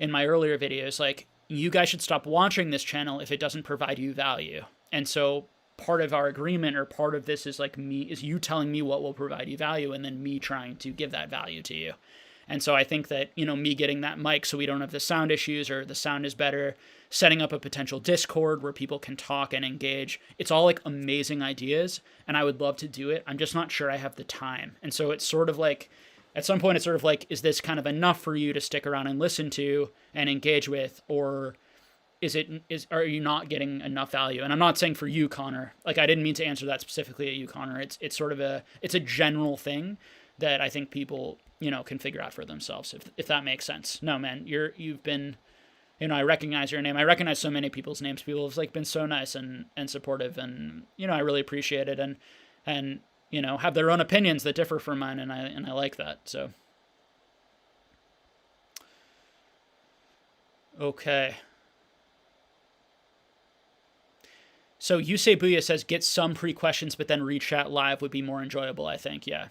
S1: in my earlier videos, like, you guys should stop watching this channel if it doesn't provide you value. And so part of our agreement, or part of this, is you telling me what will provide you value, and then me trying to give that value to you. And so I think that, me getting that mic so we don't have the sound issues, or the sound is better, setting up a potential Discord where people can talk and engage, it's all like amazing ideas, and I would love to do it. I'm just not sure I have the time. And so it's sort of like, at some point, it's sort of like, is this kind of enough for you to stick around and listen to and engage with, or are you not getting enough value? And I'm not saying for you, Connor. Like, I didn't mean to answer that specifically at you, Connor. It's sort of it's a general thing that I think people, can figure out for themselves, if that makes sense. No, man, you've been, I recognize your name. I recognize so many people's names. People have, like, been so nice and supportive, and, I really appreciate it, and have their own opinions that differ from mine, and I like that. So, okay. So Yusei Booyah says, get some pre-questions, but then re-chat live would be more enjoyable, I think. Yeah.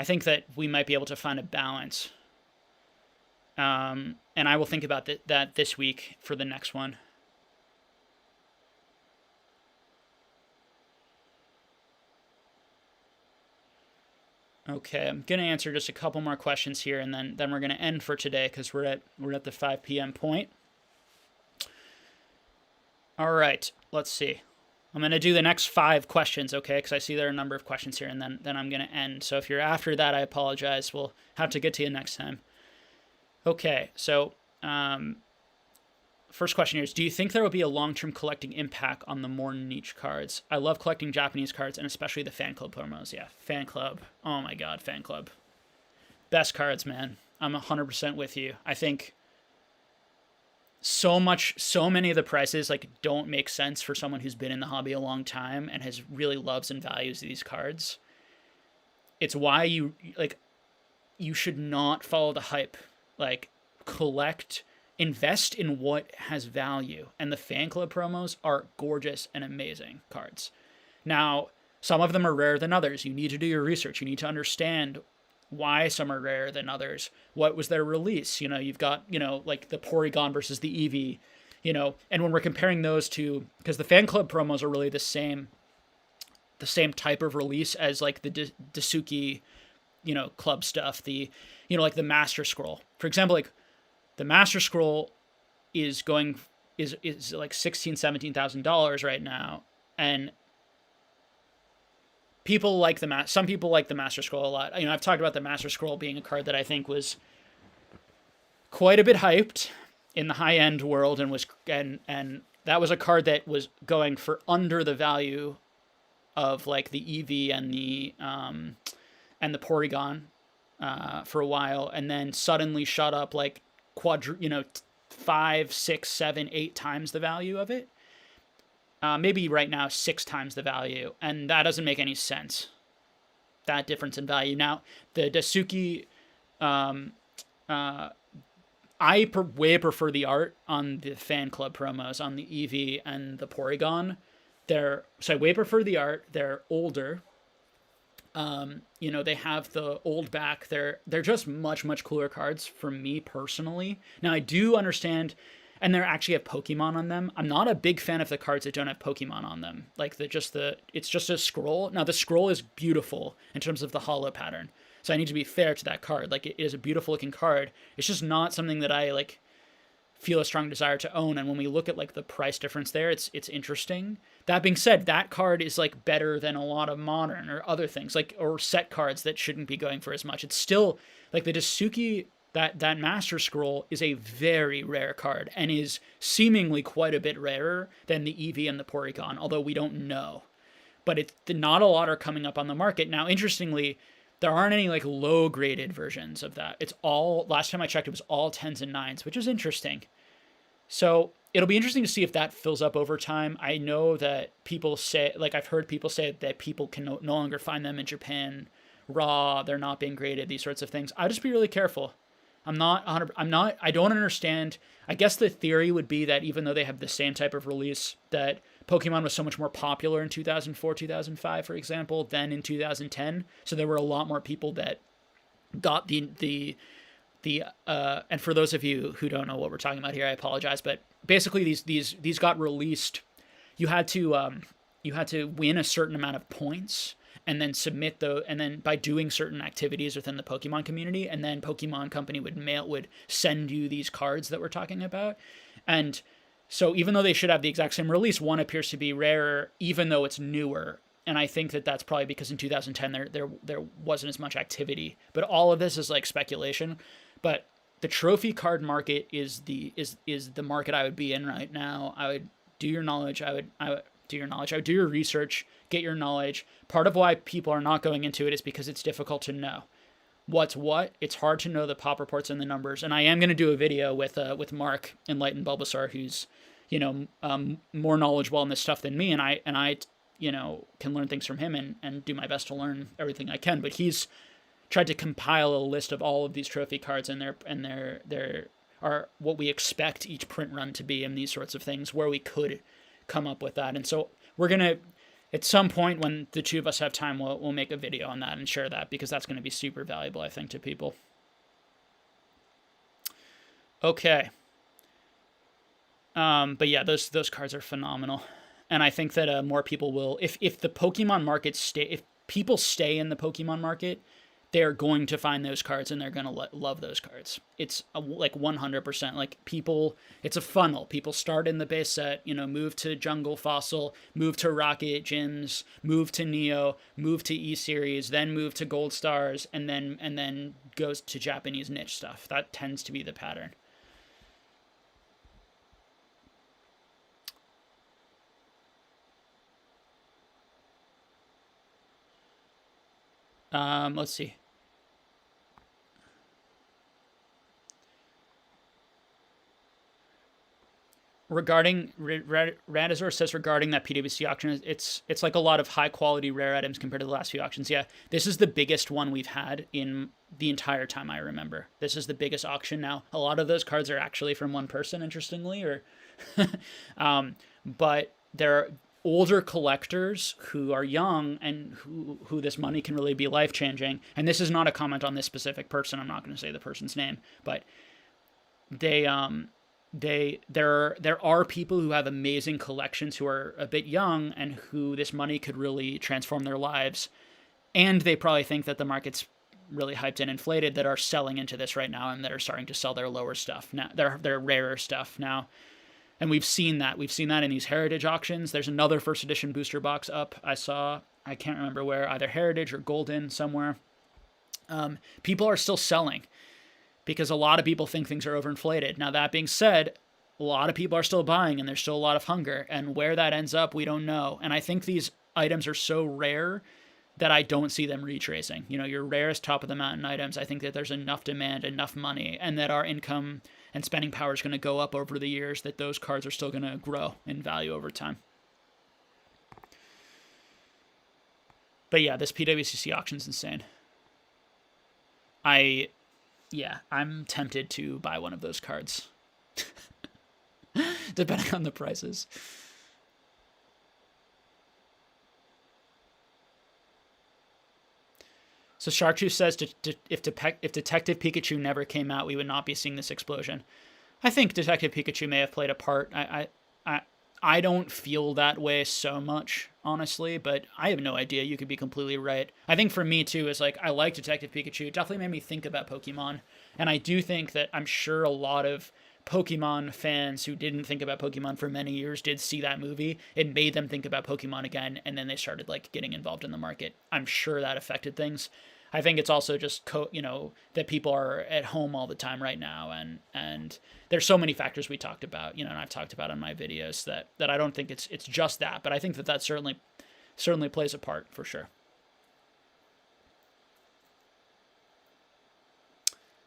S1: I think that we might be able to find a balance. And I will think about that this week for the next one. Okay, I'm going to answer just a couple more questions here, and then we're going to end for today, because we're at the 5 p.m. point. All right, let's see. I'm going to do the next 5 questions, okay, because I see there are a number of questions here, and then I'm going to end. So if you're after that, I apologize. We'll have to get to you next time. Okay, so first question here is, do you think there will be a long-term collecting impact on the more niche cards? I love collecting Japanese cards, and especially the fan club promos. Yeah, fan club. Oh my god, fan club. Best cards, man. I'm 100% with you. I think so many of the prices, like, don't make sense for someone who's been in the hobby a long time and has really loves and values these cards. It's why you should not follow the hype. Like, invest in what has value, and the fan club promos are gorgeous and amazing cards. Now, some of them are rarer than others. You need to do your research. You need to understand why some are rarer than others. What was their release? You've got, like the Porygon versus the Eevee, and when we're comparing those two, because the fan club promos are really the same type of release as, like, the Dasuki, club stuff, like the Master Scroll. For example, like, the Master Scroll is like $16,000-$17,000 right now, and some people like the Master Scroll a lot. I've talked about the Master Scroll being a card that I think was quite a bit hyped in the high-end world, and that was a card that was going for under the value of, like, the Eevee and the Porygon for a while, and then suddenly shot up, like, 5, 6, 7, 8 times the value of it. Maybe right now 6 times the value, and that doesn't make any sense, that difference in value. Now, the Dasuki, I way prefer the art on the fan club promos, on the Eevee and the Porygon. So I way prefer the art. They're older. You know, they have the old back. They're just much cooler cards for me personally. Now I do understand, and they actually have Pokemon on them. I'm not a big fan of the cards that don't have Pokemon on them. Like it's just a scroll. Now the scroll is beautiful in terms of the hollow pattern. So I need to be fair to that card. Like it is a beautiful looking card. It's just not something that I like feel a strong desire to own. And when we look at like the price difference there, it's interesting. That being said, that card is like better than a lot of modern or other things, like or set cards that shouldn't be going for as much. It's still like the Dasuki, that Master Scroll is a very rare card and is seemingly quite a bit rarer than the Eevee and the Porygon, although we don't know. But it's not a lot are coming up on the market. Now, interestingly, there aren't any like low graded versions of that. It's all, last time I checked, it was all 10s and 9s, which is interesting. So it'll be interesting to see if that fills up over time. I know that people say, like I've heard people say that people can no longer find them in Japan raw, they're not being graded, these sorts of things. I just be really careful. I don't understand. I guess the theory would be that even though they have the same type of release, that Pokemon was so much more popular in 2004, 2005, for example, than in 2010. So there were a lot more people that got and for those of you who don't know what we're talking about here, I apologize, but basically these got released. You had to win a certain amount of points and then submit and then by doing certain activities within the Pokemon community, and then Pokemon Company would send you these cards that we're talking about. And so even though they should have the exact same release, one appears to be rarer, even though it's newer. And I think that that's probably because in 2010 there wasn't as much activity. But all of this is like speculation. But the trophy card market is the market I would be in right now. I would do your knowledge. I would do your knowledge. I would do your research, get your knowledge. Part of why people are not going into it is because it's difficult to know what's what. It's hard to know the pop reports and the numbers. And I am going to do a video with Mark Enlightened Bulbasaur, who's more knowledgeable on this stuff than me, and I can learn things from him and do my best to learn everything I can. But he's tried to compile a list of all of these trophy cards and their are what we expect each print run to be and these sorts of things, where we could come up with that. And so we're gonna, at some point when the two of us have time, we'll make a video on that and share that, because that's going to be super valuable, I think, to people. Okay. But yeah, those cards are phenomenal. And I think that more people will, if the Pokemon market if people stay in the Pokemon market, they're going to find those cards and they're going to love those cards. It's like 100%. Like people, it's a funnel. People start in the base set, move to Jungle Fossil, move to Rocket Gyms, move to Neo, move to E-Series, then move to Gold Stars, and then goes to Japanese niche stuff. That tends to be the pattern. Let's see. Regarding Radazor says regarding that PWC auction, it's like a lot of high quality rare items compared to the last few auctions. Yeah, this is the biggest one we've had in the entire time I remember. This is the biggest auction. Now, a lot of those cards are actually from one person, interestingly, or but they're older collectors who are young and who this money can really be life-changing. And this is not a comment on this specific person. I'm not going to say the person's name, but there are people who have amazing collections who are a bit young and who this money could really transform their lives. And they probably think that the market's really hyped and inflated, that are selling into this right now and that are starting to sell their lower stuff now, their rarer stuff now. And we've seen that. We've seen that in these Heritage auctions. There's another first edition booster box up I saw. I can't remember where, either Heritage or Golden somewhere. People are still selling because a lot of people think things are overinflated. Now, that being said, a lot of people are still buying and there's still a lot of hunger. And where that ends up, we don't know. And I think these items are so rare that I don't see them retracing. Your rarest top of the mountain items, I think that there's enough demand, enough money, and that our income and spending power is going to go up over the years, that those cards are still going to grow in value over time. But yeah, this PWCC auction's insane. I'm tempted to buy one of those cards. Depending on the prices. So Chartreuse says if Detective Pikachu never came out, we would not be seeing this explosion. I think Detective Pikachu may have played a part. I don't feel that way so much, honestly, but I have no idea. You could be completely right. I think for me too is like I like Detective Pikachu. It definitely made me think about Pokemon, and I do think that I'm sure a lot of Pokemon fans who didn't think about Pokemon for many years did see that movie. It made them think about Pokemon again, and then they started like getting involved in the market. I'm sure that affected things. I think it's also just that people are at home all the time right now, and there's so many factors we talked about, and I've talked about in my videos that I don't think it's just that, but I think that certainly plays a part for sure.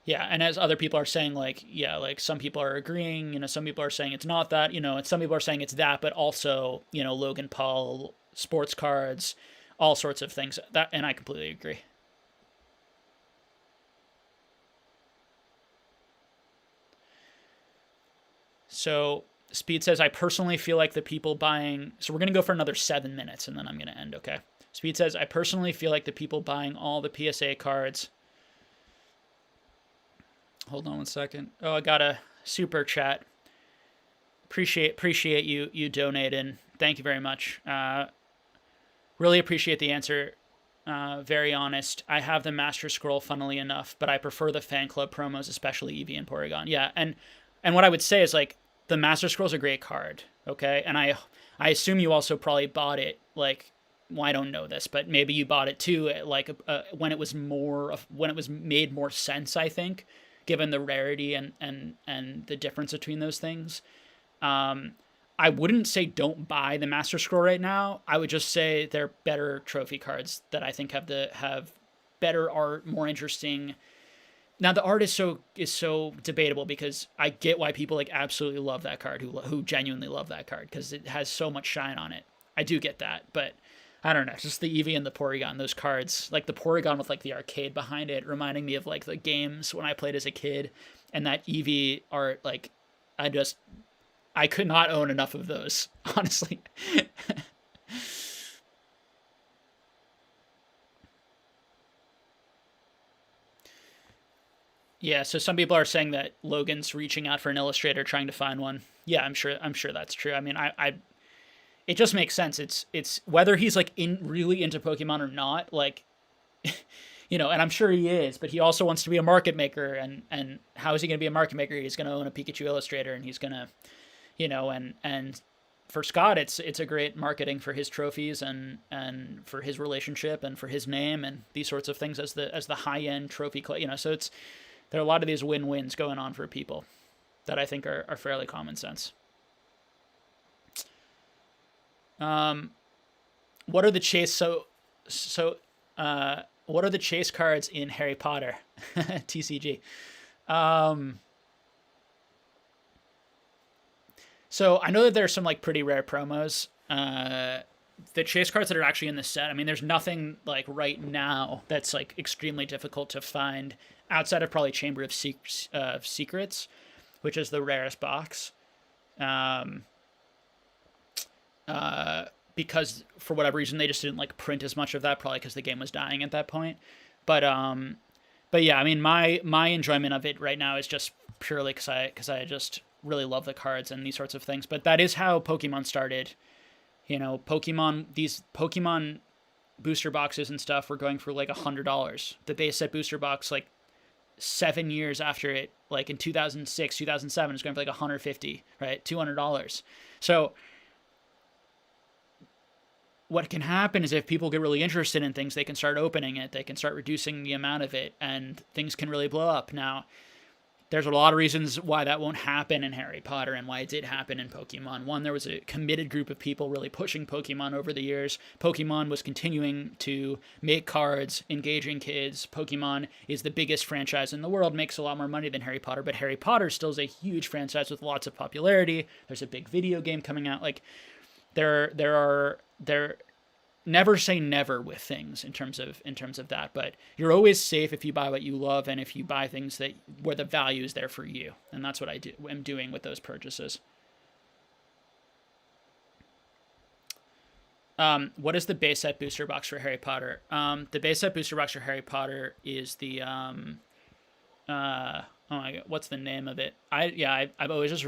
S1: Yeah, and as other people are saying, like, yeah, like some people are agreeing, some people are saying it's not that, and some people are saying it's that, but also, Logan Paul, sports cards, all sorts of things. And I completely agree. So Speed says, I personally feel like the people buying. So we're going to go for another 7 minutes and then I'm going to end, okay? Speed says, I personally feel like the people buying all the PSA cards. Hold on one second. Oh, I got a super chat. Appreciate you donating. Thank you very much. Really appreciate the answer. Very honest. I have the Master Scroll, funnily enough, but I prefer the fan club promos, especially Eevee and Porygon. Yeah, and what I would say is like the Master Scroll's a great card, okay? And I assume you also probably bought it like, well, I don't know this, but maybe you bought it too like when it was made more sense, I think, given the rarity and the difference between those things. I wouldn't say don't buy the Master Scroll right now. I would just say they're better trophy cards that I think have better art, more interesting. Now the art is so debatable because I get why people like absolutely love that card, who genuinely love that card because it has so much shine on it. I do get that, but I don't know, just the Eevee and the Porygon, those cards, like the Porygon with like the arcade behind it, reminding me of like the games when I played as a kid, and that Eevee art, like I could not own enough of those, honestly. Yeah, so some people are saying that Logan's reaching out for an illustrator trying to find one. Yeah, I'm sure that's true. I mean, it just makes sense. It's whether he's like really into Pokemon or not, like and I'm sure he is, but he also wants to be a market maker, and how is he going to be a market maker? He's going to own a Pikachu illustrator, and he's going to, and for Scott, it's a great marketing for his trophies and for his relationship and for his name and these sorts of things as the high end trophy, so there are a lot of these win-wins going on for people that I think are fairly common sense. What are the chase what are the chase cards in Harry Potter? TCG. So I know that there's some like pretty rare promos. The chase cards that are actually in the set, I mean, there's nothing like right now that's like extremely difficult to find outside of probably Chamber of Secrets, which is the rarest box. Because for whatever reason they just didn't like print as much of that, probably because the game was dying at that point. But yeah, I mean my enjoyment of it right now is just purely because I just really love the cards and these sorts of things. But that is how Pokemon started. These Pokemon booster boxes and stuff were going for like $100. The base set booster box, like 7 years after it, like in 2006, 2007, is going for like 150, right? $200. So what can happen is if people get really interested in things, they can start opening it, they can start reducing the amount of it, and things can really blow up. Now, there's a lot of reasons why that won't happen in Harry Potter and why it did happen in Pokemon. One, there was a committed group of people really pushing Pokemon over the years. Pokemon was continuing to make cards, engaging kids. Pokemon is the biggest franchise in the world, makes a lot more money than Harry Potter, but Harry Potter still is a huge franchise with lots of popularity. There's a big video game coming out. Like, there never say never with things in terms of that, but you're always safe if you buy what you love and if you buy things that where the value is there for you, and that's what I'm doing with those purchases. What is the base set booster box for Harry Potter? The base set booster box for Harry Potter is the oh my god, what's the name of it? I've always just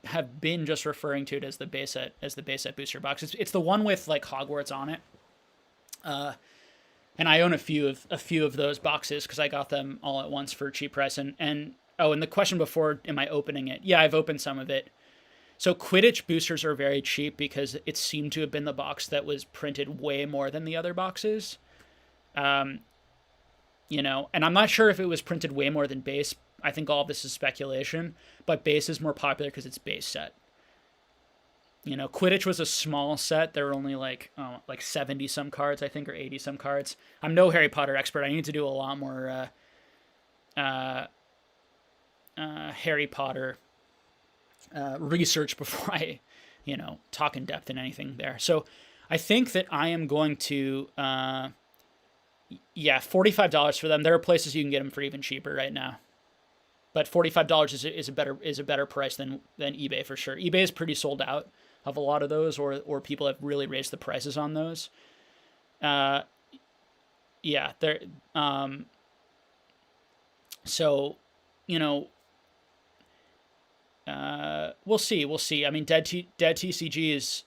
S1: have been just referring to it as the base set booster box. It's the one with like Hogwarts on it. And I own a few of those boxes because I got them all at once for a cheap price. And the question before, am I opening it? Yeah, I've opened some of it. So Quidditch boosters are very cheap because it seemed to have been the box that was printed way more than the other boxes. And I'm not sure if it was printed way more than base. I think all of this is speculation, but base is more popular because it's base set. Quidditch was a small set. There were only like 70 some cards, I think, or 80 some cards. I'm no Harry Potter expert. I need to do a lot more Harry Potter research before I, talk in depth in anything there. So I think that I am going to, $45 for them. There are places you can get them for even cheaper right now. But $45 is a better price than eBay for sure. eBay is pretty sold out of a lot of those, or people have really raised the prices on those. They're so, we'll see. I mean, dead TCGs,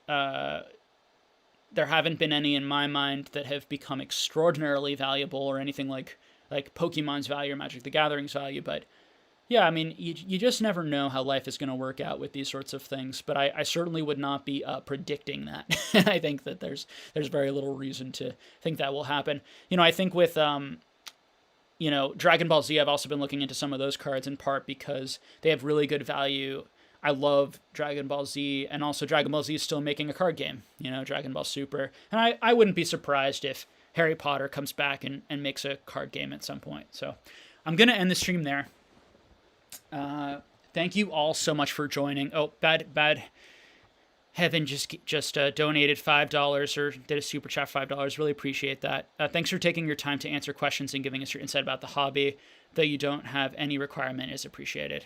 S1: there haven't been any in my mind that have become extraordinarily valuable or anything like Pokemon's value or Magic the Gathering's value, but yeah, I mean, you just never know how life is going to work out with these sorts of things, but I certainly would not be predicting that. I think that there's very little reason to think that will happen. I think with Dragon Ball Z, I've also been looking into some of those cards in part because they have really good value. I love Dragon Ball Z, and also Dragon Ball Z is still making a card game, Dragon Ball Super. And I wouldn't be surprised if Harry Potter comes back and makes a card game at some point. So I'm going to end the stream there. Thank you all so much for joining. Oh, Bad Heaven just donated $5 or did a super chat $5. Really appreciate that. Thanks for taking your time to answer questions and giving us your insight about the hobby. Though you don't have any requirement, is appreciated.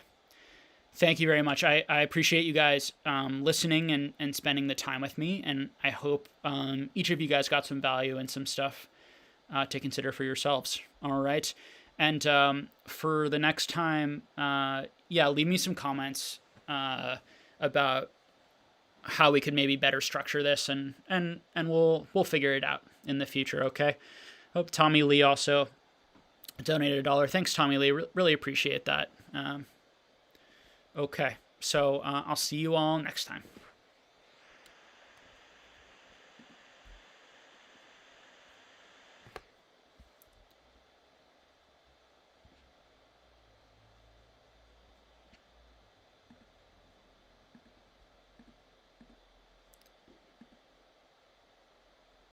S1: Thank you very much. I appreciate you guys listening and spending the time with me, and I hope each of you guys got some value and some stuff to consider for yourselves. All right. And for the next time, leave me some comments about how we could maybe better structure this, and we'll figure it out in the future. Okay. Hope Tommy Lee also donated $1. Thanks, Tommy Lee. Really appreciate that. Okay. So I'll see you all next time.